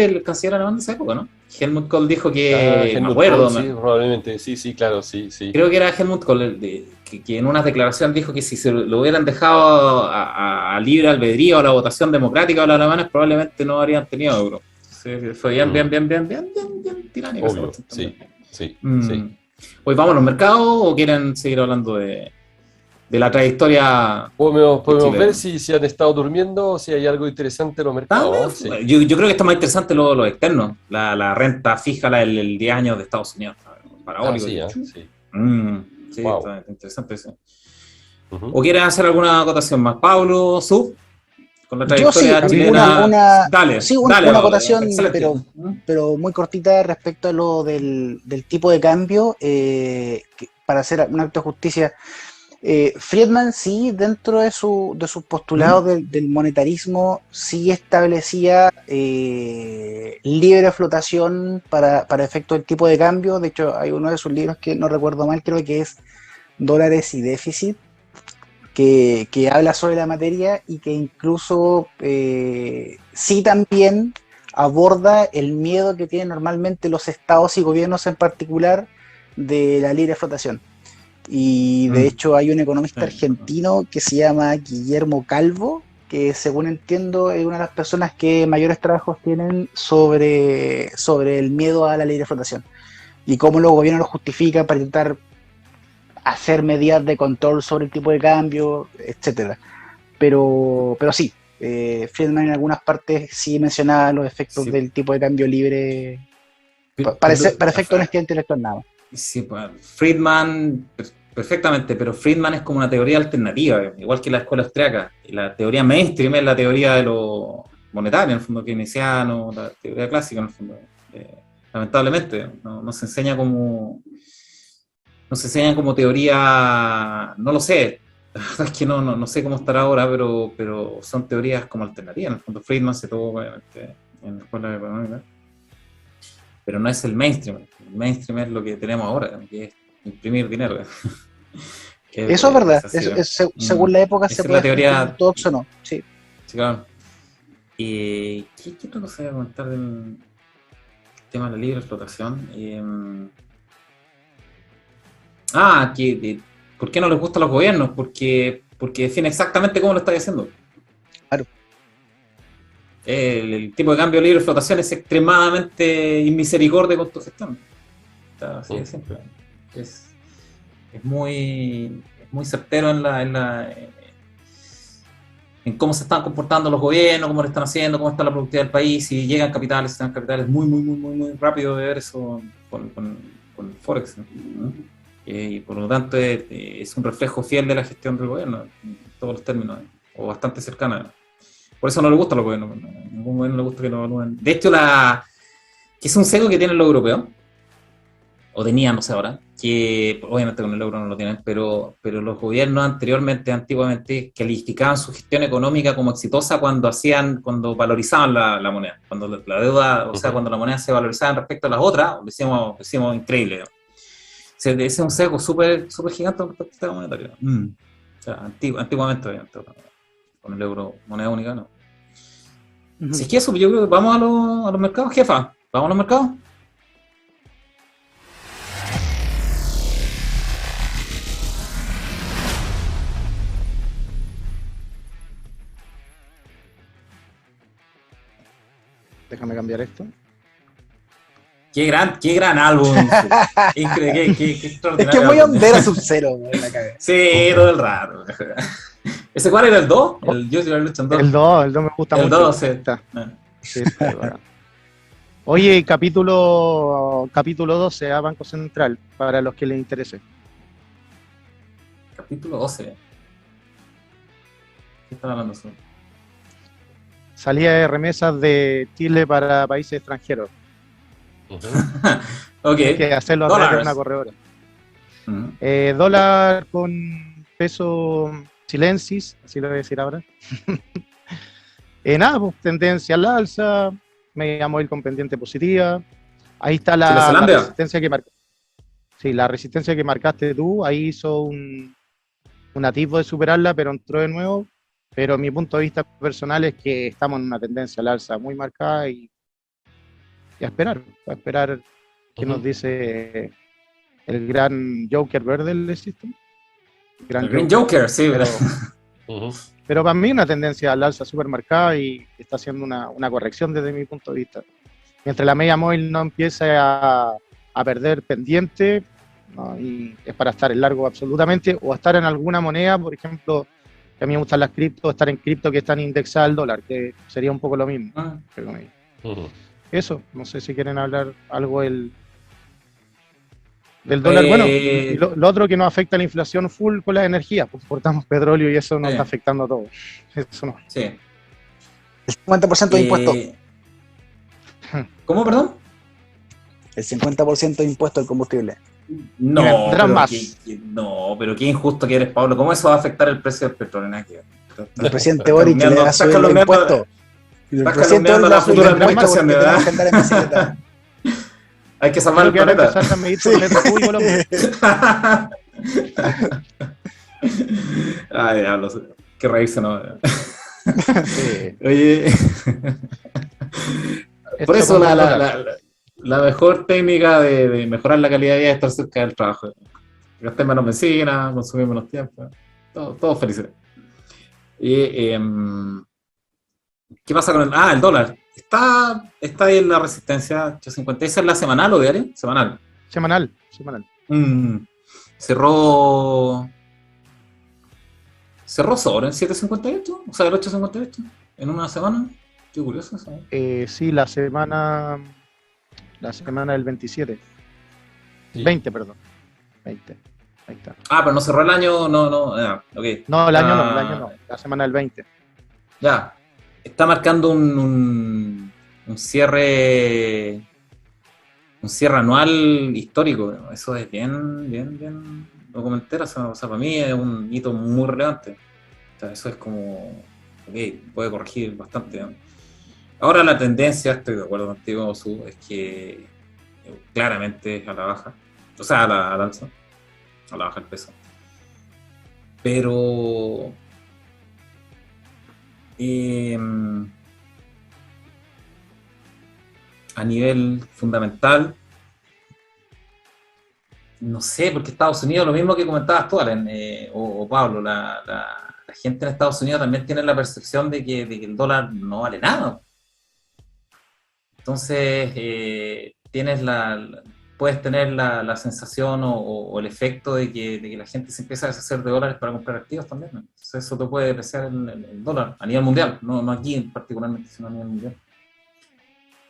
alemán de esa época, ¿no? Helmut Kohl dijo que, me Helmut Kohl, acuerdo, sí, probablemente. Sí, sí, claro, sí, sí. creo que era Helmut Kohl que en una declaración dijo que si se lo hubieran dejado a libre albedrío a la votación democrática de los alemanes, probablemente no habrían tenido euro. Sí, fue bien, bien, Mm, bien, bien, bien, bien, bien tiránico esa obvio, cuestión sí, también. sí, Mm. sí. Pues vamos a los mercados o quieren seguir hablando de la trayectoria de Podemos ver Chile. si han estado durmiendo o si hay algo interesante en los mercados. Sí. Yo creo que está más interesante lo externo, la renta fija, la del 10 años de Estados Unidos, parabólico. Sí, sí. Sí, Wow. está interesante eso. Ujú. ¿O quieres hacer alguna acotación más? Pablo, Sub, con la Yo sí, trayectoria chilena. Dale, sí, dale, una Pablo, acotación, excelente. pero muy cortita respecto a lo del tipo de cambio, para hacer una acto de justicia. Friedman sí, dentro de sus postulados del monetarismo, sí establecía libre flotación para efecto del tipo de cambio. De hecho, hay uno de sus libros que no recuerdo mal, creo que es Dólares y Déficit, que habla sobre la materia y que incluso sí también aborda el miedo que tienen normalmente los estados y gobiernos en particular de la libre flotación. Y de hecho hay un economista argentino que se llama Guillermo Calvo, que según entiendo es una de las personas que mayores trabajos tienen sobre el miedo a la libre flotación y cómo los gobiernos lo justifican para intentar hacer medidas de control sobre el tipo de cambio, etcétera. Pero sí, Friedman en algunas partes sí mencionaba los efectos Sí, del tipo de cambio libre para pero, efectos de honestidad intelectual nada más. sí, pues, Friedman, perfectamente, pero Friedman es como una teoría alternativa, igual que la escuela austriaca. Y la teoría mainstream es la teoría de lo monetario, en el fondo keynesiano, la teoría clásica, en el fondo. Lamentablemente, no se enseña como nos enseñan como teoría, no lo sé, la verdad es que no sé cómo estará ahora, pero son teorías como alternativas. En el fondo Friedman se tuvo obviamente en la escuela de económica, pero no es el mainstream. El mainstream es lo que tenemos ahora, que es imprimir dinero. Eso es verdad. así, Según la época esa se es puede la teoría. ortodoxo o no. Sí. Sí, claro. ¿Qué otra cosa voy a comentar del tema de la libre explotación? ¿Por qué no les gustan los gobiernos? Porque define exactamente cómo lo está haciendo. Claro. El tipo de cambio de libre explotación es extremadamente inmisericordia con tu gestión. Está así de simple. Es muy certero en cómo se están comportando los gobiernos, cómo lo están haciendo, cómo está la productividad del país, si llegan capitales, si están capitales, muy rápido de ver eso con el Forex, ¿no? Y por lo tanto es un reflejo fiel de la gestión del gobierno, en todos los términos, o bastante cercana. Por eso no le gusta a los gobiernos, a ningún gobierno le gusta que lo evalúen. De hecho, que es un sesgo que tienen los europeos, o tenían, no sé ahora, que obviamente con el euro no lo tienen, pero los gobiernos antiguamente, calificaban su gestión económica como exitosa cuando valorizaban la moneda, cuando la deuda, o sea, cuando la moneda se valorizaba respecto a las otras, lo hicimos increíble. Ese es un sesgo súper gigante respecto al sistema monetario. O sea, antiguamente, obviamente, con el euro, moneda única, no. Si es que eso, yo creo que vamos a los mercados, jefa. ¿Vamos a los mercados? Déjame cambiar esto. Qué gran álbum. Increíble, qué extraordinario. Es que es muy hondera Sub-Zero, la cagué. Sí, todo el rato. ¿Ese cuál era el 2? Yo sí lo he hecho en 2. El 2 me gusta mucho. El 2, sí. Sí, bueno. Oye, capítulo 12 a Banco Central, para los que les interese. Capítulo 12. ¿Qué están hablando eso? Salida de remesas de Chile para países extranjeros. Ok. Hay que hacerlo a través de una corredora. Dólar con peso chilensis, así lo voy a decir ahora. Nada, pues tendencia al alza, media móvil con pendiente positiva. Ahí está la resistencia que marcaste. Sí, la resistencia que marcaste tú, ahí hizo un atisbo de superarla, pero entró de nuevo. Pero mi punto de vista personal es que estamos en una tendencia al alza muy marcada y a esperar qué nos dice el gran Joker verde del sistema. El Green Joker, sí, pero para mí una tendencia al alza súper marcada y está haciendo una corrección desde mi punto de vista. Mientras la media móvil no empiece a perder pendiente, ¿no? Y es para estar en largo absolutamente, o estar en alguna moneda, por ejemplo, que a mí me gustan las cripto, estar en cripto que están indexadas al dólar, que sería un poco lo mismo. Eso, no sé si quieren hablar algo del dólar. Bueno, y lo otro que nos afecta a la inflación full con las energías, pues exportamos petróleo y eso nos está afectando a todos. Eso no. Sí. El 50% de impuesto. ¿Cómo, perdón? El 50% de impuesto al combustible. No, pero qué injusto que eres, Pablo. ¿Cómo eso va a afectar el precio del petróleo? El presidente Boric le va a subir el impuesto. El presidente Boric le va a subir el impuesto porque tenemos que andar en bicicleta. Hay que salvar el planeta. Ay, diablos. Qué reírse, ¿no? Sí. Oye. Por eso la mejor técnica de mejorar la calidad de vida es estar cerca del trabajo. Gastar menos benzina, consumir menos tiempo. Todos felices. Y, ¿qué pasa con el dólar? Está ahí en la resistencia 8.50. ¿Esa es la semanal o diaria? Semanal. Semanal. Cerró sobre el 7.58, o sea, el 8.58 en una semana. Qué curioso eso. Sí, la semana del 27. Sí. 20, perdón. 20. Ahí está. Pero no cerró el año, no. Okay. No, el año no. La semana del 20. Ya. Está marcando un cierre un cierre anual histórico, ¿no? Eso es bien documentero, o sea, para mí es un hito muy relevante. O sea, eso es como, ok, puede corregir bastante, ¿no? Ahora la tendencia, estoy de acuerdo contigo, Su, es que claramente es a la baja, o sea, al alza, a la baja el peso. Pero a nivel fundamental, no sé, porque Estados Unidos, lo mismo que comentabas tú, Alan, o Pablo, la gente en Estados Unidos también tiene la percepción de que el dólar no vale nada. Entonces, puedes tener la sensación o el efecto de que la gente se empieza a deshacer de dólares para comprar activos también, ¿no? Entonces, eso te puede depreciar el dólar a nivel mundial, no aquí particularmente, sino a nivel mundial.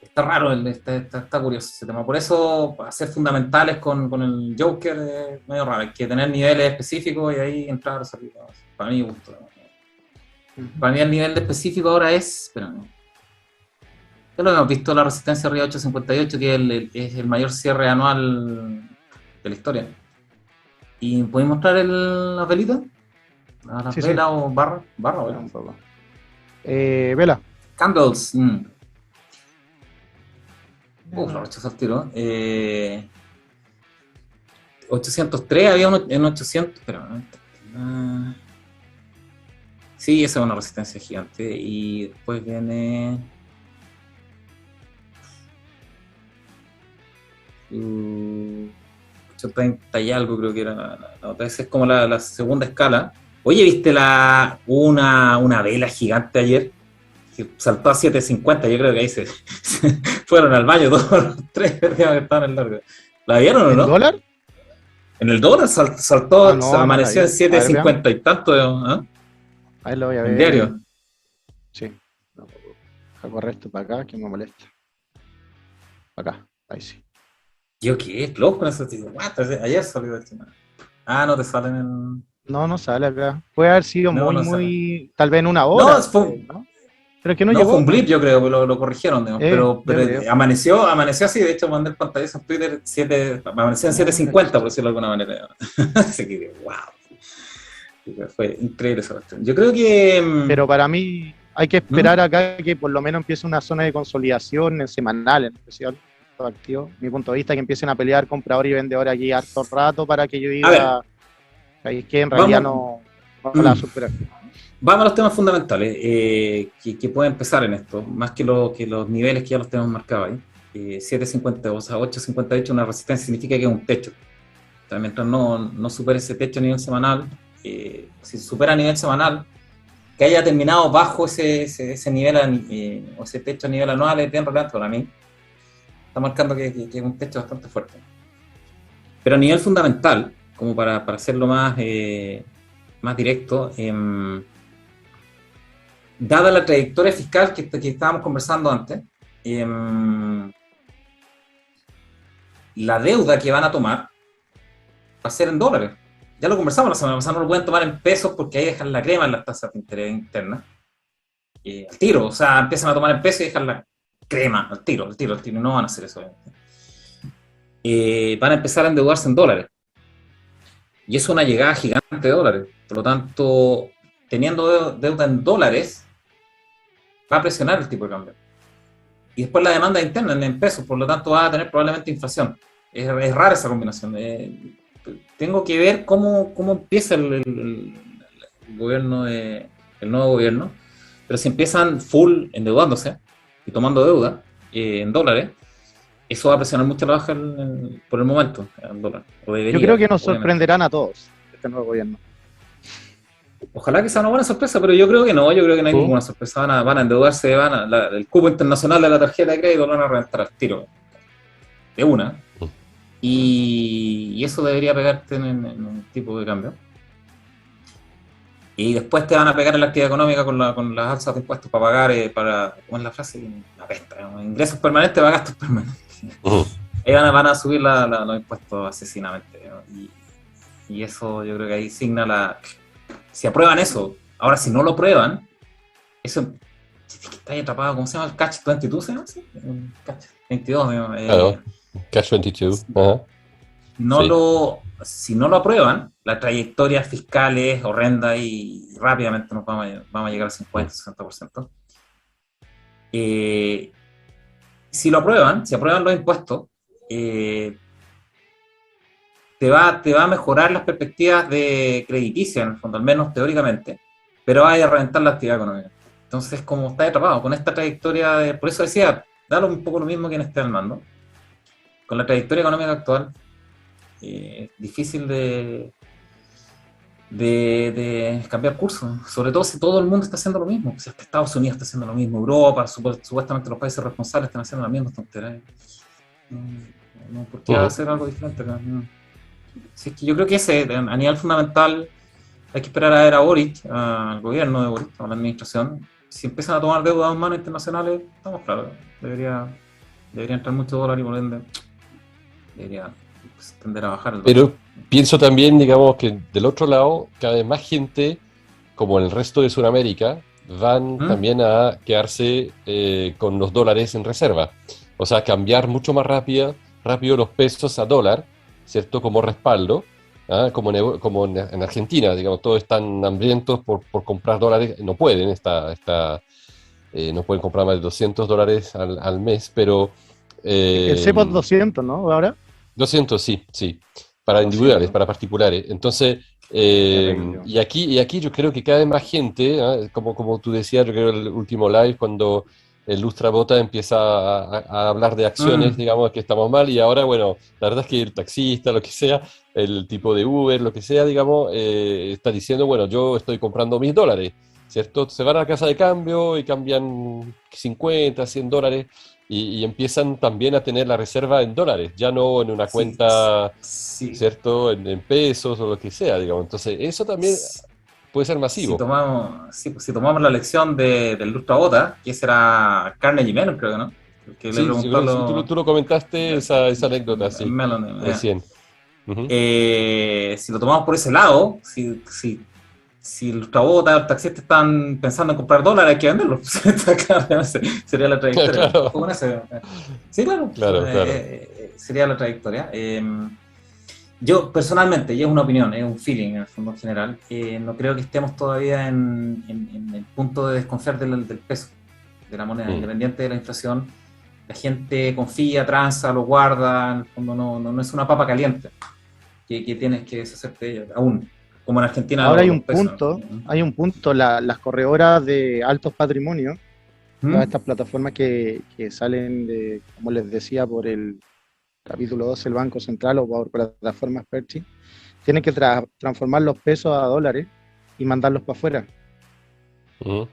Está raro, está curioso ese tema. Por eso, hacer fundamentales con el Joker es medio raro. Hay que tener niveles específicos y ahí entrar o salir. Para mí, gusto. Para mí, el nivel específico ahora es. Espera, ¿no? Ya lo hemos visto, la resistencia arriba 858, que es el mayor cierre anual de la historia. ¿Y podéis mostrar las velitas? ¿Las velas o barra? ¿Barra o vela? Un poco. Vela. Candles. La rechazó al tiro. 803, había uno en 800. Espera, sí, esa es una resistencia gigante. Y después viene. 830 y algo, creo que era la otra. Esa es como la segunda escala. Oye, ¿viste una vela gigante ayer? Que saltó a 750, yo creo que ahí se fueron al baño todos los tres que estaban en el largo. ¿La vieron o no? ¿En dólar? En el dólar saltó, no, amaneció no en 750 y tanto, ¿eh? Ahí lo voy a ver. ¿En diario? Sí. No, deja correr esto para acá, que me molesta. Acá, ahí sí. ¿Yo qué? ¿Es loco con eso? Ayer salió el tema. No te salen en... No sale acá. Puede haber sido muy sale. tal vez en una hora. No, fue... ¿no? Pero es que no llegó. Fue un blip, yo creo, que lo corrigieron, digamos, pero amaneció así. De hecho, mandé el pantallazo en Twitter, amaneció en 750, por decirlo de alguna manera. Así que, wow. Fue increíble esa cuestión. Yo creo que... Pero para mí hay que esperar acá que por lo menos empiece una zona de consolidación semanal, en especial, activo. Mi punto de vista, que empiecen a pelear comprador y vendedor aquí harto rato para que yo diga que en realidad no la superan. Vamos a los temas fundamentales que pueden empezar en esto, más que los niveles que ya los tenemos marcados ahí. 750, o sea, 858, una resistencia significa que es un techo. O sea, mientras no supere ese techo a nivel semanal, si supera a nivel semanal, que haya terminado bajo ese nivel o ese techo a nivel anual es bien relevante para mí. Está marcando que es un techo bastante fuerte. Pero a nivel fundamental, como para hacerlo más directo, dada la trayectoria fiscal que estábamos conversando antes, la deuda que van a tomar va a ser en dólares. Ya lo conversamos la semana pasada, no lo pueden tomar en pesos porque ahí dejan la crema en las tasas de interés internas. Al tiro, o sea, empiezan a tomar en pesos y dejan la crema al tiro, no van a hacer eso. Van a empezar a endeudarse en dólares. Y es una llegada gigante de dólares. Por lo tanto, teniendo deuda en dólares, va a presionar el tipo de cambio. Y después la demanda interna en pesos, por lo tanto va a tener probablemente inflación. Es rara esa combinación. Tengo que ver cómo empieza el gobierno, el nuevo gobierno, pero si empiezan full endeudándose y tomando deuda en dólares, eso va a presionar mucho la baja por el momento, el dólar. Yo creo que nos sorprenderán a todos este nuevo gobierno. Ojalá que sea una buena sorpresa, pero yo creo que no hay ninguna sorpresa. Van a endeudarse, el cupo internacional de la tarjeta de crédito lo van a reventar al tiro, de una. Y eso debería pegarte en un tipo de cambio. Y después te van a pegar en la actividad económica con las alzas de impuestos para pagar, ¿cómo es la frase? La pesta, ingresos permanentes para gastos permanentes. Ahí van a subir los impuestos asesinadamente, ¿no? Y eso yo creo que ahí signa si aprueban eso. Ahora, si no lo prueban, eso está ahí atrapado, ¿cómo se llama? El catch 22, ¿se llama así? Catch 22, claro. Catch 22. Ajá. No Sí. Si no lo aprueban, la trayectoria fiscal es horrenda y rápidamente nos vamos a llegar al 50-60%. Si lo aprueban, si aprueban los impuestos, te va a mejorar las perspectivas de crediticia, en el fondo, al menos teóricamente, pero va a reventar la actividad económica. Entonces, como está atrapado con esta trayectoria, por eso decía, da un poco lo mismo quien esté al mando. Con la trayectoria económica actual, es difícil de cambiar curso, sobre todo si todo el mundo está haciendo lo mismo. Si hasta Estados Unidos está haciendo lo mismo, Europa, supuestamente los países responsables están haciendo las mismas tonterías. ¿Por qué hacer algo diferente? Sí, es que yo creo que a nivel fundamental hay que esperar a ver a Boric, al gobierno de Boric, a la administración. Si empiezan a tomar deudas en manos internacionales, estamos claros, debería entrar mucho dólar y por ende debería tender a bajar el dólar. Pero pienso también, digamos, que del otro lado, cada vez más gente, como en el resto de Sudamérica, van también a quedarse con los dólares en reserva. O sea, cambiar mucho más rápido los pesos a dólar, ¿cierto? Como respaldo, ¿ah? Como en Argentina, digamos, todos están hambrientos por comprar dólares, no pueden, no pueden comprar más de $200 al mes, pero... el cepo es 200, ¿no? Ahora. 200, sí, para individuales, para particulares. Entonces, y aquí yo creo que cada vez más gente, ¿eh? Como tú decías, yo creo el último live, cuando el Lustrabota empieza a hablar de acciones, digamos, que estamos mal, y ahora, bueno, la verdad es que el taxista, lo que sea, el tipo de Uber, lo que sea, digamos, está diciendo, bueno, yo estoy comprando mis dólares, ¿cierto? Se van a la casa de cambio y cambian 50, $100, y empiezan también a tener la reserva en dólares, ya no en una cuenta, ¿cierto? En pesos o lo que sea, digamos. Entonces, eso también puede ser masivo. Si tomamos la lección del Lustrabota, que será Carnegie Mellon, creo que, ¿no? Que sí, tú lo comentaste, esa anécdota, sí, Mellon, recién. Si lo tomamos por ese lado, si el Lustrabota, el taxista están pensando en comprar dólares, hay que venderlos. Sería la trayectoria. Claro. Sí, claro. Claro. Sería la trayectoria. Yo personalmente, y es una opinión, es un feeling en el fondo general, no creo que estemos todavía en el punto de desconfiar del peso, de la moneda, independiente de la inflación. La gente confía, transa, lo guarda, en el fondo no es una papa caliente que tienes que deshacerte de ella, aún. Como en Argentina. Ahora hay un punto, las corredoras de altos patrimonios, todas estas plataformas que salen de, como les decía, por el capítulo 12 el Banco Central o por plataformas Perchi, tienen que transformar los pesos a dólares y mandarlos para afuera. Por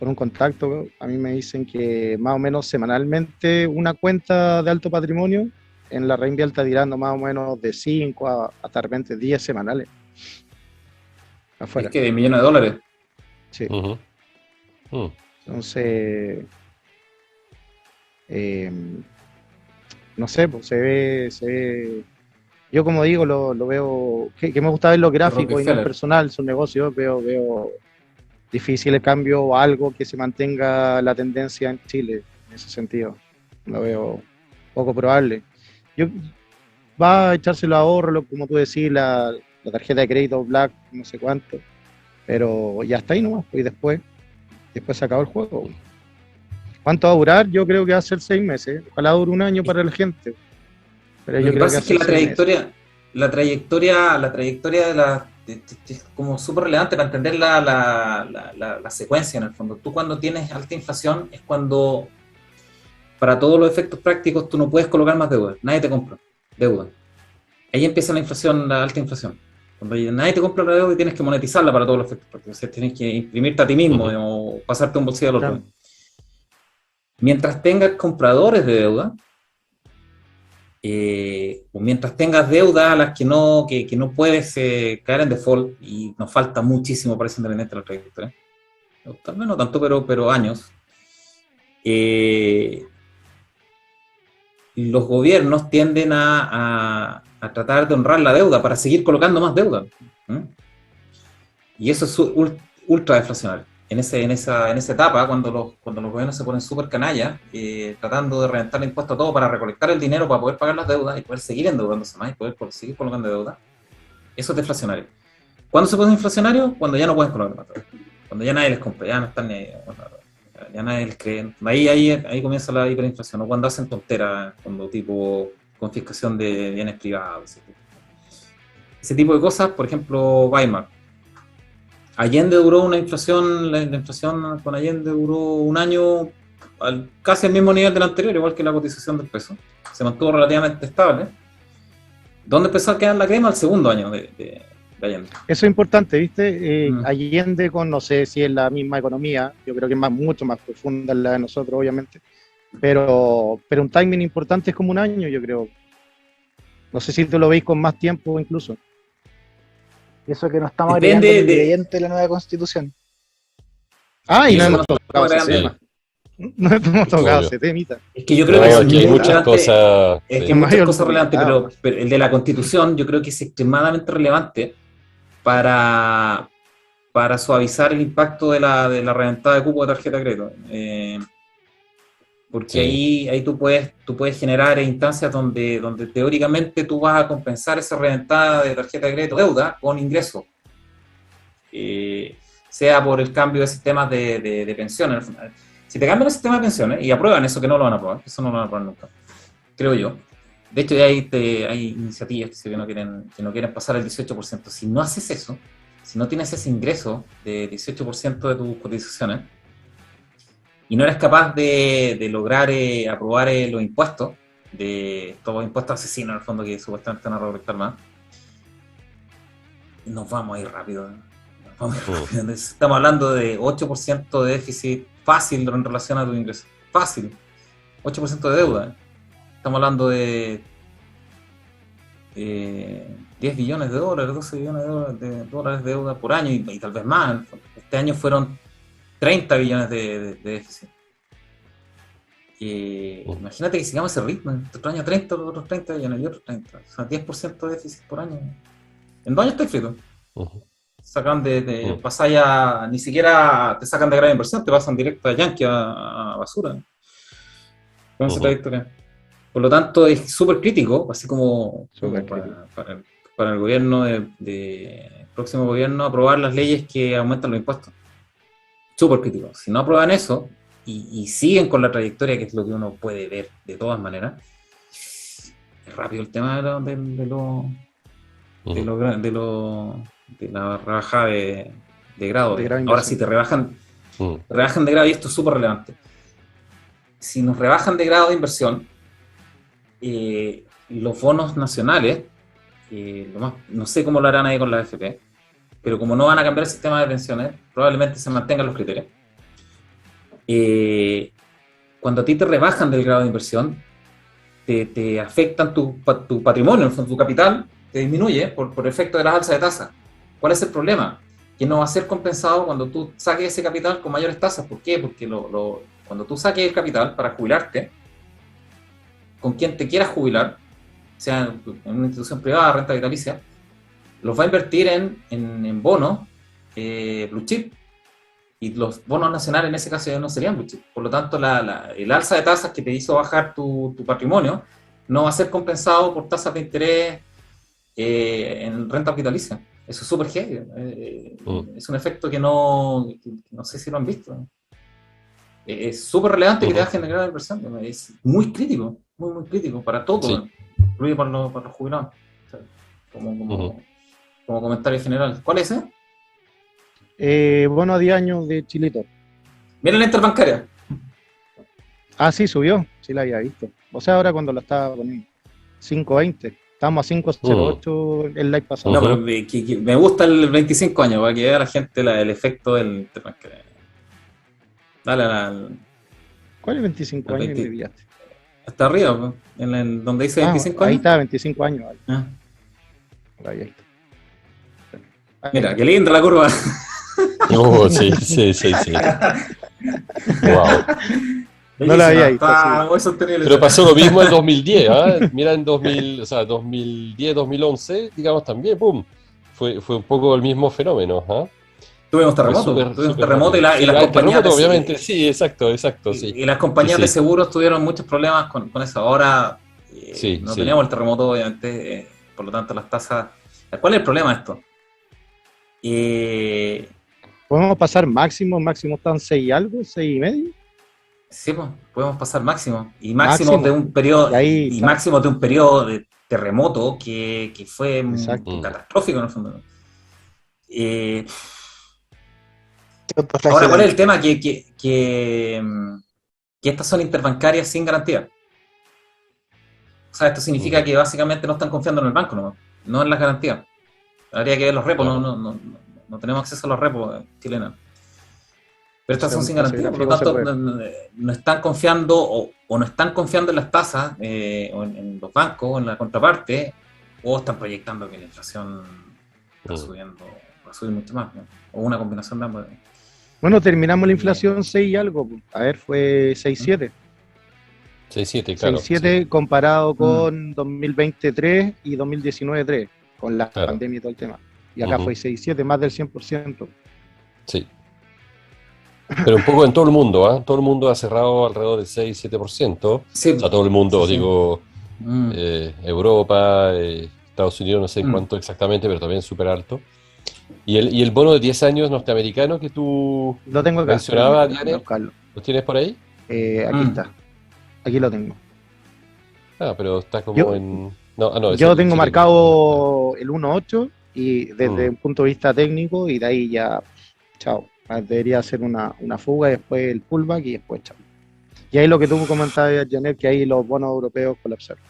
un contacto, a mí me dicen que más o menos semanalmente una cuenta de alto patrimonio en la Reinvia está tirando más o menos de 5 hasta de repente 10 semanales. Afuera. Es que de millones de dólares. Sí. Entonces, no sé, pues se ve. Yo, como digo, lo veo. Que me gusta ver los gráficos y no personal, son negocios. Veo difícil el cambio o algo que se mantenga la tendencia en Chile en ese sentido. Lo veo poco probable. Va a echárselo a ahorro, como tú decís, la tarjeta de crédito Black, no sé cuánto, pero ya está ahí nomás, y después se acabó el juego. ¿Cuánto va a durar? Yo creo que va a ser 6 meses, ojalá dure un año para la gente. Pero yo creo que la trayectoria es como súper relevante para entender la secuencia en el fondo. Tú cuando tienes alta inflación es cuando, para todos los efectos prácticos, tú no puedes colocar más deuda. Nadie te compra deuda. Ahí empieza la alta inflación. Cuando nadie te compra la deuda y tienes que monetizarla para todos los efectos prácticos. O sea, tienes que imprimirte a ti mismo o pasarte un bolsillo al otro. Claro. Mientras tengas compradores de deuda, o mientras tengas deuda a las que no puedes caer en default, y nos falta muchísimo para ser independiente de la trayectoria, tal vez no tanto, pero años, los gobiernos tienden a tratar de honrar la deuda para seguir colocando más deuda. Y eso es ultra deflacionario. esa etapa, cuando los gobiernos se ponen súper canallas, tratando de reventar el impuesto a todo para recolectar el dinero para poder pagar las deudas y poder seguir endeudándose más y poder seguir colocando deuda, eso es deflacionario. ¿Cuándo se pone inflacionario? Cuando ya no pueden colocar más deuda. Cuando ya nadie les compra, ya no están ya nadie les cree. Ahí comienza la hiperinflación, o cuando hacen tonteras, cuando tipo confiscación de bienes privados, ese tipo de cosas. Por ejemplo, Weimar. Allende duró una inflación, la inflación con Allende duró un año casi al mismo nivel del anterior, igual que la cotización del peso. Se mantuvo relativamente estable. ¿Dónde empezó a quedar la crema? El segundo año de Allende. Eso es importante, ¿viste? Allende con, no sé si es la misma economía, yo creo que es mucho más profunda la de nosotros, obviamente, pero un timing importante es como un año, yo creo. No sé si tú lo veis con más tiempo incluso. Eso que nos estamos Depende agregando el ingrediente de la nueva constitución. Ah, y no Eso hemos tocado ese sí. tema. No hemos tocado ese temita. Es que yo creo No, que aquí hay muchas cosas. Es que Sí. hay muchas Mayor cosas relevantes, complicado. pero el de la Constitución yo creo que es extremadamente relevante para suavizar el impacto de la reventada de cupo de tarjeta de crédito. Porque Sí. ahí tú puedes generar instancias donde teóricamente tú vas a compensar esa reventada de tarjeta de crédito deuda con ingresos. Sea por el cambio de sistemas de pensiones. Si te cambian el sistema de pensiones y aprueban eso, que no lo van a aprobar, eso no lo van a aprobar nunca, creo yo. De hecho, ya hay iniciativas que no quieren pasar el 18%. Si no haces eso, si no tienes ese ingreso de 18% de tus cotizaciones y no eres capaz de lograr aprobar los impuestos, de todos los impuestos asesinos en el fondo que supuestamente van a recolectar más, nos vamos a ir rápido. Estamos hablando de 8% de déficit fácil en relación a tu ingreso. Fácil. 8% de deuda. Estamos hablando de 10 billones de dólares, 12 billones de dólares de deuda por año y tal vez más. Este año fueron 30 billones de déficit. Imagínate que sigamos ese ritmo. Otro año 30, otros 30 billones y otros 30. O sea, 10% de déficit por año. En 2 años estoy frito. Sacan pasar ya, ni siquiera te sacan de gran inversión, te pasan directo a Yankee, a basura. Con esa trayectoria. Por lo tanto, es súper crítico, así como para el gobierno, el próximo gobierno, aprobar las leyes que aumentan los impuestos. Súper crítico. Si no aprueban eso y siguen con la trayectoria, que es lo que uno puede ver de todas maneras, es rápido el tema de la rebaja de grado. Ahora, si te rebajan de grado, y esto es súper relevante, si nos rebajan de grado de inversión, los bonos nacionales, no sé cómo lo harán ahí con la AFP, pero como no van a cambiar el sistema de pensiones, probablemente se mantengan los criterios. Cuando a ti te rebajan del grado de inversión, te afectan tu patrimonio, en tu capital, te disminuye por efecto de las alzas de tasas. ¿Cuál es el problema? Que no va a ser compensado cuando tú saques ese capital con mayores tasas. ¿Por qué? Porque cuando tú saques el capital para jubilarte, con quien te quieras jubilar, sea en una institución privada, renta vitalicia, los va a invertir en bonos blue chip. Y los bonos nacionales en ese caso ya no serían blue chip. Por lo tanto, el alza de tasas que te hizo bajar tu patrimonio no va a ser compensado por tasas de interés en renta vitalicia. Eso es súper heavy. Es un efecto que no sé si lo han visto. Es súper relevante que te hagan generar inversión. Es muy crítico, muy, muy crítico para todo, Sí. incluido para los jubilados. O sea, como comentario general. ¿Cuál es ese? Bono a 10 años de Chilito. Mira la interbancaria. Ah, sí, subió. Sí la había visto. O sea, ahora cuando la estaba poniendo. 5.20. Estábamos a 5.08 el live pasado. No, pero me gusta el 25 años, para que vea la gente el efecto del interbancaria. Dale al... ¿Cuál es 25 años que pillaste? Hasta arriba, pues, donde dice 25 ahí años. está, 25 años. Ah. Ahí está. Mira, qué linda la curva. Sí. Wow. No la había visto, muy sostenible. Pero pasó lo mismo en 2010, ¿eh? Mira, en 2010, 2011, digamos también, ¡pum! Fue un poco el mismo fenómeno, ¿eh? Tuvimos terremoto y las compañías terremoto, de, obviamente, sí, exacto, sí. Y las compañías Sí. de seguros tuvieron muchos problemas con eso. Ahora Sí, no sí. teníamos el terremoto, obviamente, por lo tanto las tasas... ¿Cuál es el problema de esto? Podemos pasar máximo están 6 y algo, 6 y medio. Sí, pues, podemos pasar máximo. Y Máximo. de un periodo, Y ahí y está. máximo de un periodo de terremoto que fue Exacto. catastrófico en el fondo. Qué Ahora, autoflagelante. ¿cuál es el tema? Que estas son interbancarias sin garantía. O sea, esto significa que básicamente no están confiando en el banco, no en las garantías. Habría que ver los repos, Claro. no tenemos acceso a los repos chilenos. Pero estas son sin Ese garantía, por lo gráfico tanto se puede. no están confiando o no están confiando en las tasas o en los bancos o en la contraparte, o están proyectando que la inflación está subiendo, va a subir mucho más, ¿no? O una combinación de ambos. Bueno, terminamos la inflación 6 y algo. A ver, fue 6,7. 6,7, claro. 6,7 comparado con 2020 3 y 2019 3, con la Claro. pandemia y todo el tema. Y acá fue 6,7, más del 100%. Sí. Pero un poco en todo el mundo, ¿ah? Todo el mundo ha cerrado alrededor del 6-7%. Sí. O sea, todo el mundo, Sí. digo, Europa, Estados Unidos, no sé en cuánto exactamente, pero también súper alto. Y el bono de 10 años norteamericano que tú Lo tengo acá. mencionabas, Voy a Diane, buscarlo. ¿lo tienes por ahí? Aquí está. Aquí lo tengo. Ah, pero está como Yo- en... No, ese Yo es tengo el marcado el 1,8 y desde un punto de vista técnico, y de ahí ya, chao. Debería ser una fuga, y después el pullback y después chao. Y ahí lo que tú comentabas, Janet, que ahí los bonos europeos colapsaron.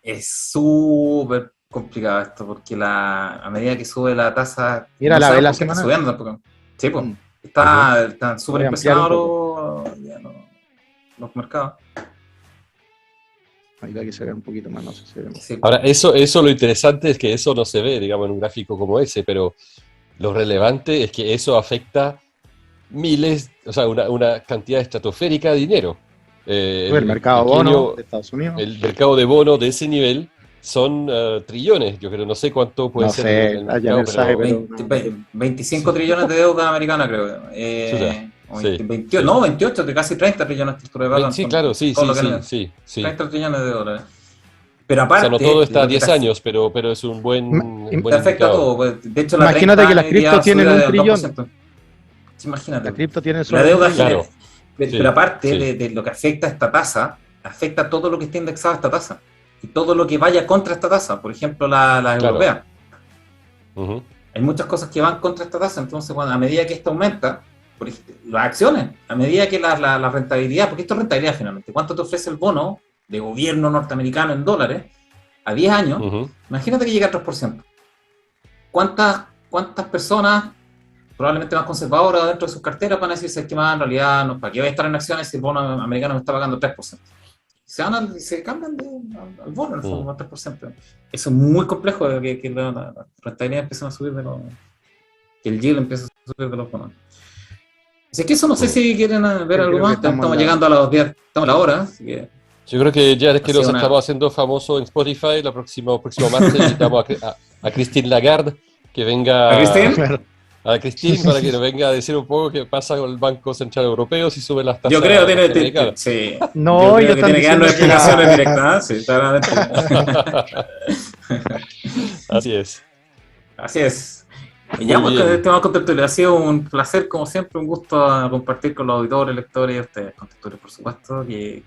Es súper complicado esto, porque a medida que sube la tasa... Mira, no la sabemos vela por qué está semanal. subiendo tampoco. Sí, pues. Mm. Están súper Voy a ampliar impresionados los mercados. Ahí va que se vea un poquito más, no sé si se ve más. Sí. Ahora, eso lo interesante es que eso no se ve, digamos, en un gráfico como ese, pero lo relevante es que eso afecta miles, o sea, una cantidad estratosférica de dinero. El mercado pequeño- bono de Estados Unidos. El mercado de bonos de ese nivel son trillones, yo creo, no sé cuánto puede No ser sé, el Janet mercado, sabe, pero- 25 trillones de deuda americana, creo. Chuta, O sí. 28, no, 28, de casi 30 trillones de deuda. Sí, claro, sí, todo lo que sí. 30 trillones de dólares. Pero O aparte... sea, no todo está a lo que 10 te- años, pero es un buen Te afecta indicador. todo. Pues, de hecho, la Imagínate 30 que las hoy día criptos tienen subió un del trillón. 2%. Sí, imagínate. La cripto tiene La solo deuda un trillón. Claro. Pero Sí, aparte sí. de lo que afecta a esta tasa, afecta todo lo que esté indexado a esta tasa. Y todo lo que vaya contra esta tasa. Por ejemplo, la Claro. europea. Ujú. Hay muchas cosas que van contra esta tasa. Entonces, a medida que esto aumenta, por ejemplo, las acciones, a medida que la rentabilidad, porque esto es rentabilidad finalmente, ¿cuánto te ofrece el bono de gobierno norteamericano en dólares a 10 años? Ujú. Imagínate que llega al 3%. ¿Cuántas personas, probablemente más conservadoras dentro de sus carteras, van a decirse que más en realidad, no, ¿para qué voy a estar en acciones si el bono americano me está pagando 3%? Se cambian al bono, en el fondo, al 3%. Eso es muy complejo, que la rentabilidad empieza a subir que el yield empieza a subir de los bonos. Así que eso no sé si quieren ver Yo algo creo más. que estamos Estamos en la- llegando a los 10, estamos a la hora, así que... Yo creo que ya es que Ha sido nos una- estamos haciendo famosos en Spotify, el próximo martes invitamos a Christine Lagarde, que venga ¿A Christine? Claro. a Christine para que nos venga a decir un poco qué pasa con el Banco Central Europeo si sube las tasas Yo creo que norteamericanas. sí. No, Yo creo ellos que están tiene que darnos diciendo que explicaciones la- directas, sí, claramente. Así es. Así es. Y ya, Muy pues, bien. este Contertulio ha sido un placer, como siempre, un gusto compartir con los auditores, lectores y ustedes, Contertulio, por supuesto, que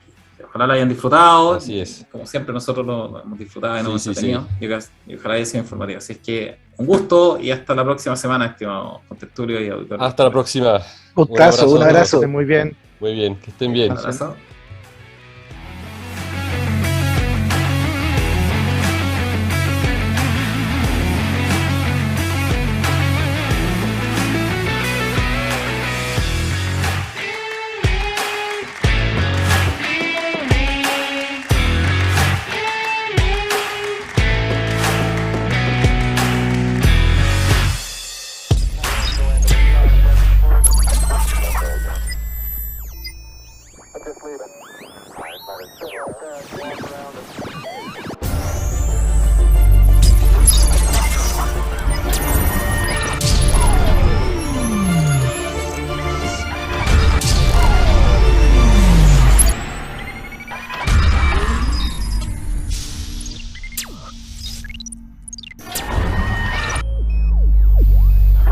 ojalá lo hayan disfrutado. Así es. Como siempre, nosotros lo hemos disfrutado y nos hemos Sí, sí, entretenido. Y ojalá haya sido informativo. Así es que un gusto y hasta la próxima semana, estimado Contertulio y auditores. Hasta la próxima. Gustazo, un a todos. abrazo. Esté muy bien. Muy bien, que estén bien. Un abrazo. Just leave it.